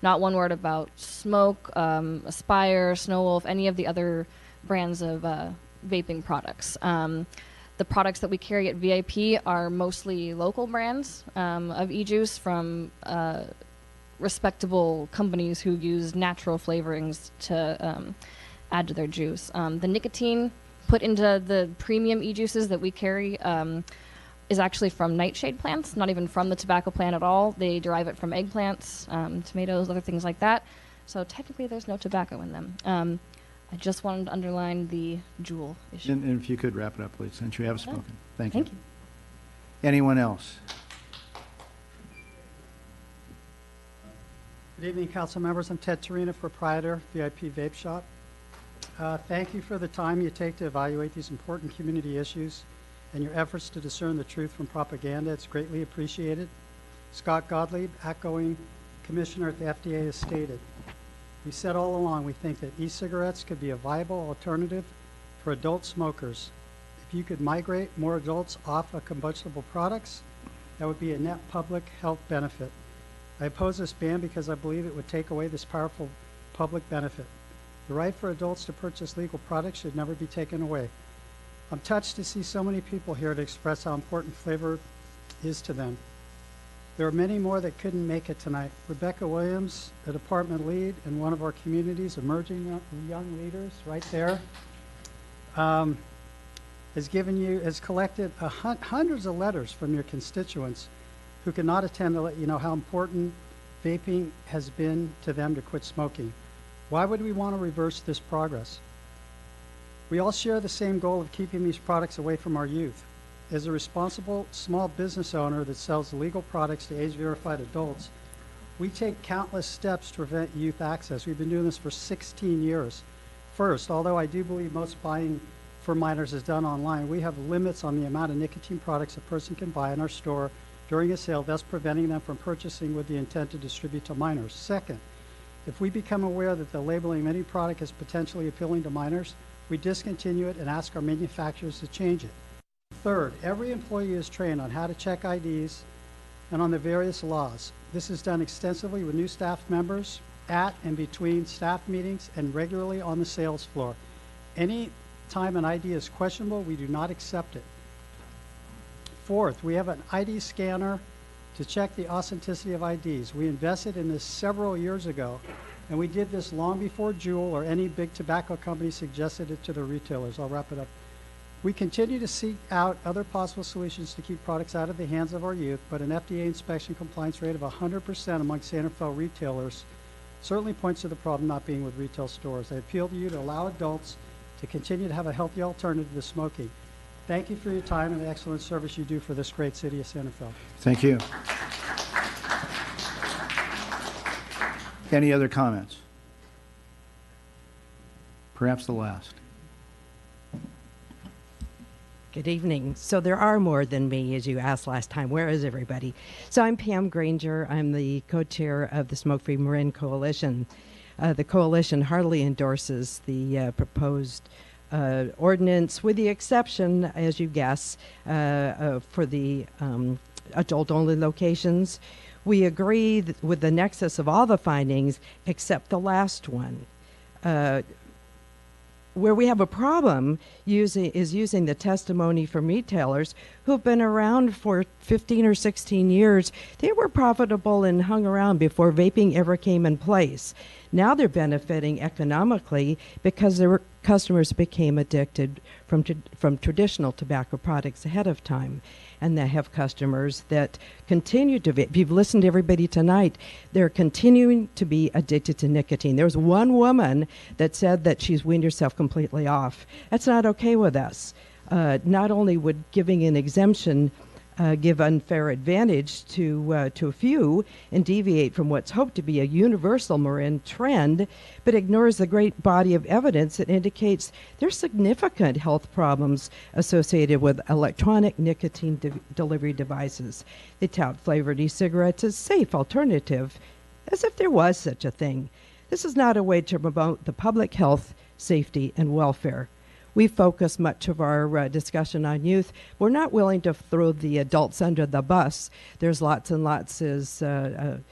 Not one word about Smoke, Aspire, Snow Wolf, any of the other brands of vaping products. The products that we carry at VIP are mostly local brands of e-juice from respectable companies who use natural flavorings to add to their juice. The nicotine put into the premium e-juices that we carry is actually from nightshade plants, not even from the tobacco plant at all. They derive it from eggplants, tomatoes, other things like that. So technically there's no tobacco in them. I just wanted to underline the jewel issue. And if you could wrap it up, please, since you have spoken. Thank you. Thank you. Anyone else? Good evening, council members. I'm Ted Torina, proprietor, VIP Vape Shop. Thank you for the time you take to evaluate these important community issues and your efforts to discern the truth from propaganda. It's greatly appreciated. Scott Gottlieb, outgoing commissioner at the FDA, has stated, "We said all along we think that e-cigarettes could be a viable alternative for adult smokers. If you could migrate more adults off of combustible products, that would be a net public health benefit. I oppose this ban because I believe it would take away this powerful public benefit. The right for adults to purchase legal products should never be taken away. I'm touched to see so many people here to express how important flavor is to them. There are many more that couldn't make it tonight. Rebecca Williams, a department lead in one of our communities, emerging young leaders right there, has collected hundreds of letters from your constituents who cannot attend to let you know how important vaping has been to them to quit smoking. Why would we want to reverse this progress? We all share the same goal of keeping these products away from our youth. As a responsible small business owner that sells legal products to age-verified adults, we take countless steps to prevent youth access. We've been doing this for 16 years. First, although I do believe most buying for minors is done online, we have limits on the amount of nicotine products a person can buy in our store during a sale, thus preventing them from purchasing with the intent to distribute to minors. Second, if we become aware that the labeling of any product is potentially appealing to minors, we discontinue it and ask our manufacturers to change it. Third, every employee is trained on how to check IDs and on the various laws. This is done extensively with new staff members at and between staff meetings and regularly on the sales floor. Any time an ID is questionable, we do not accept it. Fourth, we have an ID scanner to check the authenticity of IDs. We invested in this several years ago, and we did this long before Juul or any big tobacco company suggested it to the retailers. I'll wrap it up. We continue to seek out other possible solutions to keep products out of the hands of our youth, but an FDA inspection compliance rate of 100% among San Rafael retailers certainly points to the problem not being with retail stores. I appeal to you to allow adults to continue to have a healthy alternative to smoking. Thank you for your time and the excellent service you do for this great city of San Rafael. Thank you. Any other comments? Perhaps the last. Good evening. So there are more than me, as you asked last time. Where is everybody? So I'm Pam Granger. I'm the co-chair of the Smoke-Free Marin Coalition. The coalition heartily endorses the proposed ordinance, with the exception, as you guess, for the adult-only locations. We agree with the nexus of all the findings except the last one. Where we have a problem is using the testimony from retailers who've been around for 15 or 16 years. They were profitable and hung around before vaping ever came in place. Now they're benefiting economically because their customers became addicted from traditional tobacco products ahead of time. And they have customers that continue to vape. If you've listened to everybody tonight, they're continuing to be addicted to nicotine. There's one woman that said that she's weaned herself completely off. That's not okay with us. Not only would giving an exemption give unfair advantage to a few and deviate from what's hoped to be a universal Marin trend, but ignores the great body of evidence that indicates there's significant health problems associated with electronic nicotine delivery devices. They tout flavored e-cigarettes as safe alternative, as if there was such a thing. This is not a way to promote the public health, safety, and welfare. We focus much of our discussion on youth. We're not willing to throw the adults under the bus. There's lots and lots, as the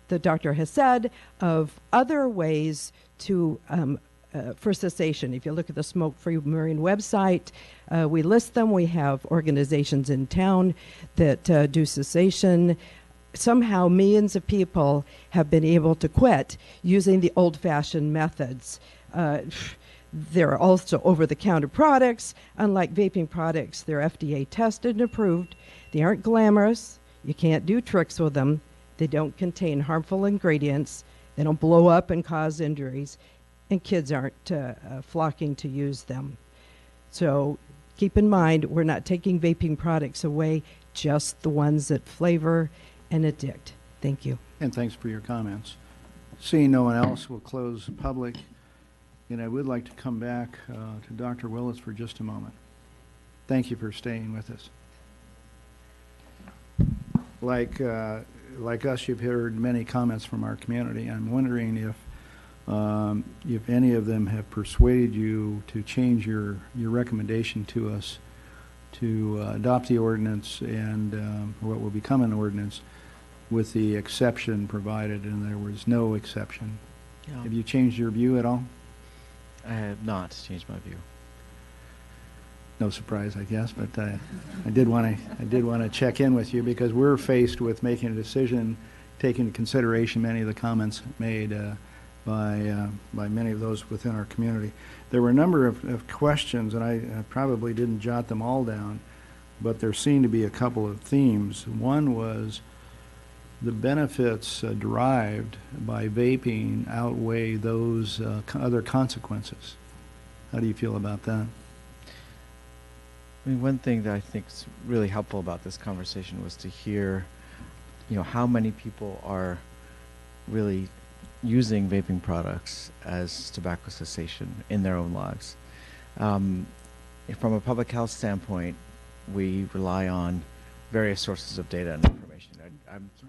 doctor has said, of other ways to for cessation. If you look at the Smoke Free Marin website, we list them. We have organizations in town that do cessation. Somehow millions of people have been able to quit using the old-fashioned methods. There are also over-the-counter products. Unlike vaping products, they're FDA tested and approved. They aren't glamorous. You can't do tricks with them. They don't contain harmful ingredients. They don't blow up and cause injuries. And kids aren't flocking to use them. So keep in mind, we're not taking vaping products away, just the ones that flavor and addict. Thank you. And thanks for your comments. Seeing no one else, we'll close public. And I would like to come back to Dr. Willis for just a moment. Thank you for staying with us. Like us, you've heard many comments from our community. I'm wondering if any of them have persuaded you to change your recommendation to us to adopt the ordinance and what will become an ordinance with the exception provided, and there was no exception. Yeah. Have you changed your view at all? I have not changed my view. No surprise, I guess, but I did want to check in with you because we're faced with making a decision, taking into consideration many of the comments made by many of those within our community. There were a number of questions, and I probably didn't jot them all down, but there seemed to be a couple of themes. One was the benefits derived by vaping outweigh those other consequences. How do you feel about that? I mean, one thing that I think is really helpful about this conversation was to hear, how many people are really using vaping products as tobacco cessation in their own lives. From a public health standpoint, we rely on various sources of data and information.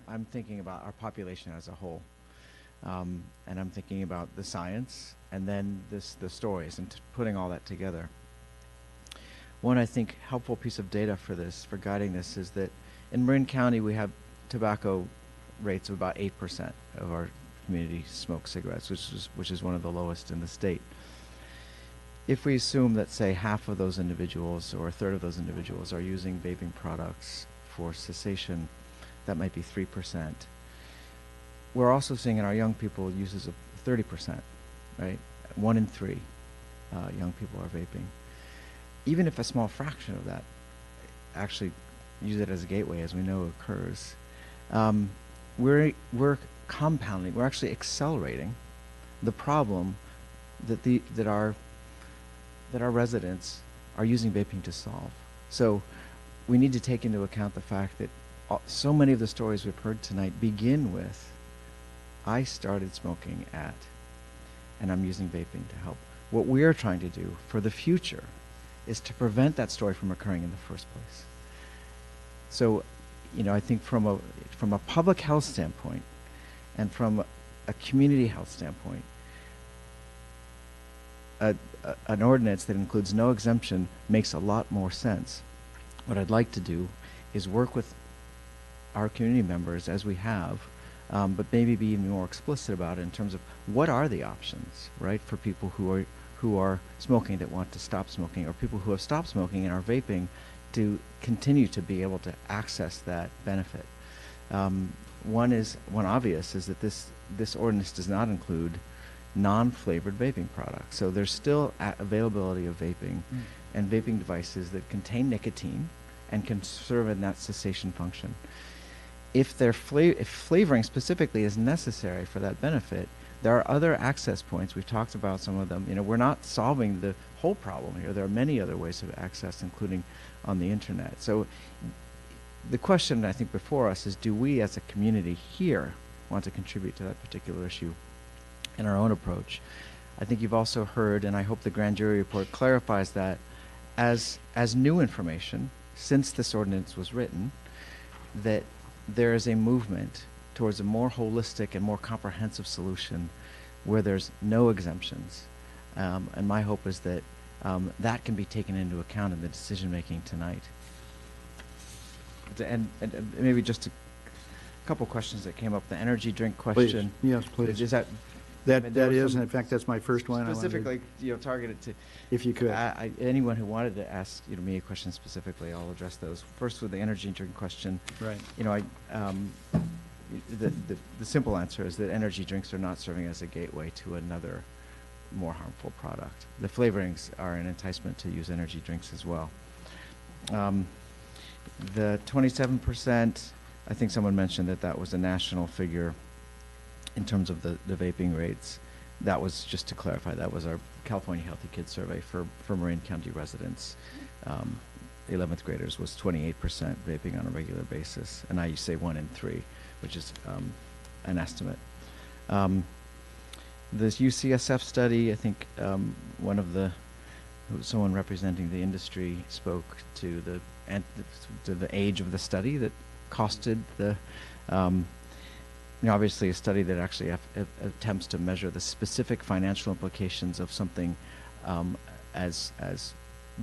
I'm thinking about our population as a whole, and I'm thinking about the science and then the stories and putting all that together. One, I think, helpful piece of data for guiding this is that in Marin County we have tobacco rates of about 8% of our community smoke cigarettes, which is one of the lowest in the state. If we assume that, say, half of those individuals or a third of those individuals are using vaping products for cessation, that might be 3%. We're also seeing in our young people uses of 30%, right? 1 in 3 young people are vaping. Even if a small fraction of that actually use it as a gateway, as we know occurs, we're compounding, we're actually accelerating the problem that our residents are using vaping to solve. So we need to take into account the fact that so many of the stories we've heard tonight begin with, I started smoking and I'm using vaping to help. What we're trying to do for the future is to prevent that story from occurring in the first place. So, I think from a public health standpoint and from a community health standpoint, an ordinance that includes no exemption makes a lot more sense. What I'd like to do is work with our community members as we have, but maybe be even more explicit about it in terms of what are the options, right, for people who are smoking that want to stop smoking, or people who have stopped smoking and are vaping to continue to be able to access that benefit. One obvious is that this ordinance does not include non-flavored vaping products. So there's still availability of vaping and vaping devices that contain nicotine and can serve in that cessation function. If flavoring specifically is necessary for that benefit, there are other access points. We've talked about some of them. We're not solving the whole problem here. There are many other ways of access, including on the internet. So the question I think before us is, do we as a community here want to contribute to that particular issue in our own approach? I think you've also heard, and I hope the grand jury report clarifies that, as new information since this ordinance was written, that there is a movement towards a more holistic and more comprehensive solution where there's no exemptions. And my hope is that that can be taken into account in the decision making tonight. And maybe just a couple questions that came up. The energy drink question. Please. Yes, please. Is that I mean, there That was is, some and in fact, that's my first one. I wanted to- Specifically, targeted to. If you could. Anyone who wanted to ask, me a question specifically, I'll address those. First, with the energy drink question. Right. The simple answer is that energy drinks are not serving as a gateway to another more harmful product. The flavorings are an enticement to use energy drinks as well. The 27%, I think someone mentioned that was a national figure in terms of the vaping rates. That was, just to clarify, that was our California Healthy Kids survey for Marin County residents. 11th graders was 28% vaping on a regular basis, and I say 1 in 3, which is an estimate. This UCSF study, I think someone representing the industry spoke to the age of the study that costed the, obviously a study that actually attempts to measure the specific financial implications of something as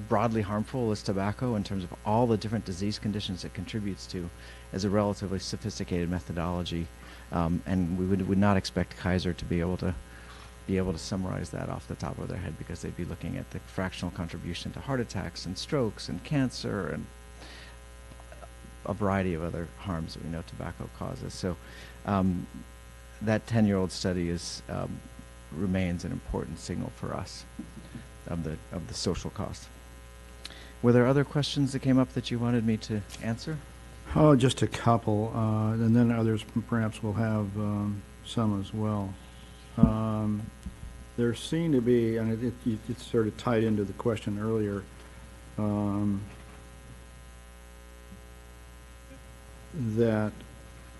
broadly harmful as tobacco in terms of all the different disease conditions it contributes to, as a relatively sophisticated methodology, and we would not expect Kaiser to be able to summarize that off the top of their head, because they'd be looking at the fractional contribution to heart attacks and strokes and cancer and a variety of other harms that we know tobacco causes. So that 10-year-old study remains an important signal for us of the social cost. Were there other questions that came up that you wanted me to answer? Oh, just a couple, and then others perhaps will have some as well. There seem to be, and it's sort of tied into the question earlier, that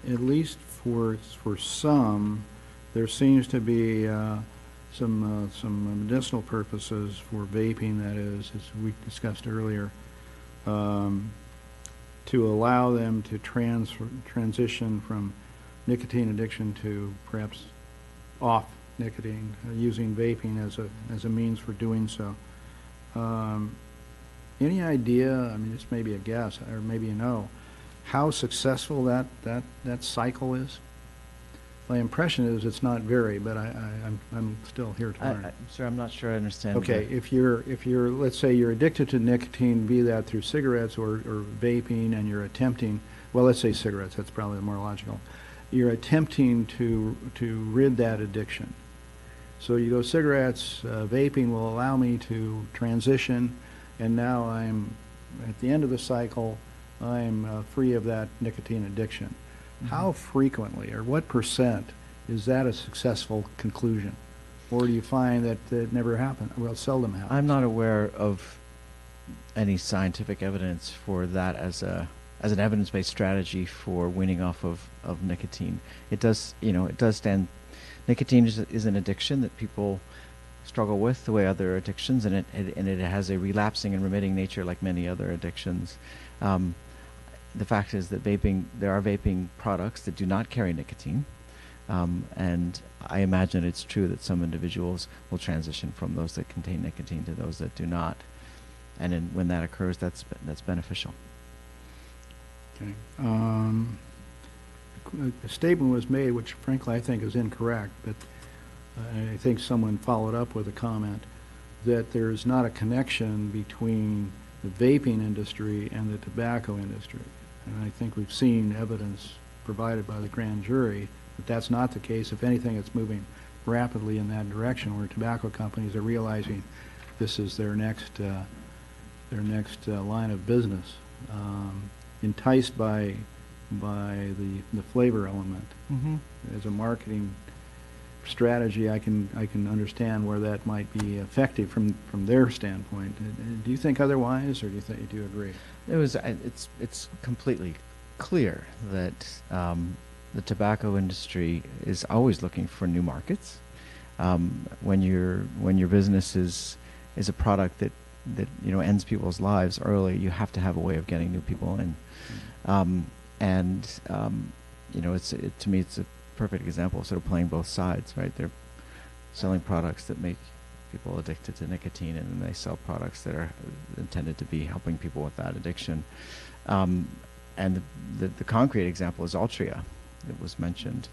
at least for some, there seems to be some medicinal purposes for vaping, that is, as we discussed earlier, to allow them to transition from nicotine addiction to perhaps off nicotine, using vaping as a means for doing so. Any idea, this may be a guess, or maybe you know, how successful that cycle is? My impression is it's not very, but I'm still here to learn. Sir, I'm not sure I understand. Okay, if you're let's say you're addicted to nicotine, be that through cigarettes or vaping, and you're attempting, well, let's say cigarettes, that's probably more logical. You're attempting to rid that addiction. So you go cigarettes, vaping will allow me to transition, and now I'm at the end of the cycle, I'm free of that nicotine addiction. How frequently, or what percent, is that a successful conclusion? Or do you find that it never happens? Well, seldom happens. I'm not aware of any scientific evidence for that as an evidence-based strategy for weaning off of nicotine. It does stand. Nicotine is an addiction that people struggle with the way other addictions, and it has a relapsing and remitting nature like many other addictions. The fact is that there are vaping products that do not carry nicotine, and I imagine it's true that some individuals will transition from those that contain nicotine to those that do not, and when that occurs, that's beneficial. Okay. A statement was made, which frankly I think is incorrect, but I think someone followed up with a comment that there's not a connection between the vaping industry and the tobacco industry. And I think we've seen evidence provided by the grand jury that that's not the case. If anything, it's moving rapidly in that direction, where tobacco companies are realizing this is their next line of business, enticed by the flavor element. As a marketing strategy, I can understand where that might be effective from their standpoint. Do you think otherwise, or do you agree? It's completely clear that the tobacco industry is always looking for new markets. When your business is a product that ends people's lives early, you have to have a way of getting new people in. To me, it's a perfect example of sort of playing both sides, right? They're selling products that make people addicted to nicotine, and then they sell products that are intended to be helping people with that addiction. And the concrete example is Altria that was mentioned.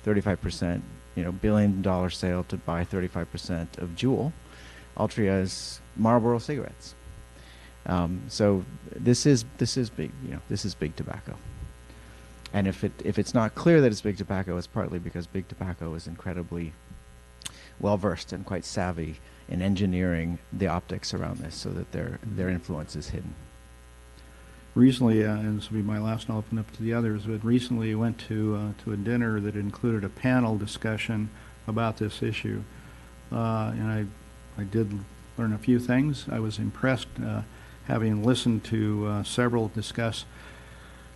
35%, billion-dollar sale to buy 35% of Juul, Altria's Marlboro cigarettes. So this is big, this is big tobacco. And if it's not clear that it's big tobacco, it's partly because big tobacco is incredibly well versed and quite savvy in engineering the optics around this so that their influence is hidden. Recently, and this will be my last, and I'll open up to the others, but recently went to a dinner that included a panel discussion about this issue. And I did learn a few things. I was impressed, having listened to several discuss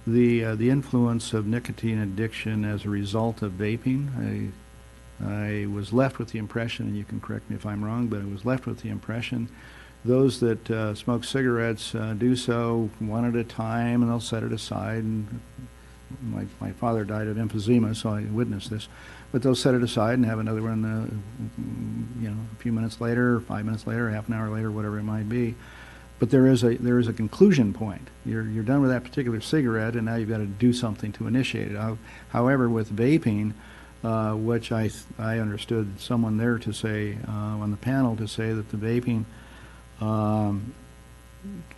the influence of nicotine addiction as a result of vaping. I was left with the impression, and you can correct me if I'm wrong, but I was left with the impression those that smoke cigarettes do so one at a time, and they'll set it aside. And my father died of emphysema, so I witnessed this. But they'll set it aside and have another one, a few minutes later, 5 minutes later, half an hour later, whatever it might be. But there is a conclusion point. You're done with that particular cigarette, and now you've got to do something to initiate it. However, with vaping, which I understood someone there to say on the panel to say that the vaping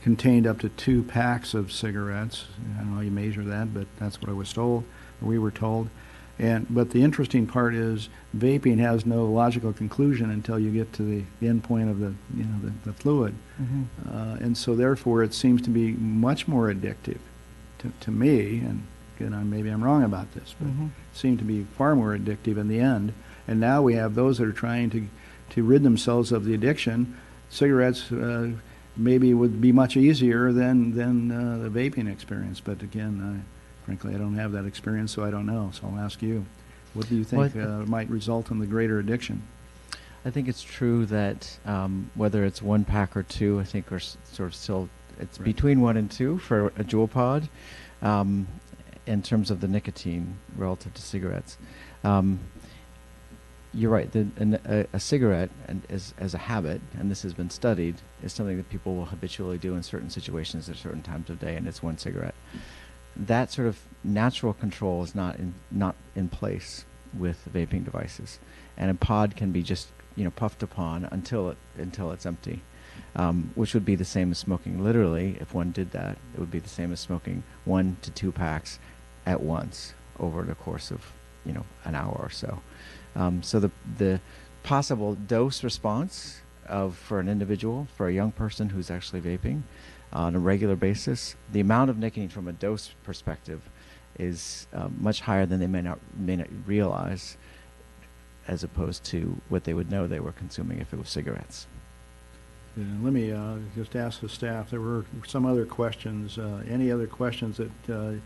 contained up to 2 packs of cigarettes. I don't know how you measure that, but that's what I was told, or we were told. But the interesting part is vaping has no logical conclusion until you get to the end point of the fluid. Mm-hmm. And so therefore it seems to be much more addictive to me, and again, maybe I'm wrong about this, but it seemed to be far more addictive in the end. And now we have those that are trying to rid themselves of the addiction. Cigarettes maybe would be much easier than the vaping experience, but again, frankly, I don't have that experience, so I don't know. So I'll ask you, what do you think might result in the greater addiction? I think it's true that whether it's 1 pack or 2, I think we're sort of still, it's right between 1 and 2 for a Juul pod in terms of the nicotine relative to cigarettes. You're right. A cigarette, as a habit, and this has been studied, is something that people will habitually do in certain situations at certain times of day, and it's 1 cigarette. That sort of natural control is not in place with vaping devices, and a pod can be just puffed upon until it's empty, which would be the same as smoking. Literally, if one did that, it would be the same as smoking 1 to 2 packs at once over the course of an hour or so. So the possible dose response for an individual, for a young person who's actually vaping on a regular basis, the amount of nicotine from a dose perspective is much higher than they may not realize, as opposed to what they would know they were consuming if it was cigarettes. Yeah, let me just ask the staff. There were some other questions. Any other questions that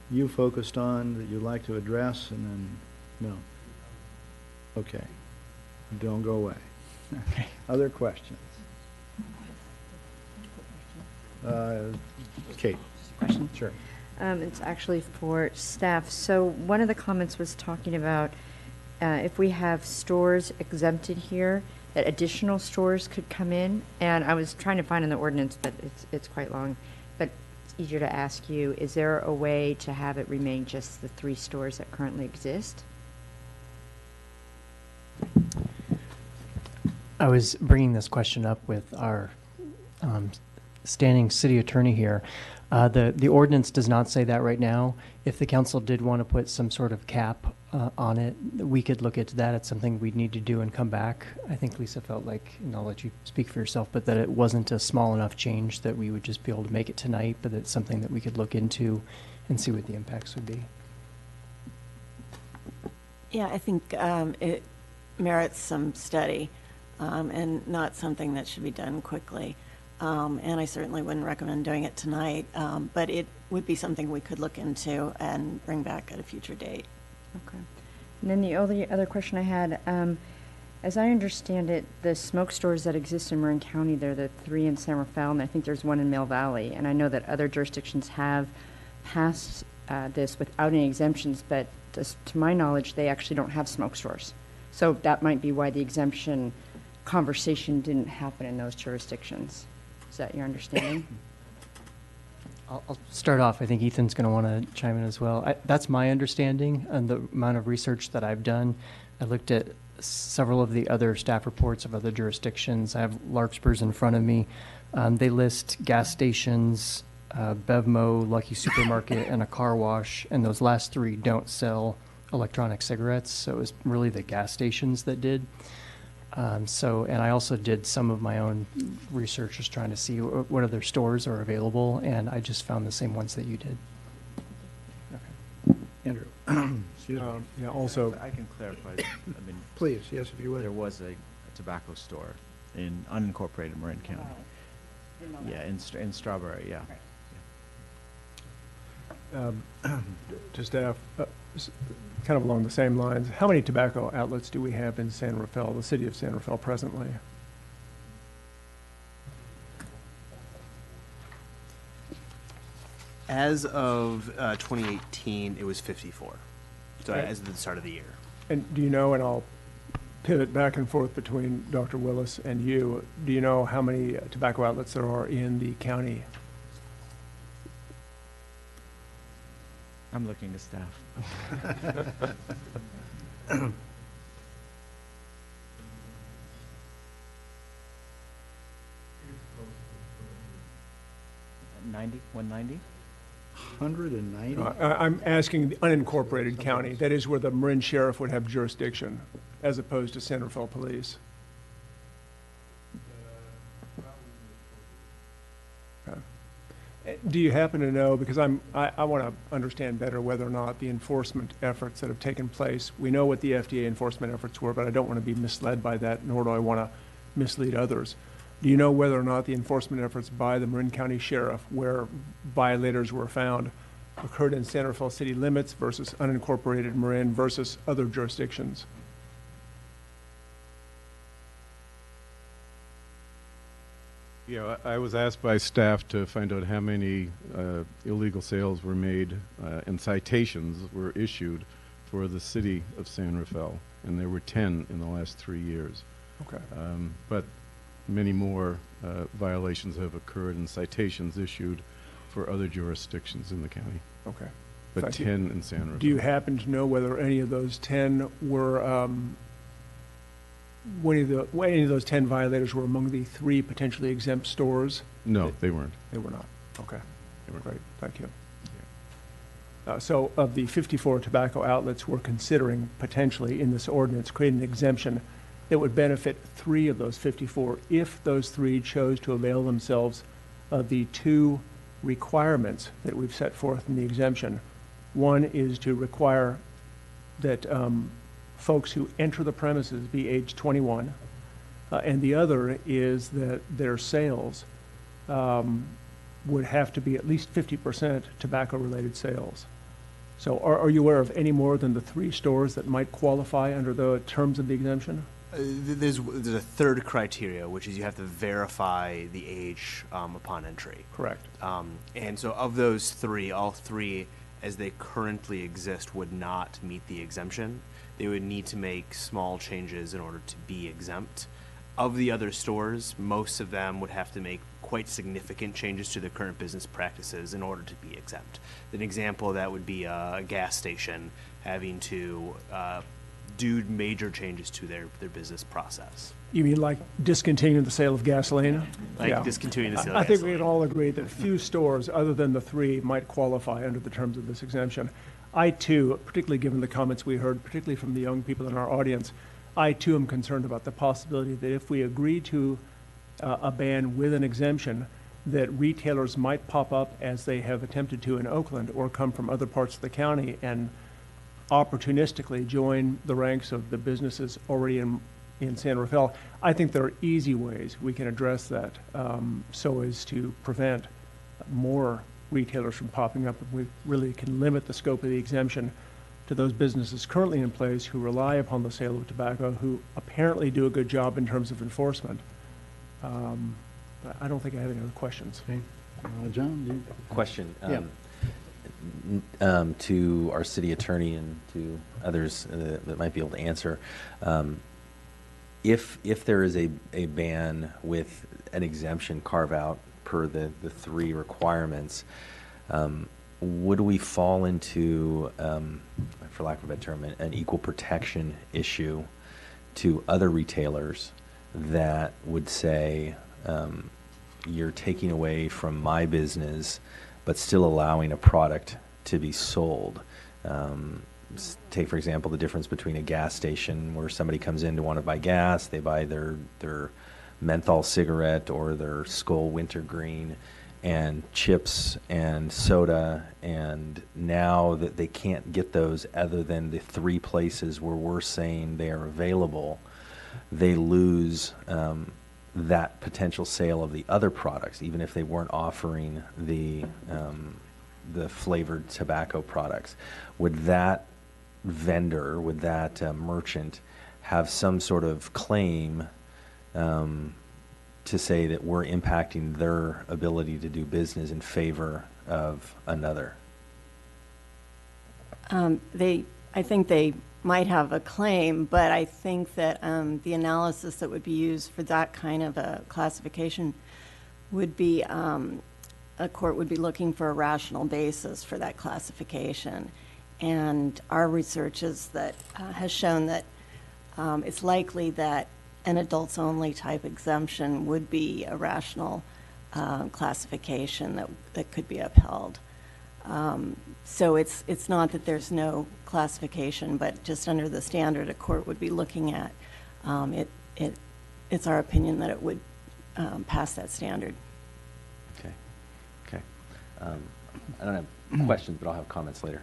you focused on that you'd like to address? And then, no. Okay. Don't go away. Other questions? Kate. Question? Sure. It's actually for staff. So one of the comments was talking about if we have stores exempted here, that additional stores could come in. And I was trying to find in the ordinance, but it's quite long. But it's easier to ask you, is there a way to have it remain just the 3 stores that currently exist? I was bringing this question up with our standing city attorney here. The ordinance does not say that right now. If the council did want to put some sort of cap on it, we could look into that. It's something we'd need to do and come back. I think Lisa felt like, and I'll let you speak for yourself, but that it wasn't a small enough change that we would just be able to make it tonight, but it's something that we could look into and see what the impacts would be. Yeah, I think it merits some study and not something that should be done quickly. And I certainly wouldn't recommend doing it tonight, but it would be something we could look into and bring back at a future date. Okay. And then the other question I had, as I understand it, the smoke stores that exist in Marin County, there are the 3 in San Rafael, and I think there's 1 in Mill Valley. And I know that other jurisdictions have passed this without any exemptions, but to my knowledge, they actually don't have smoke stores. So that might be why the exemption conversation didn't happen in those jurisdictions. Is that your understanding? I'll start off. I think Ethan's going to want to chime in as well. That's my understanding and the amount of research that I've done. I looked at several of the other staff reports of other jurisdictions. I have Larkspur's in front of me. They list gas stations, Bevmo, Lucky Supermarket, and a car wash, and those last three don't sell electronic cigarettes, so it was really the gas stations that did. And I also did some of my own research just trying to see what other stores are available, and I just found the same ones that you did. Andrew. Excuse me. Yeah, also, I can clarify. I mean, please, yes, if you would. There was a tobacco store in unincorporated Marin County. Yeah, in Strawberry, yeah. To staff, kind of along the same lines, how many tobacco outlets do we have in San Rafael, the city of San Rafael presently? As of 2018, it was 54. So Right. as of the start of the year. And do you know, and I'll pivot back and forth between Dr. Willis and you, do you know how many tobacco outlets there are in the county? I'm looking to staff. 190? 190? I'm asking the unincorporated county, that is where the Marin Sheriff would have jurisdiction, as opposed to San Rafael Police. Do you happen to know, because I want to understand better whether or not the enforcement efforts that have taken place, we know what the FDA enforcement efforts were, but I don't want to be misled by that, nor do I want to mislead others. Do you know whether or not the enforcement efforts by the Marin County Sheriff, where violators were found, occurred in San Rafael city limits versus unincorporated Marin versus other jurisdictions? Yeah, I was asked by staff to find out how many illegal sales were made and citations were issued for the city of San Rafael, and there were 10 in the last 3 years. Okay. But many more violations have occurred and citations issued for other jurisdictions in the county. Okay. But Thank you. 10 in San Rafael. Do you happen to know whether any of those 10 were, any of those 10 violators were among the 3 potentially exempt stores? No, they weren't. They were not. Okay. They weren't. Great. Thank you. So of the 54 tobacco outlets we're considering potentially in this ordinance creating an exemption that would benefit 3 of those 54 if those 3 chose to avail themselves of the 2 requirements that we've set forth in the exemption. One is to require that folks who enter the premises be age 21, and the other is that their sales would have to be at least 50% tobacco-related sales. So are you aware of any more than the 3 stores that might qualify under the terms of the exemption? There's a third criteria, which is you have to verify the age upon entry. Correct. And so of those 3, all 3 as they currently exist would not meet the exemption. They would need to make small changes in order to be exempt. Of the other stores, most of them would have to make quite significant changes to their current business practices in order to be exempt. An example of that would be a gas station having to do major changes to their business process. You mean like discontinuing the sale of gasoline? Like discontinuing the sale of I think gasoline. we can all agree that few stores other than the 3 might qualify under the terms of this exemption. I too, particularly given the comments we heard, particularly from the young people in our audience, I too am concerned about the possibility that if we agree to a ban with an exemption, that retailers might pop up as they have attempted to in Oakland or come from other parts of the county and opportunistically join the ranks of the businesses already in San Rafael. I think there are easy ways we can address that so as to prevent more retailers from popping up. We really can limit the scope of the exemption to those businesses currently in place who rely upon the sale of tobacco, who apparently do a good job in terms of enforcement. But I don't think I have any other questions. Okay. John, do you? Question. Yeah. To our city attorney and to others that might be able to answer. If there is a ban with an exemption carve out per the 3 requirements, would we fall into, for lack of a better term, an equal protection issue to other retailers that would say, you're taking away from my business, but still allowing a product to be sold? Take, for example, the difference between a gas station where somebody comes in to want to buy gas, they buy their menthol cigarette or their Skull Wintergreen and chips and soda, and now that they can't get those other than the 3 places where we're saying they are available, they lose that potential sale of the other products, even if they weren't offering the flavored tobacco products. Would that vendor, would that merchant have some sort of claim to say that we're impacting their ability to do business in favor of another? I think they might have a claim, but I think that the analysis that would be used for that kind of a classification would be a court would be looking for a rational basis for that classification. And our research has shown that it's likely that an adults-only type exemption would be a rational classification that could be upheld. So it's not that there's no classification, but just under the standard a court would be looking at, it's our opinion that it would pass that standard. Okay. I don't have questions, but I'll have comments later.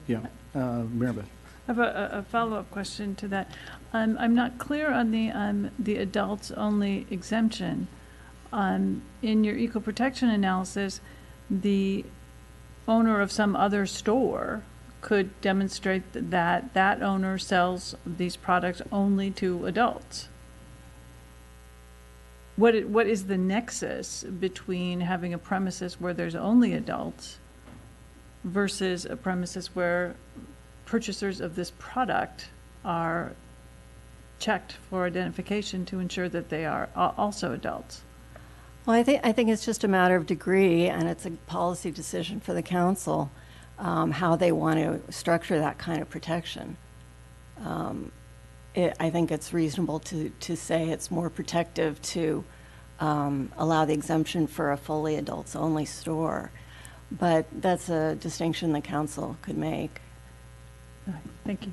Yeah, Maribeth. I have a follow-up question to that. I'm not clear on the adults-only exemption. In your equal protection analysis, the owner of some other store could demonstrate that that owner sells these products only to adults. What is the nexus between having a premises where there's only adults versus a premises where purchasers of this product are checked for identification to ensure that they are also adults? Well, I think it's just a matter of degree, and it's a policy decision for the council how they want to structure that kind of protection. I think it's reasonable to say it's more protective to allow the exemption for a fully adults-only store, but that's a distinction the council could make. Thank you.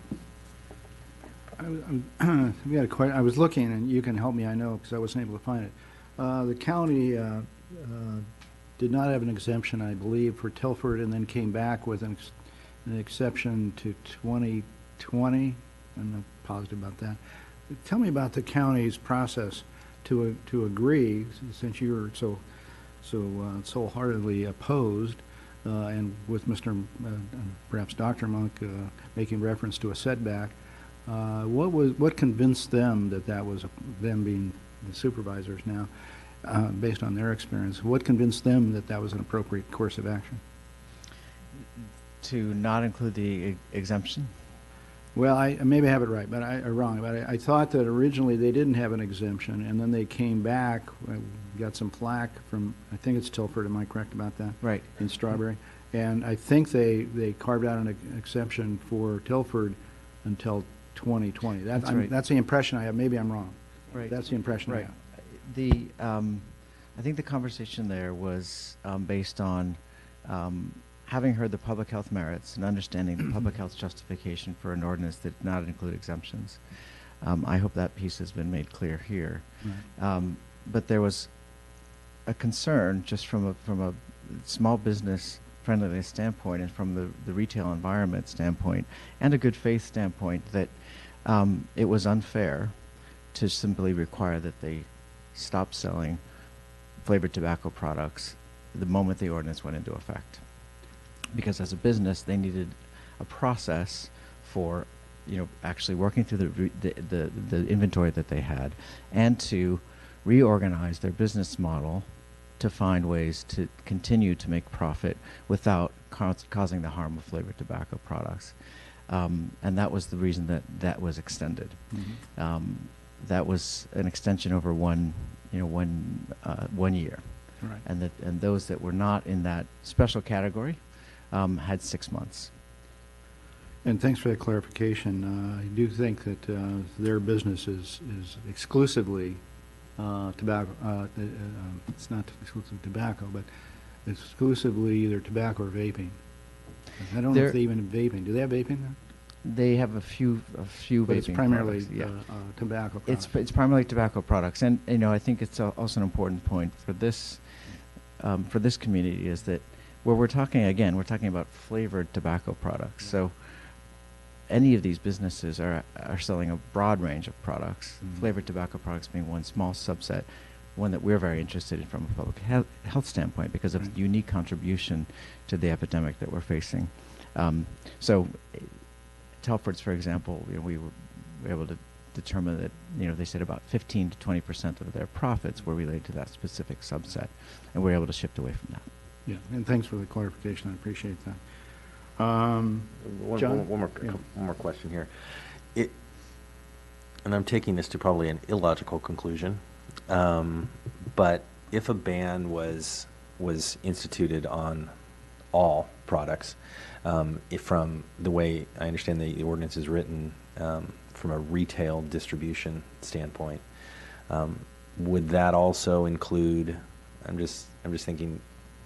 We had a question. I was looking, and you can help me, I know, because I wasn't able to find it. The county did not have an exemption, I believe, for Tilford, and then came back with an exception to 2020. I'm not positive about that. Tell me about the county's process to agree, since you were so wholeheartedly opposed, and with Mr. Perhaps Dr. Monk making reference to a setback. What convinced them that was them being the supervisors now, based on their experience? What convinced them that was an appropriate course of action? To not include the exemption? Well, I maybe have it right, but wrong. But I thought that originally they didn't have an exemption, and then they came back, got some flack from, I think it's Tilford. Am I correct about that? Right. In Strawberry, and I think they carved out an exception for Tilford until 2020. That's right. That's the impression I have. Maybe I'm wrong. Right. That's the impression I have. I think the conversation there was based on having heard the public health merits and understanding the public health justification for an ordinance that did not include exemptions. I hope that piece has been made clear here. Right. But there was a concern just from a small business friendliness standpoint and from the retail environment standpoint and a good faith standpoint that it was unfair to simply require that they stop selling flavored tobacco products the moment the ordinance went into effect. Because as a business, they needed a process for, actually working through the inventory that they had, and to reorganize their business model to find ways to continue to make profit without causing the harm of flavored tobacco products. And that was the reason that was extended. Mm-hmm. That was an extension over one year. Right. and those that were not in that special category had 6 months. And thanks for that clarification. I do think that their business is exclusively tobacco. It's not exclusively tobacco, but exclusively either tobacco or vaping. I don't know if they even vaping. Do they have vaping there? They have a few But vaping it's primarily products, tobacco products. It's primarily tobacco products, and I think it's also an important point for this community is that where we're talking about flavored tobacco products. So any of these businesses are selling a broad range of products. Flavored tobacco products being one small subset, one that we're very interested in from a public health standpoint because of the unique contribution to the epidemic that we're facing. So Telford's, for example, we were able to determine that they said about 15 to 20% of their profits were related to that specific subset, and we're able to shift away from that. Yeah, and thanks for the clarification. I appreciate that. One John? more question here. And I'm taking this to probably an illogical conclusion, but if a ban was instituted on all products, if from the way I understand the ordinance is written, from a retail distribution standpoint, would that also include? I'm just thinking,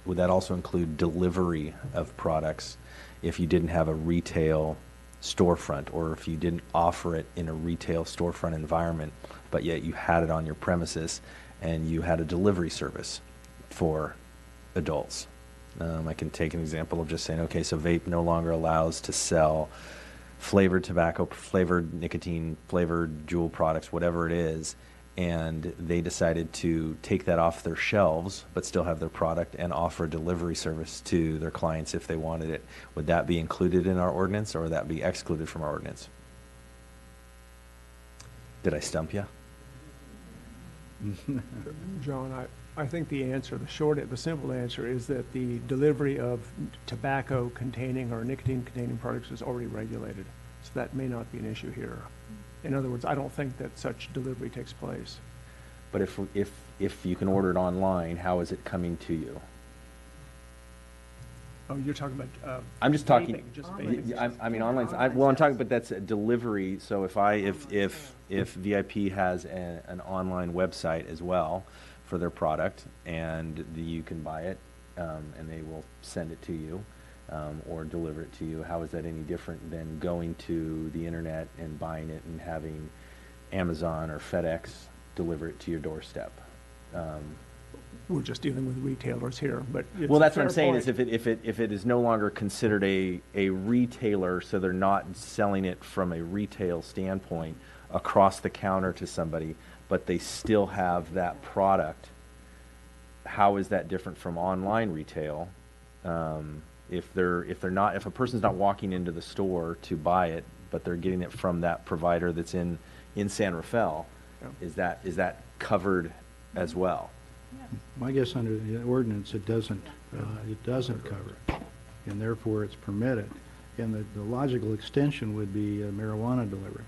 would that also include delivery of products if you didn't have a retail storefront, or if you didn't offer it in a retail storefront environment, but yet you had it on your premises and you had a delivery service for adults? I can take an example of just saying, okay, so vape no longer allows to sell flavored tobacco, flavored nicotine, flavored jewel products, whatever it is, and they decided to take that off their shelves but still have their product and offer a delivery service to their clients if they wanted it. Would that be included in our ordinance, or would that be excluded from our ordinance? Did I stump you? John, I think the simple answer is that the delivery of tobacco containing or nicotine containing products is already regulated. So that may not be an issue here. In other words, I don't think that such delivery takes place. But if you can order it online, how is it coming to you? Oh, you're talking about I'm just talking. vaping, just vaping. I mean, online. I'm talking, but that's a delivery. So if VIP has an online website as well for their product, and you can buy it, and they will send it to you, or deliver it to you. How is that any different than going to the internet and buying it and having Amazon or FedEx deliver it to your doorstep? We're just dealing with retailers here, but it's well, a that's what I'm fair saying point. is if it is no longer considered a retailer, so they're not selling it from a retail standpoint across the counter to somebody, but they still have that product. How is that different from online retail? If a person's not walking into the store to buy it, but they're getting it from that provider that's in San Rafael, is that covered as well? I guess under the ordinance, it doesn't cover it, and therefore it's permitted. And the logical extension would be marijuana delivery.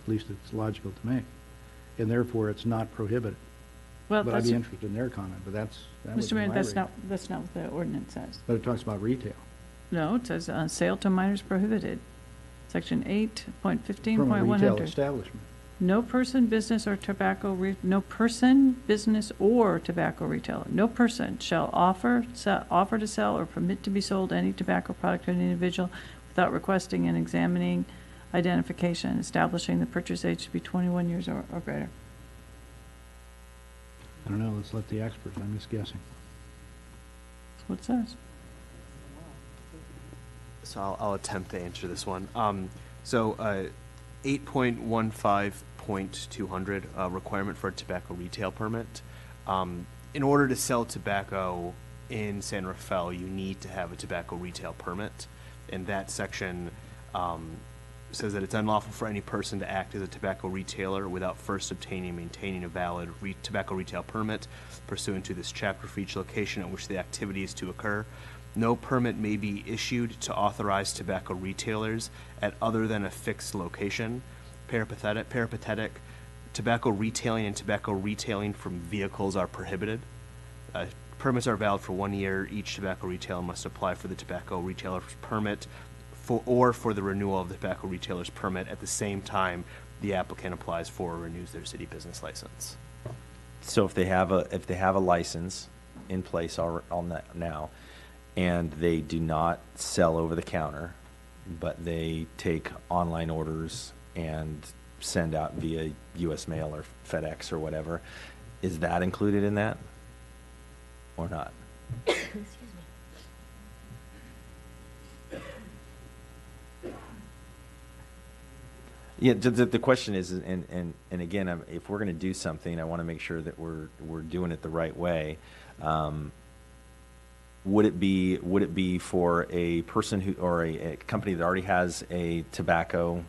At least it's logical to me. And therefore, it's not prohibited. Well, But I'd be interested in their comment, but that would Mr. be Mayor, my that's reading. not what the ordinance says. But it talks about retail. No, it says sale to minors prohibited. Section 8.15.100. From a retail establishment. No person, business, or tobacco retailer. No person shall offer to sell, or permit to be sold any tobacco product to an individual without requesting and examining identification, establishing the purchase age to be 21 years or greater. I don't know, let's let the experts, I'm just guessing. That's what it says. So I'll attempt to answer this one. 8.15.200, requirement for a tobacco retail permit. In order to sell tobacco in San Rafael, you need to have a tobacco retail permit. And that section says that it's unlawful for any person to act as a tobacco retailer without first obtaining and maintaining a valid tobacco retail permit pursuant to this chapter for each location at which the activity is to occur. No permit may be issued to authorized tobacco retailers at other than a fixed location. Peripatetic, tobacco retailing and tobacco retailing from vehicles are prohibited. Permits are valid for 1 year. Each tobacco retailer must apply for the tobacco retailer's permit for the renewal of the tobacco retailer's permit at the same time the applicant applies for or renews their city business license. So if they have a license in place on that now, and they do not sell over the counter, but they take online orders and send out via U.S. mail or FedEx or whatever, is that included in that or not? Excuse me. Yeah, the question is, and again, if we're going to do something, I want to make sure that we're doing it the right way. Would it be for a person or a company that already has a tobacco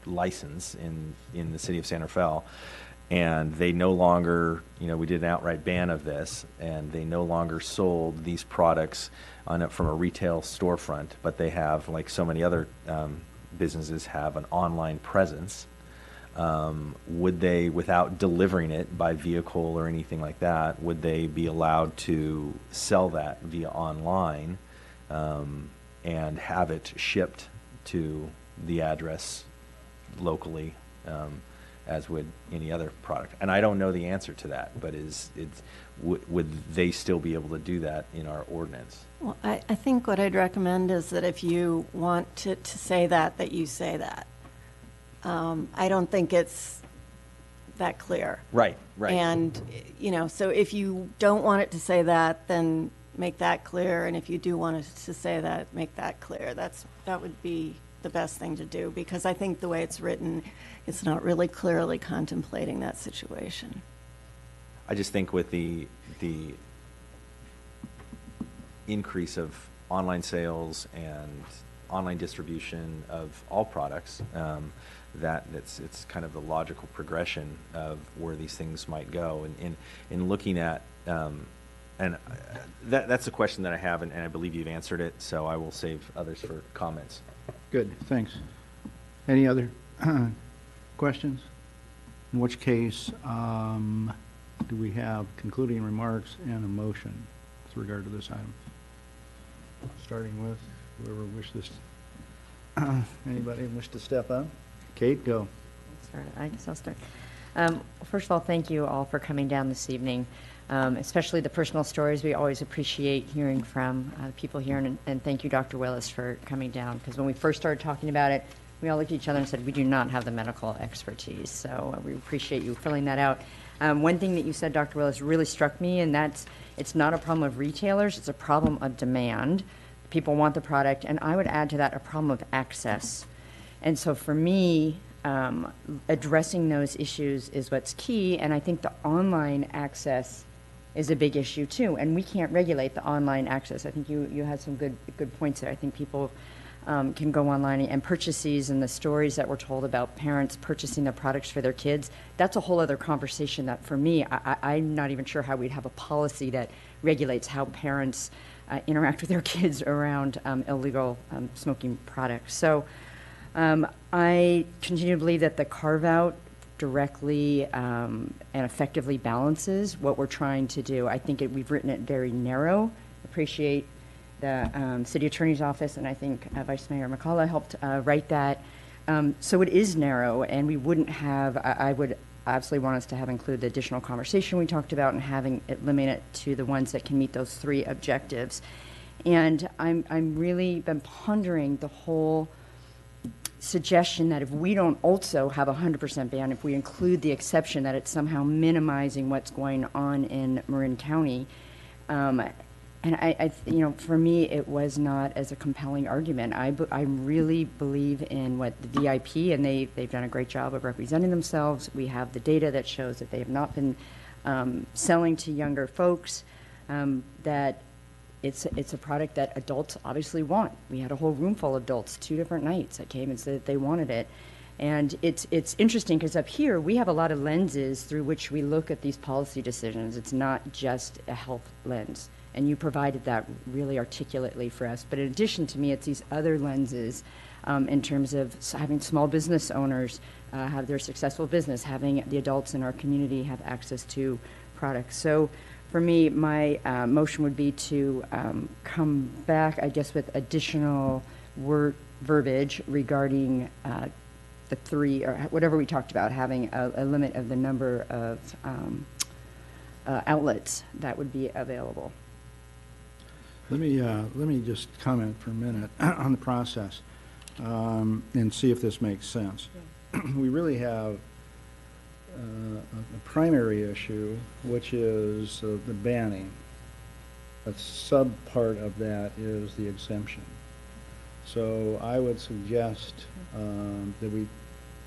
license in the city of San Rafael, and they no longer, we did an outright ban of this, and they no longer sold these products from a retail storefront, but they have, like so many other businesses have, an online presence? Would they, without delivering it by vehicle or anything like that, would they be allowed to sell that via online and have it shipped to the address locally, as would any other product? And I don't know the answer to that, but would they still be able to do that in our ordinance? Well, I think what I'd recommend is that if you want to say that you say that. I don't think it's that clear. Right. And, so if you don't want it to say that, then make that clear. And if you do want it to say that, make that clear. That would be the best thing to do, because I think the way it's written, it's not really clearly contemplating that situation. I just think with the increase of online sales and online distribution of all products, it's kind of the logical progression of where these things might go. And in looking at, that's a question that I have, and I believe you've answered it, so I will save others for comments. Good, thanks. Any other questions? In which case, do we have concluding remarks and a motion with regard to this item? Starting with whoever wishes. Anybody wish to step up? Kate, go. I guess I'll start. First of all, thank you all for coming down this evening, especially the personal stories. We always appreciate hearing from people here, and thank you, Dr. Willis, for coming down, because when we first started talking about it, we all looked at each other and said, we do not have the medical expertise, so we appreciate you filling that out. One thing that you said, Dr. Willis, really struck me, and that's it's not a problem of retailers, it's a problem of demand. People want the product, and I would add to that a problem of access. And so for me, addressing those issues is what's key, and I think the online access is a big issue too, and we can't regulate the online access. I think you had some good points there. I think people can go online and purchase these, and the stories that were told about parents purchasing the products for their kids, that's a whole other conversation that for me, I'm not even sure how we'd have a policy that regulates how parents interact with their kids around illegal smoking products. So I continue to believe that the carve-out directly and effectively balances what we're trying to do. I think we've written it very narrow. Appreciate the city attorney's office, and I think Vice Mayor McCullough helped write that. So it is narrow, and we wouldn't have, I would absolutely want us to have included the additional conversation we talked about and having it limit it to the ones that can meet those three objectives. And I'm really been pondering the whole suggestion that if we don't also have a 100% ban, if we include the exception that it's somehow minimizing what's going on in Marin County, and I for me, it was not as a compelling argument. I really believe in what the VIP, and they've done a great job of representing themselves. We have the data that shows that they have not been selling to younger folks, that it's a product that adults obviously want. We had a whole room full of adults 2 different nights that came and said that they wanted it. And it's interesting because up here we have a lot of lenses through which we look at these policy decisions. It's not just a health lens. And you provided that really articulately for us. But in addition, to me, it's these other lenses in terms of having small business owners have their successful business, having the adults in our community have access to products. So for me, my motion would be to come back, I guess, with additional verbiage regarding the 3, or whatever we talked about, having a limit of the number of outlets that would be available. Let me just comment for a minute on the process and see if this makes sense. We really have a primary issue, which is the banning. A sub-part of that is the exemption. So I would suggest that we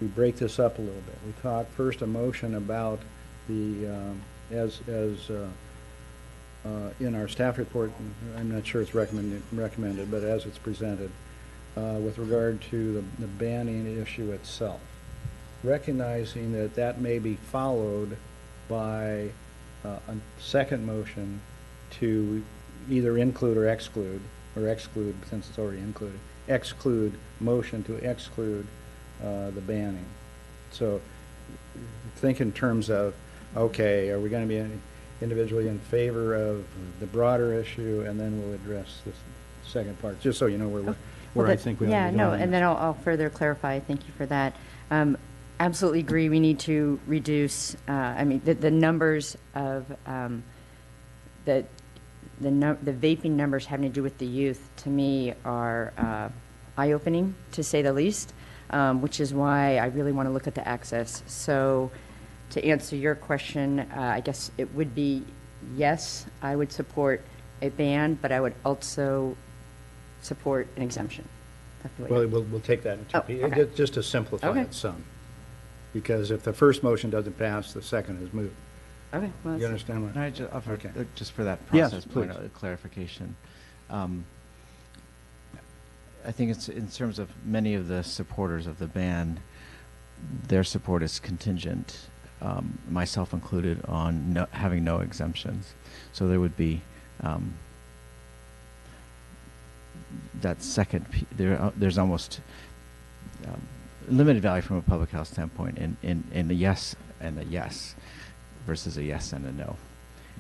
break this up a little bit. We talk first a motion about the, as in our staff report, I'm not sure it's recommended, but as it's presented, with regard to the banning issue itself. Recognizing that that may be followed by a second motion to either include or exclude since it's already included, motion to exclude the banning. So think in terms of, okay, are we going to be individually in favor of the broader issue, and then we'll address this second part, just so you know where I think we ought to be going. Yeah, no, and then I'll further clarify. Thank you for that. Absolutely agree. We need to reduce. I mean, the numbers of the vaping numbers having to do with the youth, to me, are eye-opening, to say the least. Which is why I really want to look at the access. So, to answer your question, I guess it would be yes, I would support a ban, but I would also support an exemption. Well, we'll take that into okay. Just to simplify it some. Because if the first motion doesn't pass, the second is moot. Okay. Well, you understand what? Can I just offer, okay. Just for that process point please. of clarification? I think it's in terms of many of the supporters of the ban, their support is contingent, myself included, on having no exemptions. So there would be that second. There's almost limited value from a public health standpoint in the yes and a yes versus a yes and a no.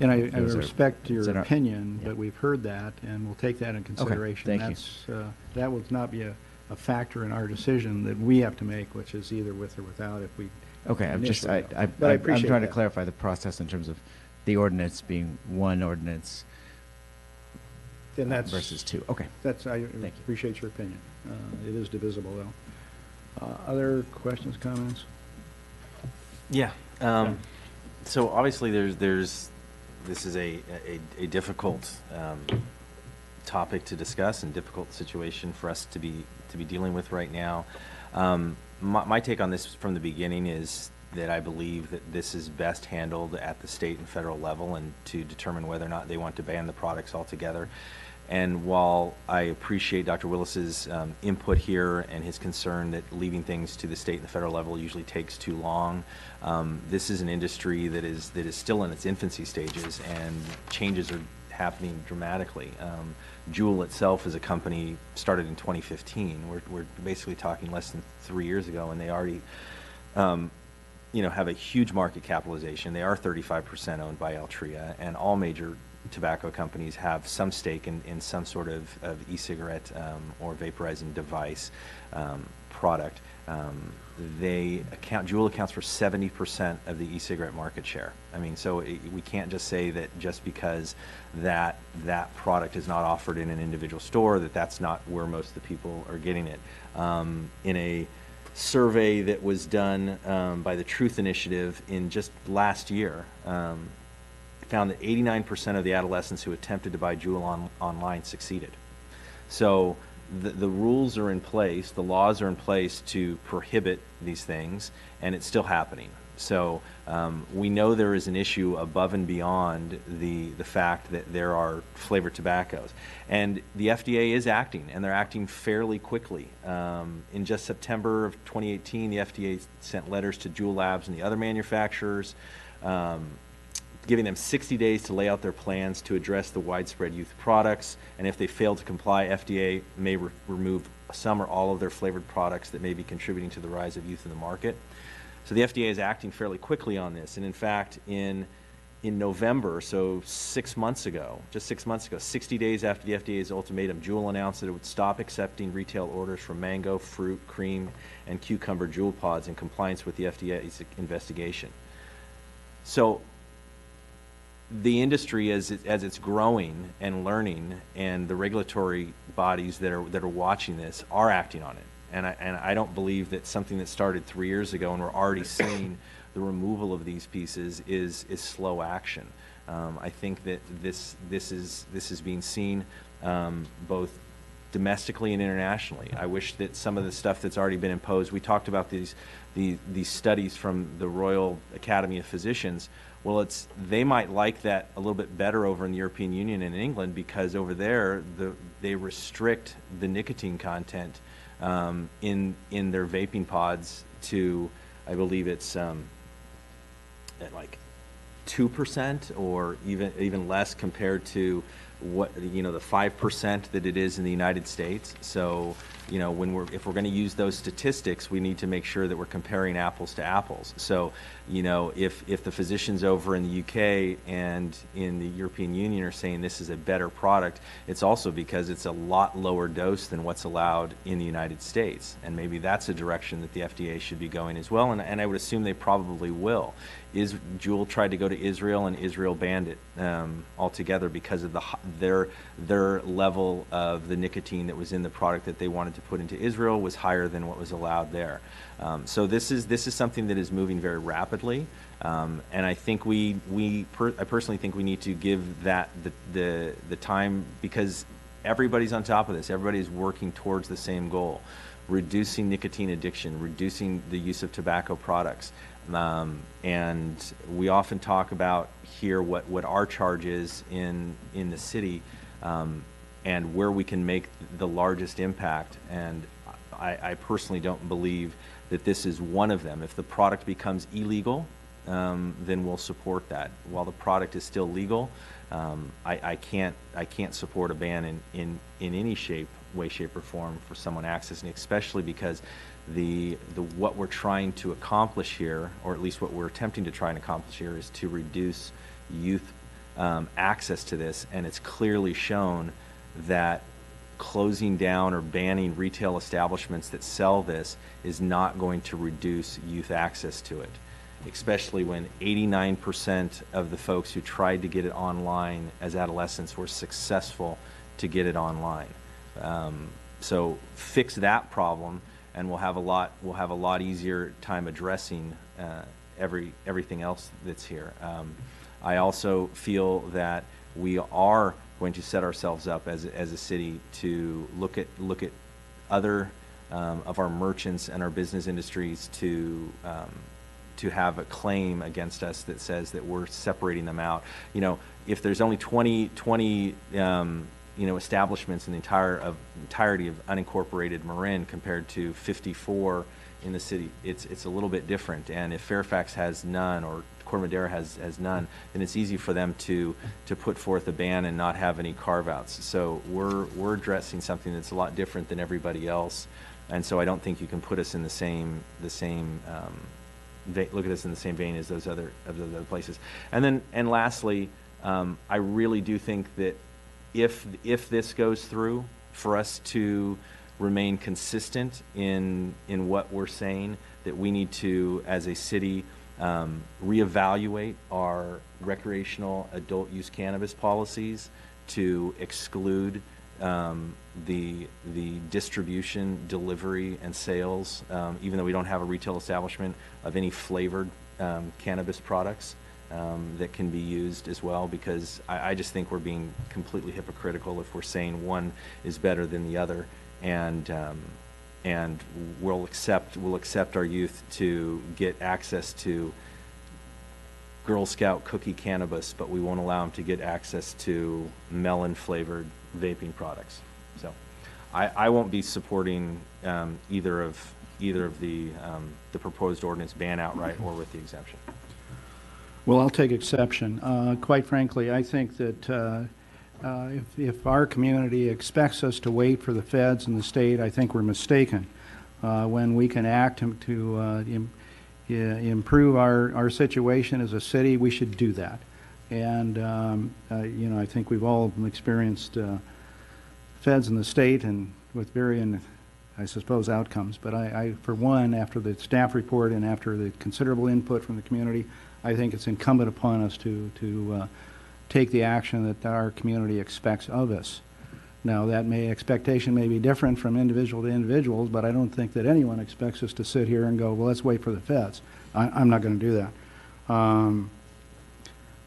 And I respect your opinion, but we've heard that, and we'll take that in consideration. Okay, thank you. That will not be a factor in our decision that we have to make, which is either with or without. If we I'm trying to clarify the process in terms of the ordinance being one ordinance versus two. Okay. I appreciate your opinion. It is divisible, though. Other questions, comments? Yeah. So obviously, this is a difficult topic to discuss and difficult situation for us to be dealing with right now. My take on this from the beginning is that I believe that this is best handled at the state and federal level, and to determine whether or not they want to ban the products altogether. And while I appreciate Dr. Willis's input here and his concern that leaving things to the state and the federal level usually takes too long, this is an industry that is still in its infancy stages, and changes are happening dramatically. Juul itself as a company started in 2015. We're basically talking less than 3 years ago, and they already have a huge market capitalization. They are 35% owned by Altria, and all major tobacco companies have some stake in some sort of e-cigarette or vaporizing device product. Juul accounts for 70% of the e-cigarette market share. I mean, so we can't just say that just because that product is not offered in an individual store, that's not where most of the people are getting it. In a survey that was done by the Truth Initiative in just last year, found that 89% of the adolescents who attempted to buy Juul online succeeded. So the rules are in place, the laws are in place to prohibit these things, and it's still happening. So we know there is an issue above and beyond the fact that there are flavored tobaccos. And the FDA is acting, and they're acting fairly quickly. In just September of 2018, the FDA sent letters to Juul Labs and the other manufacturers giving them 60 days to lay out their plans to address the widespread youth products, and if they fail to comply, FDA may remove some or all of their flavored products that may be contributing to the rise of youth in the market. So the FDA is acting fairly quickly on this, and in fact, in November, so 6 months ago, just 6 months ago, 60 days after the FDA's ultimatum, Juul announced that it would stop accepting retail orders for mango, fruit, cream, and cucumber Juul pods in compliance with the FDA's investigation. So the industry, as it's growing and learning, and the regulatory bodies that are watching this are acting on it. And I don't believe that something that started 3 years ago and we're already seeing the removal of these pieces is slow action. I think that this is being seen both domestically and internationally. I wish that some of the stuff that's already been imposed, we talked about these studies from the Royal Academy of Physicians. Well, they might like that a little bit better over in the European Union and in England, because over there they restrict the nicotine content in their vaping pods to, I believe it's at like 2% or even less compared to what the 5% that it is in the United States. So if we're going to use those statistics, we need to make sure that we're comparing apples to apples. So if the physicians over in the UK and in the European Union are saying this is a better product, it's also because it's a lot lower dose than what's allowed in the United States, and maybe that's a direction that the FDA should be going as well, and I would assume they probably will. Juul tried to go to Israel, and Israel banned it altogether because of their level of the nicotine that was in the product that they wanted to put into Israel was higher than what was allowed there. So this is something that is moving very rapidly, and I think I personally think we need to give that the time, because everybody's on top of this. Everybody's working towards the same goal: reducing nicotine addiction, reducing the use of tobacco products. And we often talk about here what our charge is in the city, and where we can make the largest impact. And I personally don't believe that this is one of them. If the product becomes illegal, then we'll support that. While the product is still legal, I can't support a ban in any way, shape, or form for someone accessing, especially because what we're trying to accomplish here, or at least what we're attempting to try and accomplish here, is to reduce youth access to this, and it's clearly shown that closing down or banning retail establishments that sell this is not going to reduce youth access to it, especially when 89% of the folks who tried to get it online as adolescents were successful to get it online. So fix that problem, and we'll have a lot easier time addressing everything else that's here. I also feel that we are going to set ourselves up as a city to look at other of our merchants and our business industries to have a claim against us that says that we're separating them out. If there's only 20 establishments in the entirety of unincorporated Marin compared to 54 in the city, it's a little bit different. And if Fairfax has none, or Corte Madera has none, then it's easy for them to put forth a ban and not have any carve-outs. So we're addressing something that's a lot different than everybody else, and so I don't think you can put us in the same look at us in the same vein as those other places. And lastly, I really do think that if this goes through, for us to remain consistent in what we're saying, that we need to, as a city, reevaluate our recreational adult use cannabis policies to exclude the distribution, delivery, and sales, even though we don't have a retail establishment, of any flavored cannabis products that can be used as well, because I just think we're being completely hypocritical if we're saying one is better than the other, and we'll accept our youth to get access to Girl Scout cookie cannabis, but we won't allow them to get access to melon flavored vaping products. So I won't be supporting either of the proposed ordinance, ban outright or with the exemption. Well, I'll take exception. Quite frankly, I think that if our community expects us to wait for the feds and the state, I think we're mistaken. When we can act to improve our situation as a city, we should do that. And, you know, I think we've all experienced feds in the state and with varying, I suppose, outcomes. But I, for one, after the staff report and after the considerable input from the community, I think it's incumbent upon us to take the action that our community expects of us. Now, that expectation may be different from individual to individuals, but I don't think that anyone expects us to sit here and go, well, let's wait for the feds. I'm not going to do that.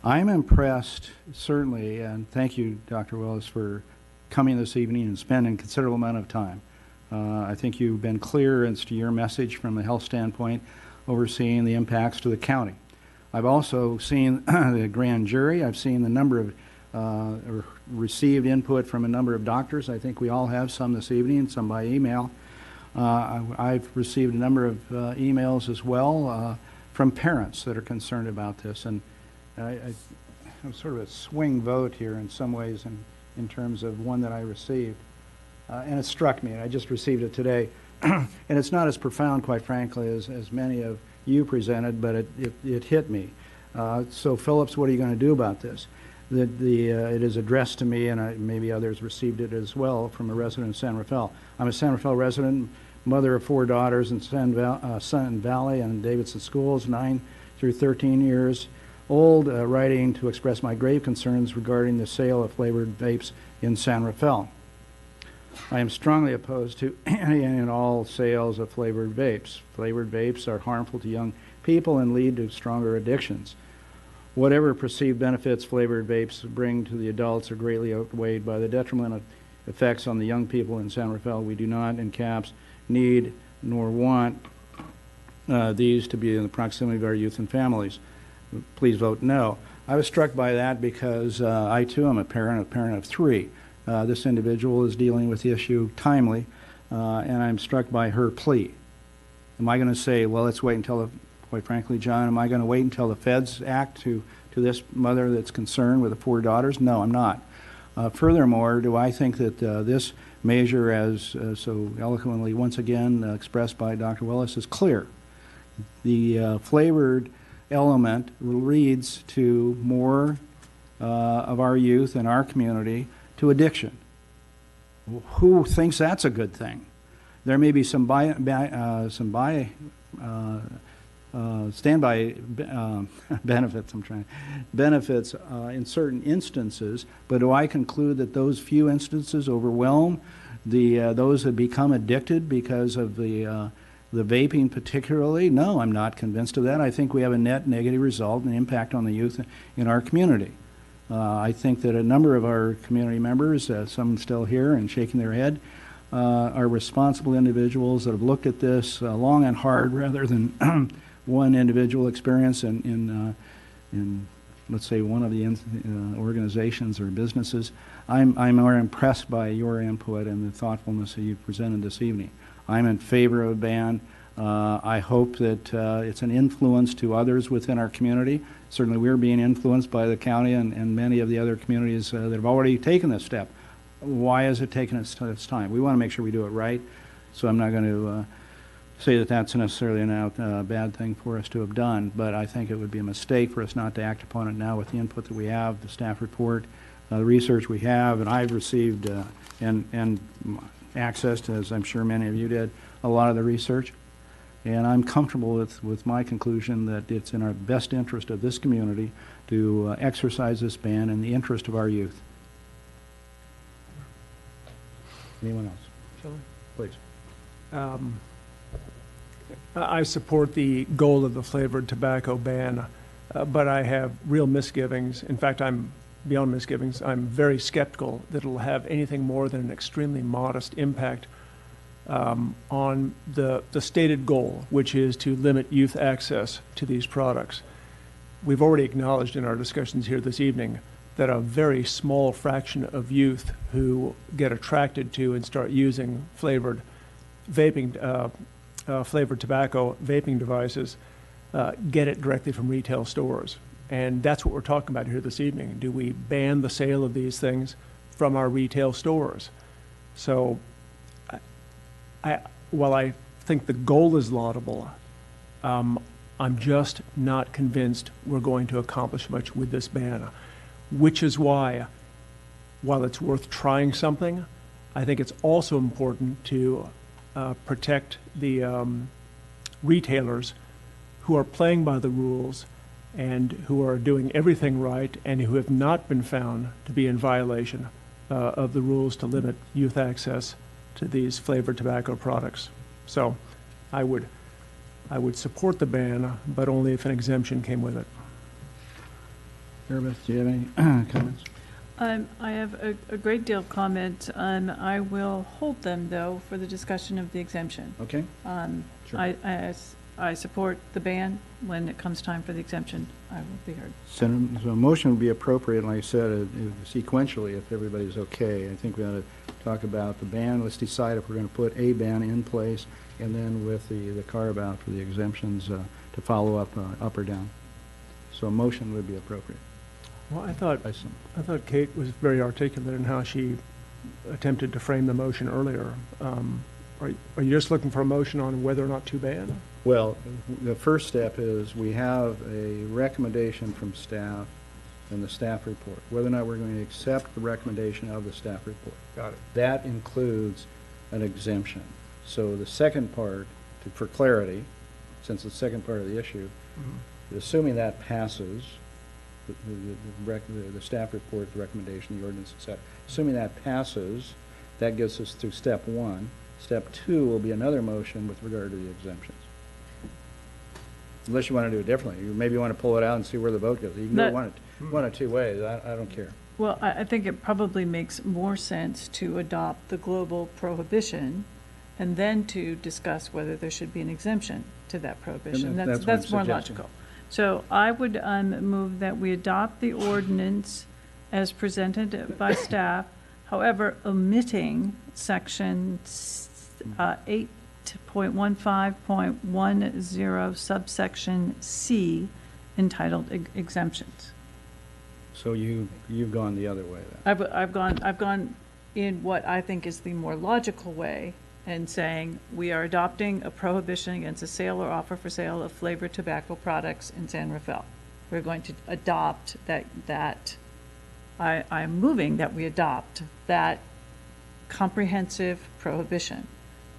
I'm impressed, certainly, and thank you, Dr. Willis, for coming this evening and spending a considerable amount of time. I think you've been clear as to your message from a health standpoint, overseeing the impacts to the county. I've also seen the grand jury. I've seen the number of received input from a number of doctors. I think we all have, some this evening, some by email. I've received a number of emails as well from parents that are concerned about this. And I'm sort of a swing vote here in some ways in terms of one that I received. And it struck me. I just received it today. And it's not as profound, quite frankly, as many of you presented, but it hit me. So, Phillips, what are you going to do about this? It is addressed to me, and maybe others received it as well, from a resident of San Rafael. I'm a San Rafael resident, mother of 4 daughters in Sun Valley and Davidson schools, 9 through 13 years old, writing to express my grave concerns regarding the sale of flavored vapes in San Rafael. I am strongly opposed to any and all sales of flavored vapes. Flavored vapes are harmful to young people and lead to stronger addictions. Whatever perceived benefits flavored vapes bring to the adults are greatly outweighed by the detrimental effects on the young people in San Rafael. We do not, in caps, need nor want these to be in the proximity of our youth and families. Please vote no. I was struck by that because I, too, am a parent of 3. This individual is dealing with the issue timely, and I'm struck by her plea. Am I going to say, well, let's wait until, quite frankly, John, am I going to wait until the feds act to this mother that's concerned with the 4 daughters? No, I'm not. Furthermore, do I think that this measure, as so eloquently once again expressed by Dr. Willis, is clear? The flavored element leads to more of our youth in our community to addiction. Who thinks that's a good thing? There may be some standby benefits in certain instances, but do I conclude that those few instances overwhelm those that become addicted because of the vaping particularly? No, I'm not convinced of that. I think we have a net negative result and impact on the youth in our community. I think that a number of our community members, some still here and shaking their head, are responsible individuals that have looked at this long and hard rather than one individual experience in let's say, one of the organizations or businesses. I'm more impressed by your input and the thoughtfulness that you presented this evening. I'm in favor of a ban. I hope that it's an influence to others within our community. Certainly we're being influenced by the county and many of the other communities that have already taken this step. Why is it taking its time? We want to make sure we do it right, so I'm not going to say that that's necessarily a bad thing for us to have done, but I think it would be a mistake for us not to act upon it now with the input that we have, the staff report, the research we have, and I've received and access to, as I'm sure many of you did, a lot of the research. And I'm comfortable with my conclusion that it's in our best interest of this community to exercise this ban in the interest of our youth. Anyone else? Shall Please. I support the goal of the flavored tobacco ban, but I have real misgivings. In fact, I'm beyond misgivings. I'm very skeptical that it'll have anything more than an extremely modest impact on the stated goal, which is to limit youth access to these products. We've already acknowledged in our discussions here this evening that a very small fraction of youth who get attracted to and start using flavored vaping, flavored tobacco vaping devices get it directly from retail stores. And that's what we're talking about here this evening. Do we ban the sale of these things from our retail stores? So while I think the goal is laudable, I'm just not convinced we're going to accomplish much with this ban, which is why, while it's worth trying something, I think it's also important to protect the retailers who are playing by the rules and who are doing everything right and who have not been found to be in violation of the rules to limit youth access to these flavored tobacco products. So I would support the ban, but only if an exemption came with it. Meredith, do you have any comments? I have a great deal of comment. I will hold them, though, for the discussion of the exemption. Okay. Sure. I support the ban. When it comes time for the exemption, I will be heard. So a motion would be appropriate, like I said, sequentially, if everybody's okay. I think we ought to talk about the ban. Let's decide if we're going to put a ban in place, and then with the carve-out for the exemptions to follow up or down. So a motion would be appropriate. Well, I thought Kate was very articulate in how she attempted to frame the motion earlier. Are you just looking for a motion on whether or not to ban? Well, the first step is we have a recommendation from staff in the staff report, whether or not we're going to accept the recommendation of the staff report. Got it. That includes an exemption. So the second part, for clarity, since it's the second part of the issue, assuming that passes, the staff report, the recommendation, the ordinance, etc. Assuming that passes, that gets us through step one. Step two will be another motion with regard to the exemptions. Unless you want to do it differently. You maybe want to pull it out and see where the vote goes. You can go one of two ways. I don't care. Well, I think it probably makes more sense to adopt the global prohibition and then to discuss whether there should be an exemption to that prohibition. That's more logical. So I would move that we adopt the ordinance as presented by staff, however, omitting section 8.15.10 subsection C entitled exemptions. So you've gone the other way then? I've gone in what I think is the more logical way and saying we are adopting a prohibition against the sale or offer for sale of flavored tobacco products in San Rafael. We're going to adopt that I'm moving that we adopt that comprehensive prohibition.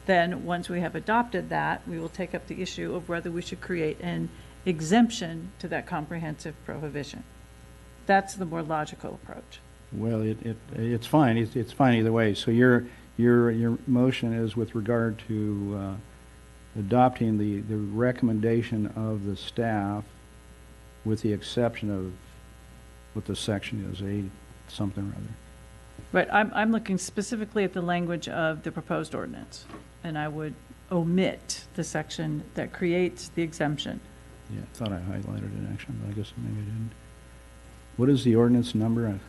Then once we have adopted that, we will take up the issue of whether we should create an exemption to that comprehensive prohibition. That's the more logical approach. Well, it's fine. It's fine either way. So your motion is with regard to adopting the recommendation of the staff, with the exception of what the section is, 8 something or other. Right. I'm looking specifically at the language of the proposed ordinance, and I would omit the section that creates the exemption. Yeah, I thought I highlighted it actually, but I guess maybe I didn't. What is the ordinance number? I'm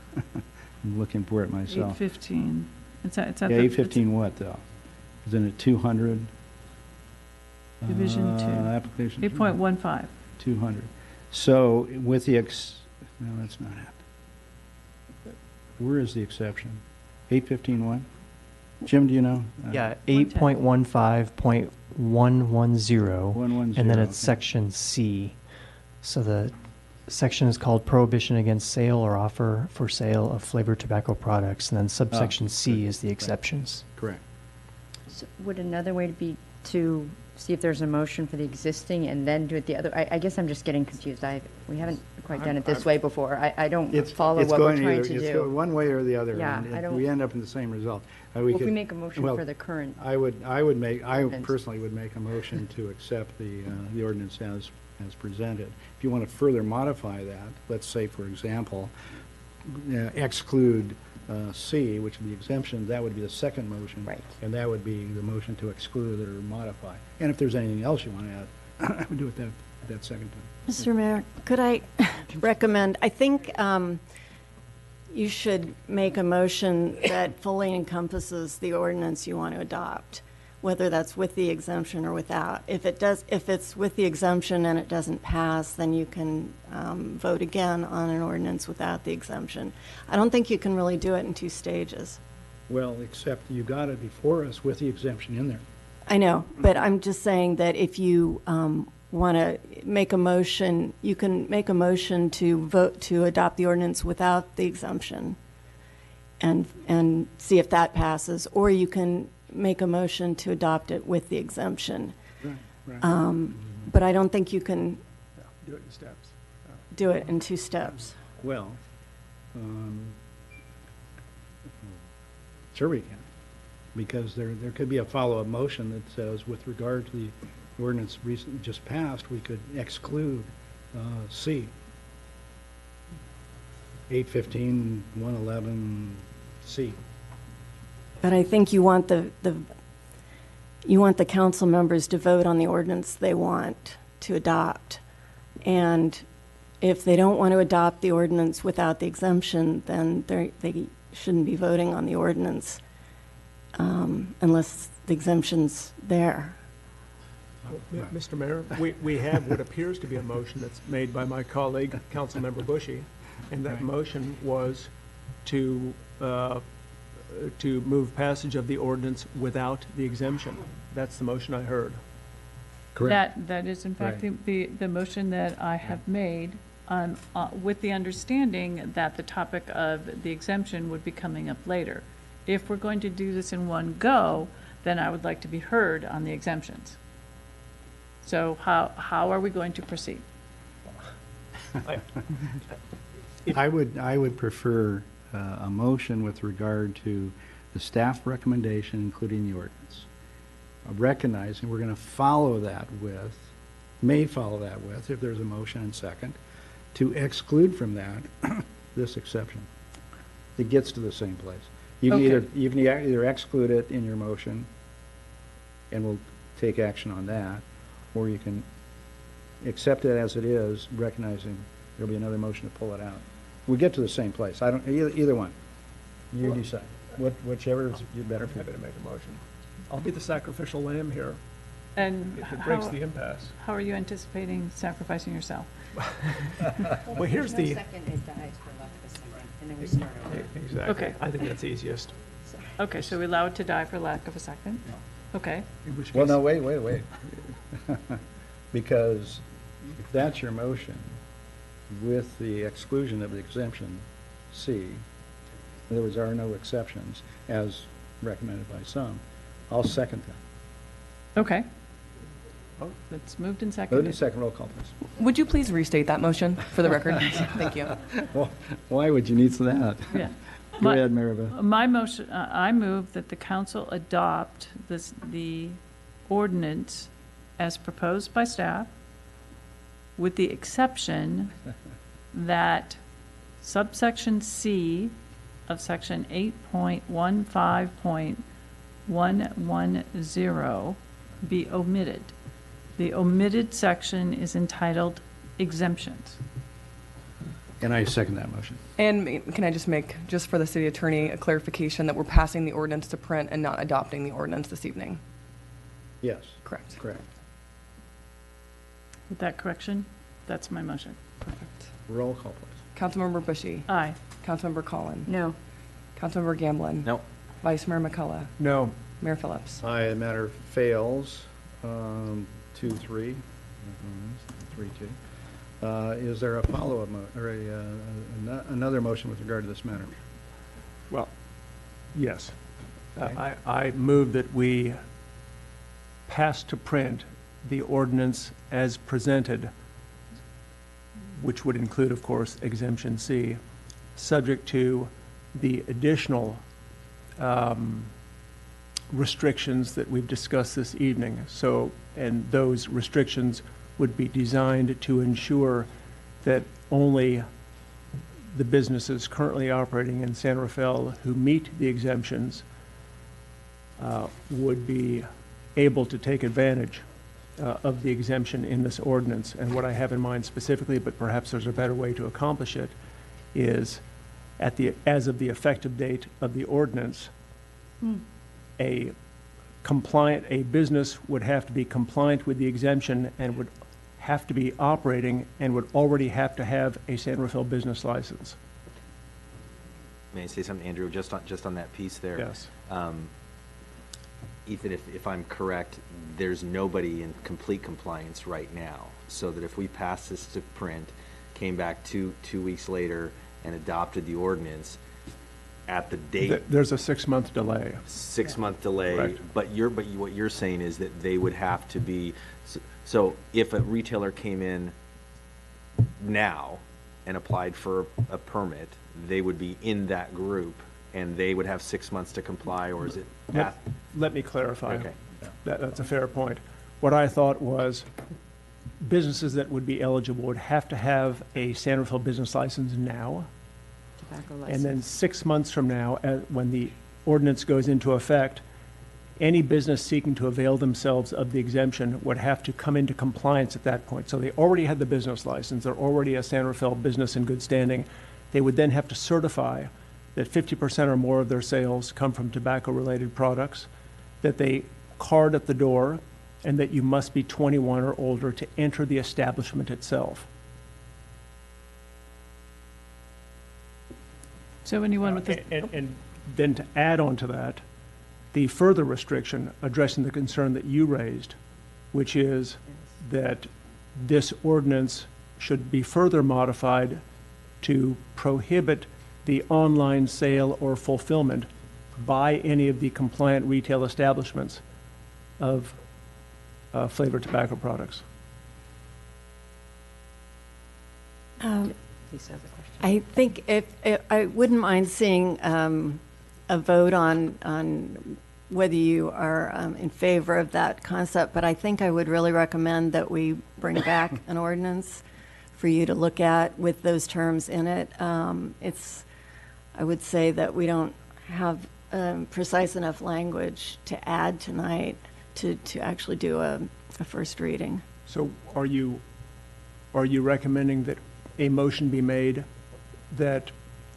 looking for it myself. 815. It's at yeah, 815 what though? Isn't it 200? Division 2. Application 8.15. 200. So with the no, that's not it. Where is the exception? 815 what? Jim, do you know? Yeah, 8.15.110, and then it's okay. section C. So the section is called Prohibition Against Sale or Offer for Sale of Flavored Tobacco Products, and then subsection C is the exceptions. Correct. So would another way to be to see if there's a motion for the existing and then do it the other? I guess I'm just getting confused. We haven't quite done it this way before. I don't follow what we're trying to do. It's one way or the other. Yeah, and we end up in the same result. Well, if we make a motion for the current. I personally would make a motion to accept the ordinance as presented. If you want to further modify that, let's say, for example, exclude C, which would be exemption, that would be the second motion. Right. And that would be the motion to exclude or modify. And if there's anything else you want to add, I would do it that second time. Mr. Mayor, could I recommend, I think you should make a motion that fully encompasses the ordinance you want to adopt, whether that's with the exemption or without. If it's with the exemption and it doesn't pass, then you can vote again on an ordinance without the exemption. I don't think you can really do it in two stages. Well, except you got it before us with the exemption in there. I know, but I'm just saying that if you want to make a motion, you can make a motion to vote to adopt the ordinance without the exemption and see if that passes, or you can make a motion to adopt it with the exemption. Right. But I don't think you can Do it in steps. do it in two steps. Well, sure we can, because there could be a follow-up motion that says, with regard to the ordinance recently just passed, we could exclude C. 815, 111, C. But I think you want the council members to vote on the ordinance they want to adopt. And if they don't want to adopt the ordinance without the exemption, then they shouldn't be voting on the ordinance unless the exemption's there. Mr. Mayor, we have what appears to be a motion that's made by my colleague, Councilmember Bushy, and that motion was to move passage of the ordinance without the exemption. That's the motion I heard. Correct. That is in fact Right. the motion that I have made, with the understanding that the topic of the exemption would be coming up later. If we're going to do this in one go, then I would like to be heard on the exemptions. So how are we going to proceed? I would prefer a motion with regard to the staff recommendation, including the ordinance. Recognizing we're going to may follow that with, if there's a motion and second, to exclude from that this exception. It gets to the same place. You can either exclude it in your motion, and we'll take action on that, or you can accept it as it is, recognizing there'll be another motion to pull it out. We get to the same place. I don't, either one. You decide. Whichever is better for you. I'm happy to make a motion. I'll be the sacrificial lamb here And if it breaks the impasse. How are you anticipating sacrificing yourself? Well, here's the. Second, it dies for lack of a second, and then we start over. Exactly. Okay. I think that's easiest. Okay, so we allow it to die for lack of a second? Okay. In which Well, case- no, wait. Because if that's your motion, with the exclusion of the exemption C, in other words, there are no exceptions, as recommended by some, I'll second that. Okay. Oh, it's moved and Moved seconded. and second, roll call, please. Would you please restate that motion for the record? Thank you. Well, why would you need that? Yeah. Go ahead, Maribel. My motion, I move that the council adopt the ordinance as proposed by staff, with the exception that subsection C of section 8.15.110 be omitted. The omitted section is entitled exemptions. And I second that motion. And can I just make, just for the city attorney, a clarification that we're passing the ordinance to print and not adopting the ordinance this evening? Yes. Correct. Correct. With that correction, that's my motion. Perfect. Roll call, please. Councilmember Bushy. Aye. Councilmember Collin. No. Councilmember Gamblin. No. Vice Mayor McCullough. No. Mayor Phillips. Aye, the matter fails. 2-3. 3-2. Is there a follow-up or another motion with regard to this matter? Well, yes. I move that we pass to print the ordinance as presented, which would include, of course, exemption C, subject to the additional restrictions that we've discussed this evening. So, and those restrictions would be designed to ensure that only the businesses currently operating in San Rafael who meet the exemptions would be able to take advantage of the exemption in this ordinance. And what I have in mind specifically, but perhaps there's a better way to accomplish it, is as of the effective date of the ordinance, a compliant, a business would have to be compliant with the exemption and would have to be operating and would already have to have a San Rafael business license. May I say something, Andrew, just on that piece there? Yes. Ethan, if I'm correct, there's nobody in complete compliance right now. So that if we pass this to print, came back two weeks later and adopted the ordinance at the date. There's a 6-month delay. 6-month delay. Correct. But what you're saying is that they would have to be, so if a retailer came in now and applied for a permit, they would be in that group and they would have 6 months to comply, or is it? Let me clarify. Okay. That's a fair point. What I thought was businesses that would be eligible would have to have a San Rafael business license now. Tobacco And then license. 6 months from now, when the ordinance goes into effect, any business seeking to avail themselves of the exemption would have to come into compliance at that point. So they already had the business license, they're already a San Rafael business in good standing. They would then have to certify that 50% or more of their sales come from tobacco-related products, that they card at the door, and that you must be 21 or older to enter the establishment itself. So anyone with And then to add on to that, the further restriction addressing the concern that you raised, which is that this ordinance should be further modified to prohibit the online sale or fulfillment by any of the compliant retail establishments of flavored tobacco products. Lisa has a question. I think if I wouldn't mind seeing a vote on whether you are in favor of that concept, but I think I would really recommend that we bring back an ordinance for you to look at with those terms in it. I would say that we don't have precise enough language to add tonight to actually do a first reading. So are you recommending that a motion be made that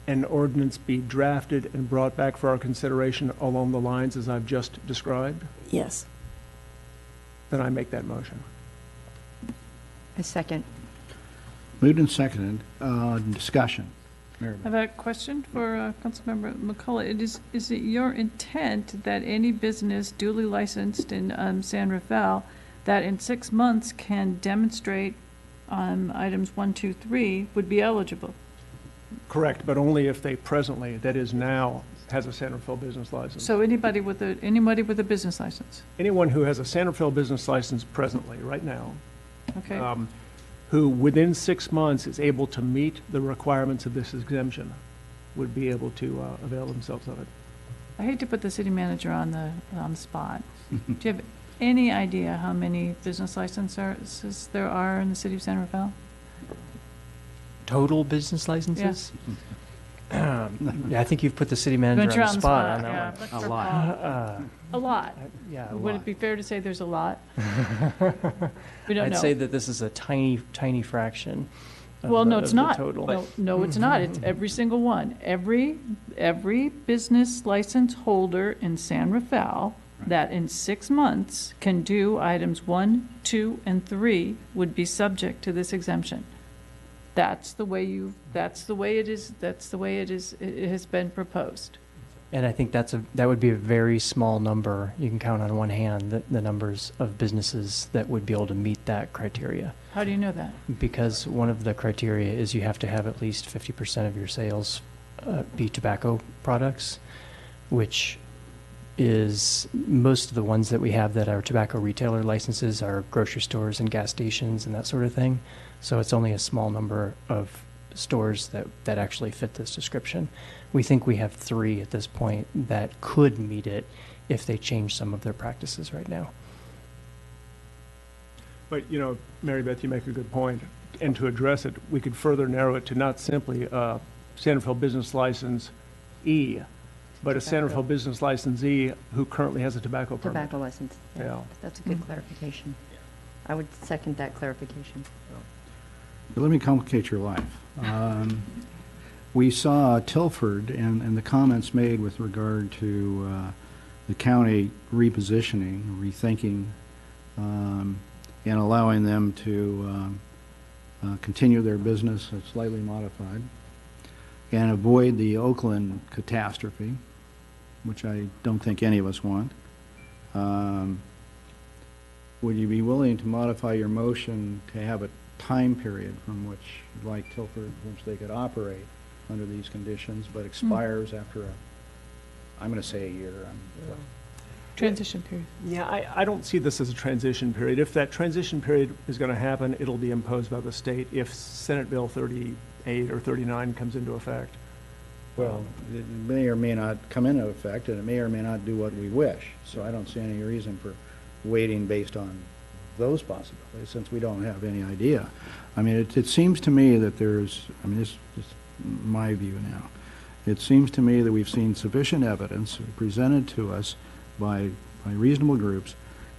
an ordinance be drafted and brought back for our consideration along the lines as I've just described? Yes. Then I make that motion. A second. Moved and seconded. Discussion. I have a question for Councilmember McCullough. Is it your intent that any business duly licensed in San Rafael that in 6 months can demonstrate items 1, 2, 3 would be eligible? Correct, but only if they presently, that is now, has a San Rafael business license. So anybody with a business license? Anyone who has a San Rafael business license presently, right now, Okay. who within 6 months is able to meet the requirements of this exemption would be able to avail themselves of it. I hate to put the city manager on the spot. Do you have any idea how many business licenses there are in the city of San Rafael? Total business licenses? Yeah, I think you've put the city manager on the spot on that one. A lot. A lot. Yeah, a Would lot. it be fair to say there's a lot? We don't know. I'd say that this is a tiny, tiny fraction. Well, no, it's not. Total. No, it's not. It's every single one. Every business license holder in San Rafael that in 6 months can do items 1, 2, and 3 would be subject to this exemption. That's the way it is, it has been proposed. And I think that would be a very small number. You can count on one hand the numbers of businesses that would be able to meet that criteria. How do you know that? Because one of the criteria is you have to have at least 50% of your sales be tobacco products, which is most of the ones that we have that are tobacco retailer licenses are grocery stores and gas stations and that sort of thing. So it's only a small number of stores that actually fit this description. We think we have 3 at this point that could meet it if they change some of their practices right now. But, Mary Beth, you make a good point. And to address it, we could further narrow it to not simply San Rafael Business License E, but a San Rafael Business Licensee who currently has a tobacco permit. Tobacco license. Yeah. That's a good clarification. I would second that clarification. But let me complicate your life. We saw Tilford and the comments made with regard to the county repositioning, rethinking, and allowing them to continue their business slightly modified and avoid the Oakland catastrophe, which I don't think any of us want. Would you be willing to modify your motion to have a time period from which, like Tilford, which they could operate under these conditions, but expires after I'm going to say a year. Transition period. Yeah, I don't see this as a transition period. If that transition period is going to happen, it'll be imposed by the state if Senate Bill 38 or 39 comes into effect. Well, it may or may not come into effect, and it may or may not do what we wish. So I don't see any reason for waiting based on those possibilities, since we don't have any idea. I mean, it seems to me that there's, I mean, this is my view now. It seems to me that we've seen sufficient evidence presented to us by reasonable groups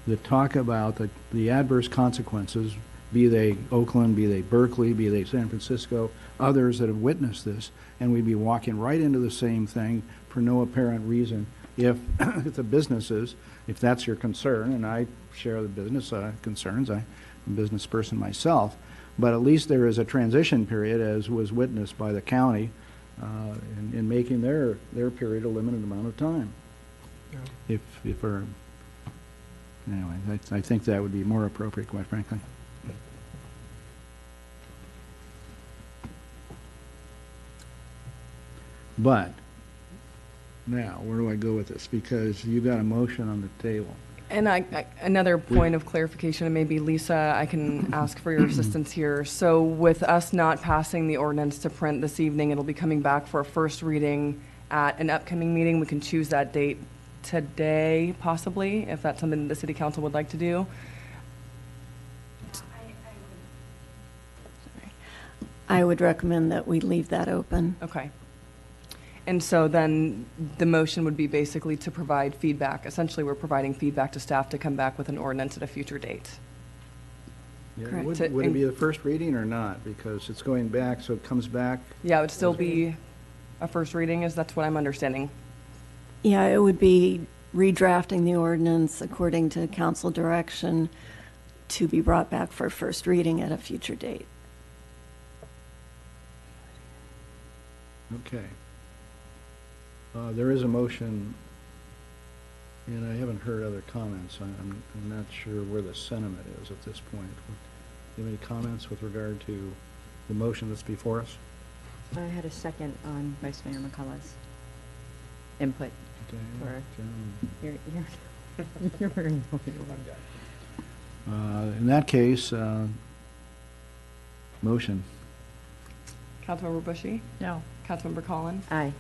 that talk about the adverse consequences, be they Oakland, be they Berkeley, be they San Francisco, others that have witnessed this, and we'd be walking right into the same thing for no apparent reason if the businesses, if that's your concern, and I share the business concerns, I'm a business person myself, but at least there is a transition period, as was witnessed by the county in making their period a limited amount of time. Yeah. If our, anyway, I think that would be more appropriate, quite frankly. But now, where do I go with this? Because you got a motion on the table. And another point of clarification, and maybe Lisa, I can ask for your assistance here. So with us not passing the ordinance to print this evening, it'll be coming back for a first reading at an upcoming meeting. We can choose that date today, possibly, if that's something the city council would like to do. I would recommend that we leave that open. Okay. And so then the motion would be basically to provide feedback. Essentially, we're providing feedback to staff to come back with an ordinance at a future date. Yeah, Correct. would it be the first reading or not? Because it's going back, so it comes back. Yeah, it would still be a first reading, that's what I'm understanding. Yeah, it would be redrafting the ordinance according to council direction to be brought back for first reading at a future date. Okay. There is a motion, and I haven't heard other comments. I'm not sure where the sentiment is at this point. Do you have any comments with regard to the motion that's before us? I had a second on Vice Mayor McCullough's input. Okay. You're very in that case, motion. Councilmember Bushy? No. Councilmember Collins? Aye.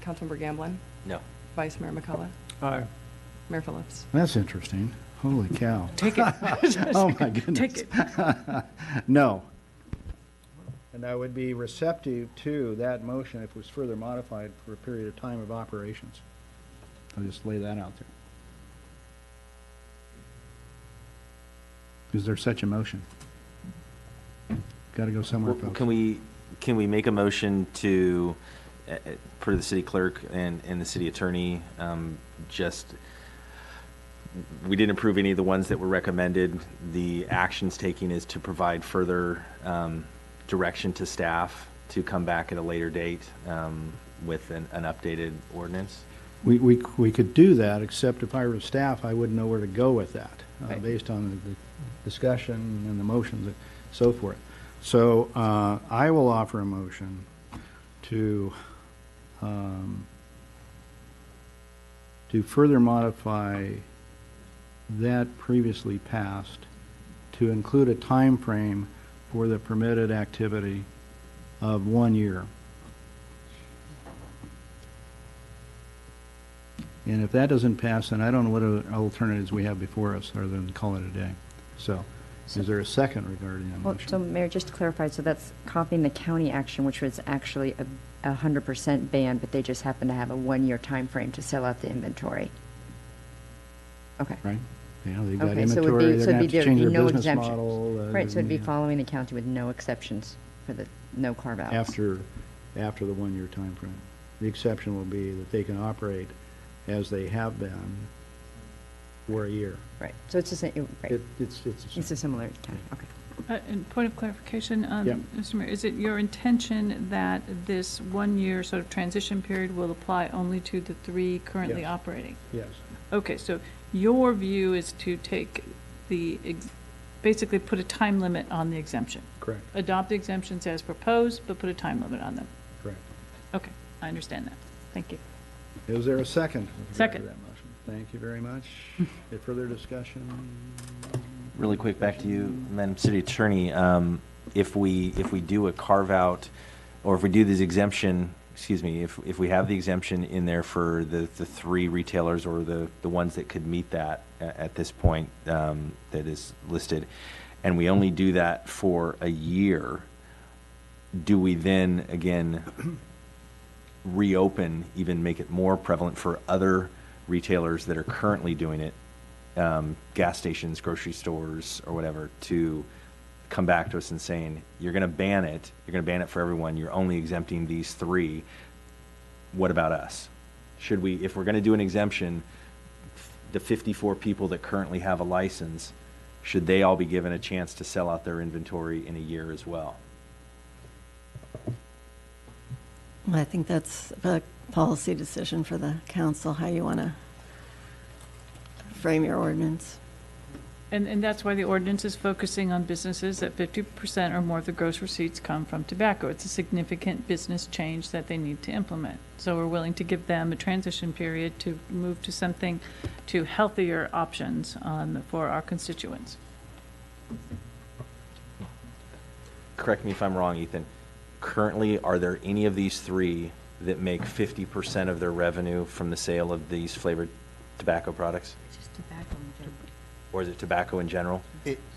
Councilmember Gamblin? No. Vice Mayor McCullough? Aye. Mayor Phillips? That's interesting. Holy cow. Take it. Oh, my goodness. Take it. No. And I would be receptive to that motion if it was further modified for a period of time of operations. I'll just lay that out there. Is there such a motion? Got to go somewhere, folks. Can we make a motion to, for the city clerk and the city attorney, we didn't approve any of the ones that were recommended. The actions taking is to provide further direction to staff to come back at a later date with an updated ordinance? We could do that, except if I were staff, I wouldn't know where to go with that, based on the discussion and the motions and so forth. So I will offer a motion to further modify that previously passed to include a time frame for the permitted activity of 1 year. And if that doesn't pass, then I don't know what other alternatives we have before us other than call it a day. So is there a second regarding that motion? So, Mayor, just to clarify, so that's copying the county action, which was actually a 100% ban, but they just happen to have a 1-year time frame to sell out the inventory. Okay. Right. Yeah, they've got Okay, inventory, they're going to have to change their no business exemptions. model. Right, so it'd be yeah. following the county with no exceptions for the no carve-outs. After the 1 year time frame. The exception will be that they can operate as they have been for a year. Right, so it's the same, right. It's a similar, okay. And point of clarification, Yeah. Mr. Mayor, is it your intention that this 1-year sort of transition period will apply only to the 3 currently Yes. operating? Yes. Okay, so your view is to take basically put a time limit on the exemption? Correct. Adopt the exemptions as proposed, but put a time limit on them? Correct. Okay, I understand that. Thank you. Is there a second? with regard to Second. that motion? Thank you very much. Any further discussion? Really quick, back to you, Madam City Attorney. If we do a carve out, or if we do this exemption, excuse me, if we have the exemption in there for the 3 retailers or the ones that could meet that at this point that is listed, and we only do that for a year, do we then again reopen, even make it more prevalent for other retailers that are currently doing it, gas stations, grocery stores, or whatever, to come back to us and saying, you're going to ban it for everyone, you're only exempting these 3, what about us? Should we, if we're going to do an exemption, the 54 people that currently have a license, should they all be given a chance to sell out their inventory in a year as well? Well, I think that's a policy decision for the council, how you want to frame your ordinance. And that's why the ordinance is focusing on businesses that 50% or more of the gross receipts come from tobacco. It's a significant business change that they need to implement. So we're willing to give them a transition period to move to something, to healthier options for our constituents. Correct me if I'm wrong, Ethan. Currently, are there any of these 3 that make 50% of their revenue from the sale of these flavored tobacco products? It's just tobacco in general. Or is it tobacco in general?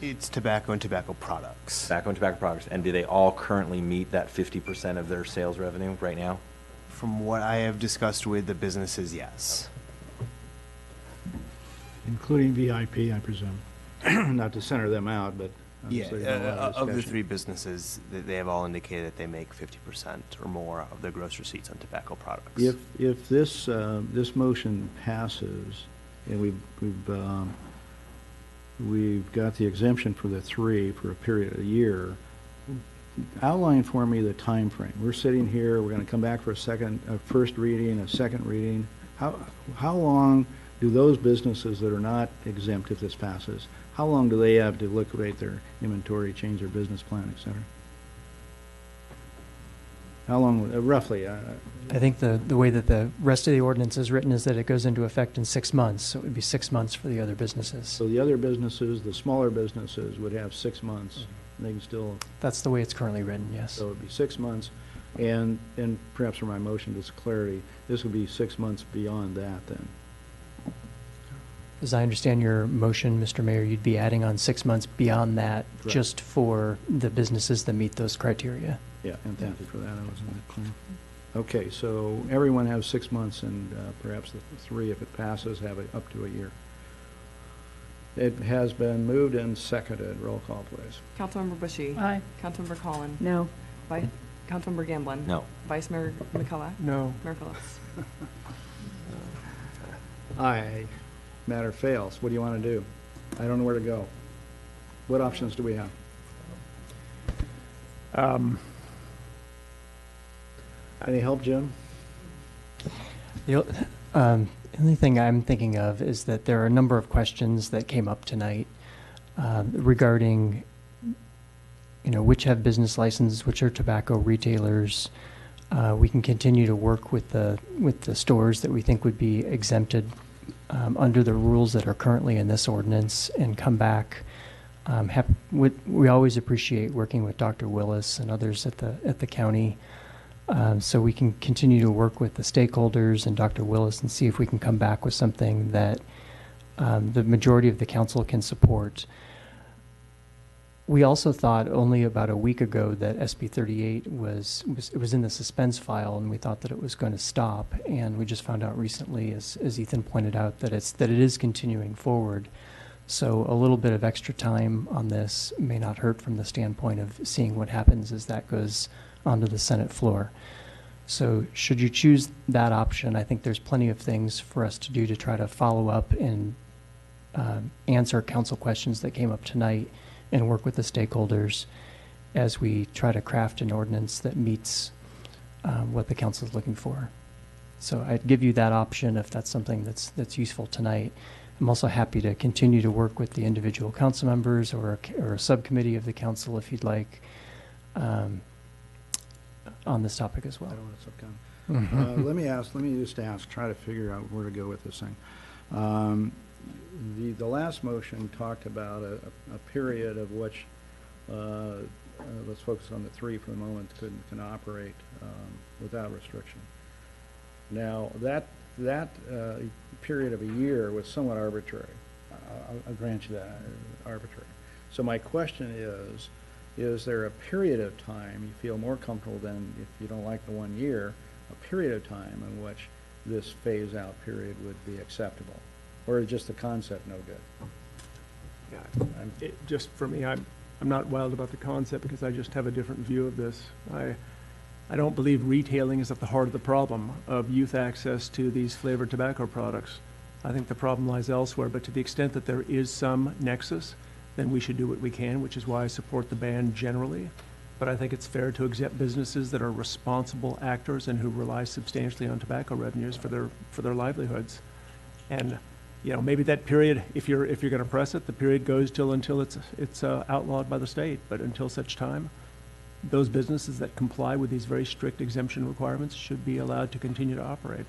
It's tobacco and tobacco products. Tobacco and tobacco products. And do they all currently meet that 50% of their sales revenue right now? From what I have discussed with the businesses, yes. Including VIP, I presume. Not to center them out, but Yeah, obviously there's been a lot of the discussion. 3 businesses, they have all indicated that they make 50% or more of their gross receipts on tobacco products. If this this motion passes, and we've got the exemption for the 3 for a period of a year, outline for me the time frame. We're sitting here, we're going to come back for a first reading, a second reading. How long do those businesses that are not exempt, if this passes, how long do they have to liquidate their inventory, change their business plan, et cetera? How long, roughly? I think the way that the rest of the ordinance is written is that it goes into effect in 6 months, so it would be 6 months for the other businesses. So the other businesses, the smaller businesses, would have 6 months. They can still. That's the way it's currently written, yes. So it would be 6 months, and perhaps for my motion, just clarity, this would be 6 months beyond that then. As I understand your motion, Mr. Mayor, you'd be adding on 6 months beyond that, Correct. just for the businesses that meet those criteria. Yeah, and thank you for that, I wasn't that clear. Okay, so everyone has 6 months, and perhaps the 3, if it passes, have it up to a year. It has been moved and seconded. Roll call, please. Councilmember Bushy. Aye. Councilmember Collin. No. Councilmember Gamblin. No. Vice Mayor McCullough. No. Mayor Phillips. Aye. Matter fails. What do you want to do? I don't know where to go. What options do we have? Any help, Jim? The only thing I'm thinking of is that there are a number of questions that came up tonight regarding, which have business licenses, which are tobacco retailers. We can continue to work with the stores that we think would be exempted under the rules that are currently in this ordinance and come back. We always appreciate working with Dr. Willis and others at the county. So we can continue to work with the stakeholders and Dr. Willis and see if we can come back with something that the majority of the council can support. We also thought only about a week ago that SB 38 was in the suspense file, and we thought that it was going to stop. And we just found out recently, as Ethan pointed out, that it is continuing forward. So a little bit of extra time on this may not hurt from the standpoint of seeing what happens as that goes onto the Senate floor. So should you choose that option, I think there's plenty of things for us to do to try to follow up and answer council questions that came up tonight and work with the stakeholders as we try to craft an ordinance that meets what the council is looking for. So I'd give you that option if that's something that's useful tonight. I'm also happy to continue to work with the individual council members or a subcommittee of the council if you'd like on this topic as well. I don't want to subcom. Let me just ask, try to figure out where to go with this thing. The last motion talked about a period of which, let's focus on the 3 for the moment, can operate without restriction. Now, that period of a year was somewhat arbitrary. I'll grant you that, arbitrary. So my question is there a period of time you feel more comfortable than, if you don't like the 1 year, a period of time in which this phase-out period would be acceptable? Or is just the concept no good? Yeah, just for me, I'm not wild about the concept because I just have a different view of this. I don't believe retailing is at the heart of the problem of youth access to these flavored tobacco products. I think the problem lies elsewhere, but to the extent that there is some nexus, then we should do what we can, which is why I support the ban generally. But I think it's fair to exempt businesses that are responsible actors and who rely substantially on tobacco revenues for their livelihoods. And maybe that period, if you're going to press it, the period goes until it's outlawed by the state. But until such time, those businesses that comply with these very strict exemption requirements should be allowed to continue to operate.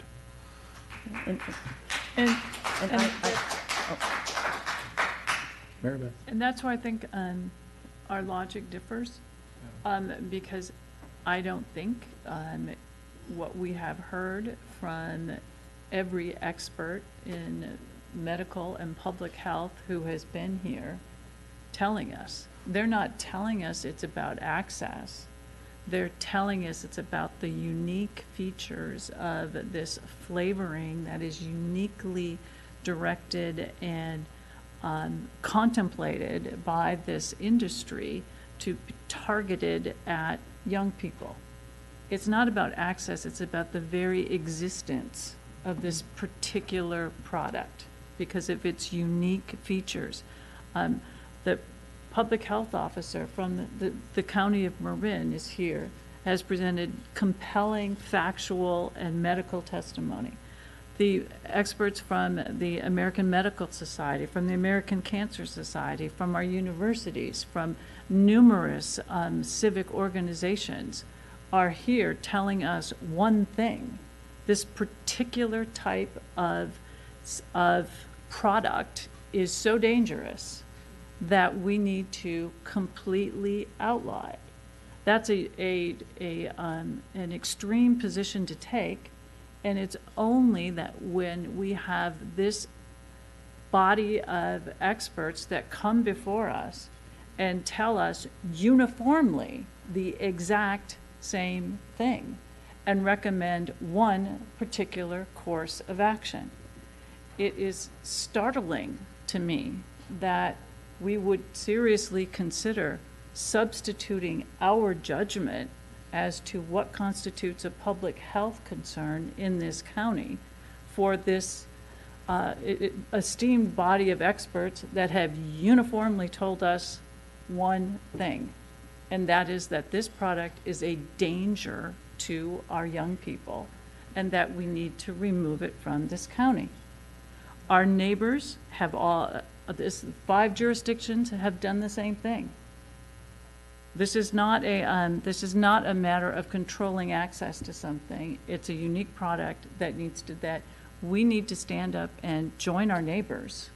Maribeth. And that's why I think our logic differs, because I don't think what we have heard from every expert in medical and public health who has been here telling us. They're not telling us it's about access. They're telling us it's about the unique features of this flavoring that is uniquely directed and contemplated by this industry to be targeted at young people. It's not about access, it's about the very existence of this particular product because of its unique features. The public health officer from the county of Marin is here, has presented compelling factual and medical testimony. The experts from the American Medical Society, from the American Cancer Society, from our universities, from numerous civic organizations are here telling us one thing. This particular type of product is so dangerous that we need to completely outlaw it. That's an extreme position to take, and it's only that when we have this body of experts that come before us and tell us uniformly the exact same thing and recommend one particular course of action. It is startling to me that we would seriously consider substituting our judgment as to what constitutes a public health concern in this county for this esteemed body of experts that have uniformly told us one thing, and that is that this product is a danger to our young people and that we need to remove it from this county. Our neighbors have 5 jurisdictions have done the same thing. This is not a matter of controlling access to something. It's a unique product that we need to stand up and join our neighbors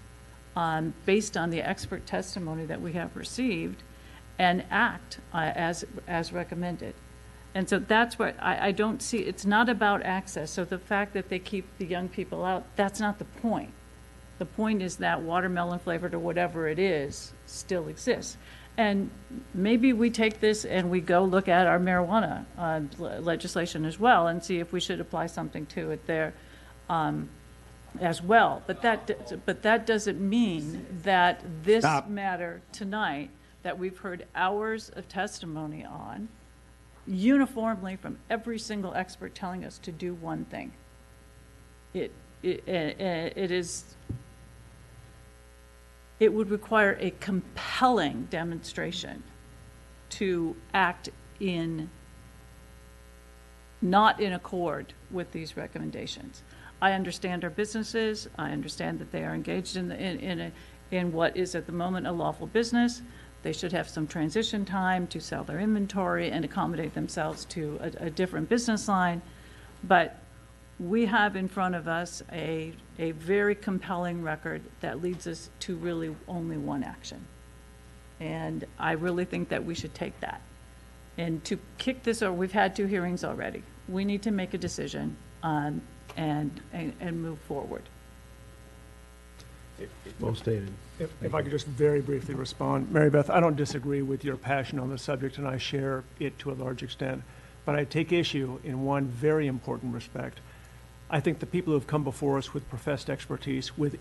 based on the expert testimony that we have received and act as recommended. And so that's what I don't see. It's not about access. So the fact that they keep the young people out, that's not the point. The point is that watermelon flavored or whatever it is still exists. And maybe we take this and we go look at our marijuana legislation as well and see if we should apply something to it there as well. But that doesn't mean that this matter tonight that we've heard hours of testimony on uniformly from every single expert telling us to do one thing. It would require a compelling demonstration to act not in accord with these recommendations. I understand our businesses. I understand that they are engaged in what is at the moment a lawful business. They should have some transition time to sell their inventory and accommodate themselves to a different business line. But we have in front of us a very compelling record that leads us to really only one action. And I really think that we should take that. And to kick this over, we've had 2 hearings already. We need to make a decision and move forward. Well stated. If I could just very briefly respond. Mary Beth, I don't disagree with your passion on the subject, and I share it to a large extent. But I take issue in one very important respect. I think the people who have come before us with professed expertise, with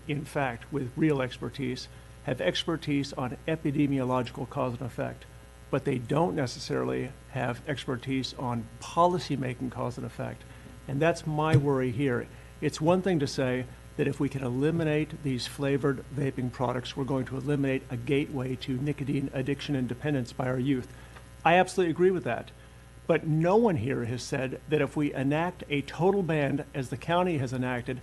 real expertise, have expertise on epidemiological cause and effect, but they don't necessarily have expertise on policy-making cause and effect. And that's my worry here. It's one thing to say that if we can eliminate these flavored vaping products, we're going to eliminate a gateway to nicotine addiction and dependence by our youth. I absolutely agree with that. But no one here has said that if we enact a total ban, as the county has enacted,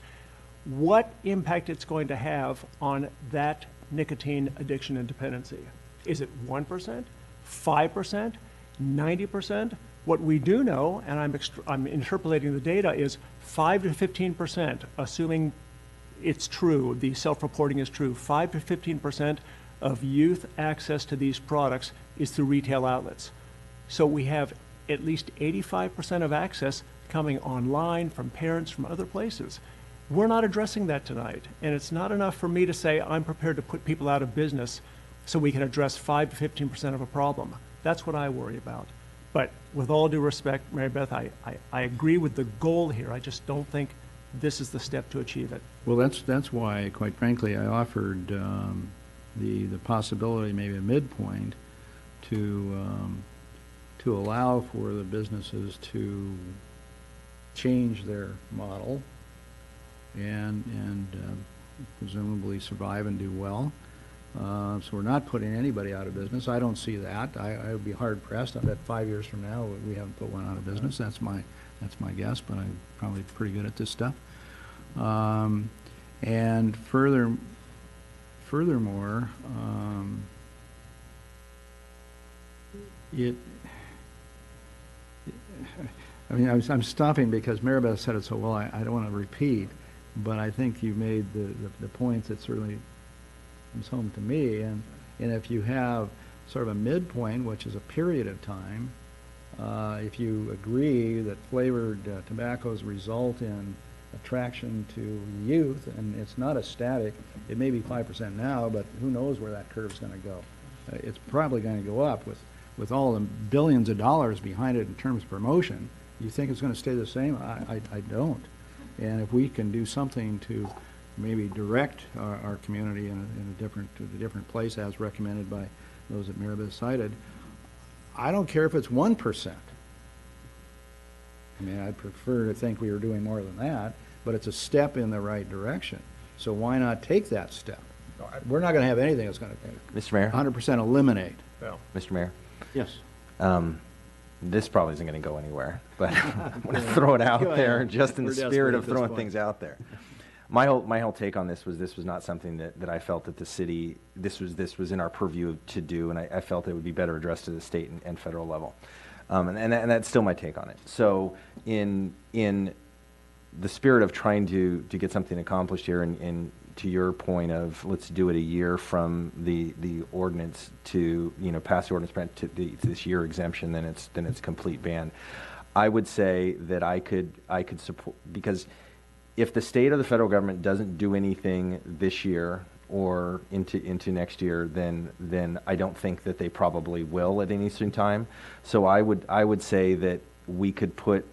what impact it's going to have on that nicotine addiction and dependency. Is it 1%, 5%, 90%? What we do know, and I'm interpolating the data, is 5 to 15%, assuming it's true, the self-reporting is true, 5 to 15% of youth access to these products is through retail outlets. So we have at least 85% of access coming online from parents from other places. We're not addressing that tonight, and it's not enough for me to say I'm prepared to put people out of business so we can address 5 to 15% of a problem. That's what I worry about. But with all due respect, Mary Beth, I agree with the goal here. I just don't think this is the step to achieve it. Well, that's why, quite frankly, I offered the possibility, maybe a midpoint, to allow for the businesses to change their model and presumably survive and do well. So we're not putting anybody out of business. I don't see that. I would be hard pressed. I bet 5 years from now we haven't put one out of business. That's my guess, but I'm probably pretty good at this stuff. And furthermore, I'm stopping because Maribeth said it so well. I don't want to repeat, but I think you made the point that certainly comes home to me. And if you have sort of a midpoint, which is a period of time, if you agree that flavored tobaccos result in attraction to youth, and it's not a static, it may be 5% now, but who knows where that curve's going to go. It's probably going to go up with all the billions of dollars behind it in terms of promotion. You think it's going to stay the same? I don't. And if we can do something to maybe direct our community in a different place, as recommended by those that Maribeth cited, I don't care if it's 1%. I mean, I'd prefer to think we were doing more than that, but it's a step in the right direction. So why not take that step? We're not going to have anything that's going to Mr. Mayor? 100% eliminate. Well. Mr. Mayor? Yes. This probably isn't going to go anywhere, but I'm going to throw it out there just in the spirit of throwing things out there. My whole take on this was not something that I felt that the city, this was in our purview to do, and I felt it would be better addressed to the state and federal level. And that's still my take on it. So in the spirit of trying to get something accomplished here, and to your point of let's do it a year from the ordinance to pass the ordinance to this year exemption, then it's complete ban. I would say that I could support, because if the state or the federal government doesn't do anything this year or into next year, then I don't think that they probably will at any certain time. So I would say that we could put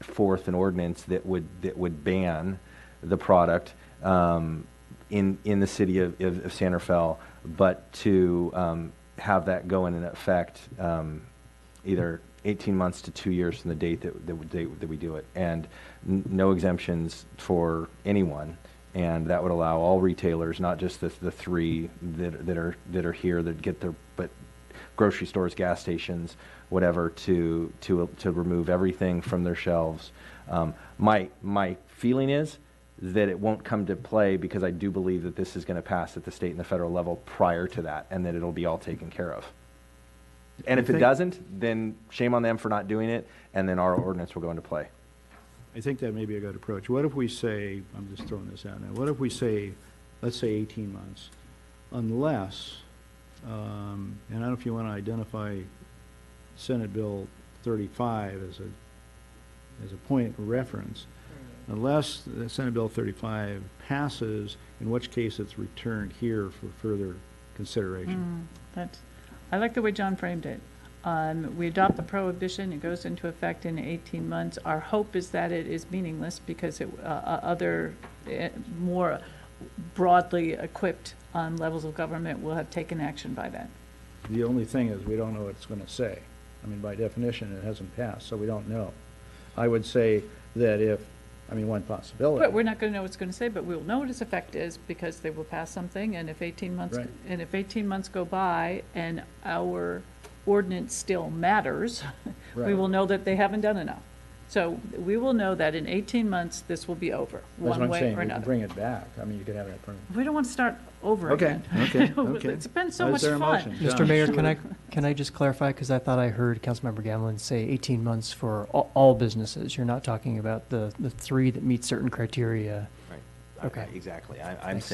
forth an ordinance that would ban the product in the city of San Rafael, but to have that go in effect either 18 months to 2 years from the date that we do it, and no exemptions for anyone. And that would allow all retailers, not just the three that are here that get their, but grocery stores, gas stations, whatever, to remove everything from their shelves. My feeling is that it won't come to play, because I do believe that this is going to pass at the state and the federal level prior to that, and that it'll be all taken care of. And if it doesn't, then shame on them for not doing it, and then our ordinance will go into play. I think that may be a good approach. What if we say, I'm just throwing this out now, what if we say, let's say 18 months, unless, and I don't know if you want to identify Senate Bill 35 as a point of reference, unless the Senate Bill 35 passes, in which case it's returned here for further consideration. I like the way John framed it. We adopt the prohibition, it goes into effect in 18 months. Our hope is that it is meaningless, because other more broadly equipped levels of government will have taken action by then. The only thing is, we don't know what it's going to say. I mean, by definition, it hasn't passed, so we don't know. I would say that if, one possibility. But we're not going to know what it's going to say, but we'll know what its effect is, because they will pass something, and if 18 months, Right. and if 18 months go by and our ordinance still matters, we Right. will know that they haven't done enough. So we will know that in 18 months, this will be over, That's what one I'm way saying, or we can another. bring it back. You could have that permanent. We don't want to start over Okay, again. okay. It's been so Is much there a fun. motion? John, Mr. Mayor, sure. can I just clarify, because I thought I heard Councilmember Gamlin say 18 months for all businesses. You're not talking about the three that meet certain criteria. Right. Okay. Exactly. I'm Thanks.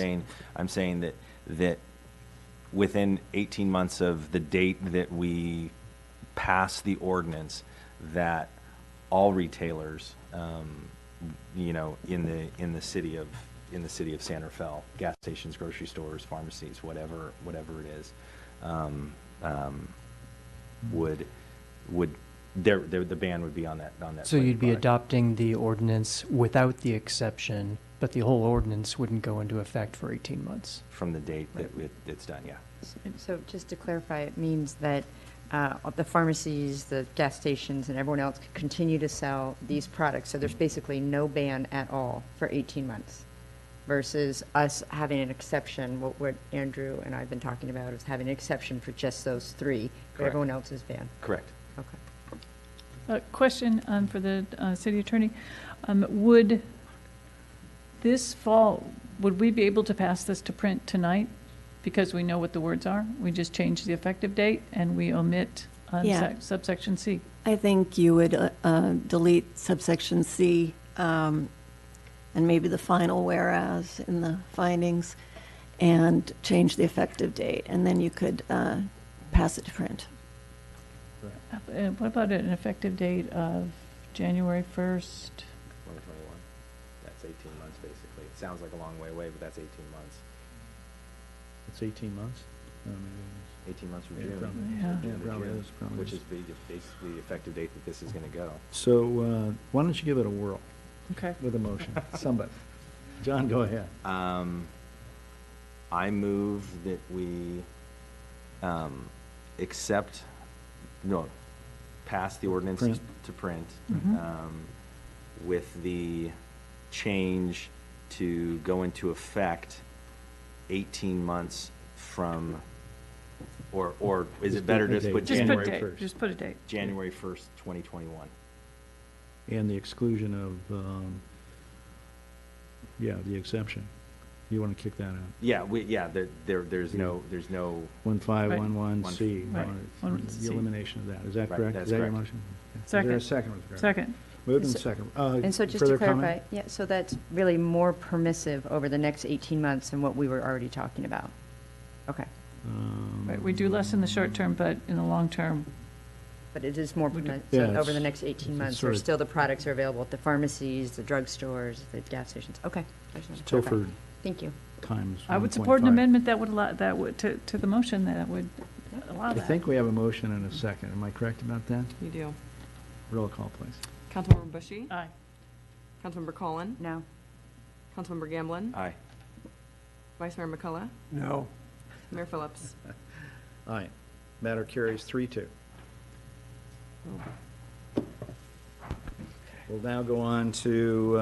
saying that within 18 months of the date that we pass the ordinance, that all retailers, in the city of San Rafael, gas stations, grocery stores, pharmacies, whatever it is, the ban would be on that. So slate of you'd be products. adopting the ordinance without the exception, but the whole ordinance wouldn't go into effect for 18 months. From the date that it's done, yeah. So just to clarify, it means that the pharmacies, the gas stations, and everyone else could continue to sell these products. So there's basically no ban at all for 18 months, versus us having an exception. What Andrew and I have been talking about is having an exception for just those three, but Correct. everyone else is banned. Correct. Okay. Question for the city attorney. Would this fall, would we be able to pass this to print tonight? Because we know what the words are? We just change the effective date and we omit Yeah. subsection C. I think you would delete subsection C, and maybe the final whereas in the findings, and change the effective date, and then you could pass it to print. What about an effective date of January 1st? 2021. That's 18 months, basically. It sounds like a long way away, but that's 18 months. It's 18 months? 18 months from Yeah, June. probably. Yeah. Yeah, probably is, probably Which is. is basically the effective date that this is going to go. So why don't you give it a whirl Okay. with a motion? Somebody. John, go ahead. I move that we pass the ordinance Print. to print Mhm. with the change to go into effect 18 months from, or is Just it better put a just date. put Just January put date, 1st? just put a date. January 1st, 2021. And the exclusion of, the exemption. You want to kick that out? Yeah, there's no 1511C. Right. The elimination of that. Is that Right, correct? that's Is that your correct. motion? Okay. Is Second. there a second with regard? Second. Moved and So- second. And so just to Further clarify, comment? yeah, so that's really more permissive over the next 18 months than what we were already talking about. Okay. Right, we do less in the short term, but in the long term, But it is more We do. permissive, Yeah, so over it's- the next 18 it's months, sort there's of- still the products are available at the pharmacies, the drugstores, the gas stations. Okay. I just wanted to Still clarify. for Thank you. times I would support an 1.5. amendment that would allow, to the motion that would allow I that. think we have a motion and a second. Am I correct about that? You do. Roll call, please. Councilmember Bushy? Aye. Councilmember Collin? No. Councilmember Gamblin? Aye. Vice Mayor McCullough? No. Mayor Phillips? Aye. Matter carries 3-2. We'll now go on to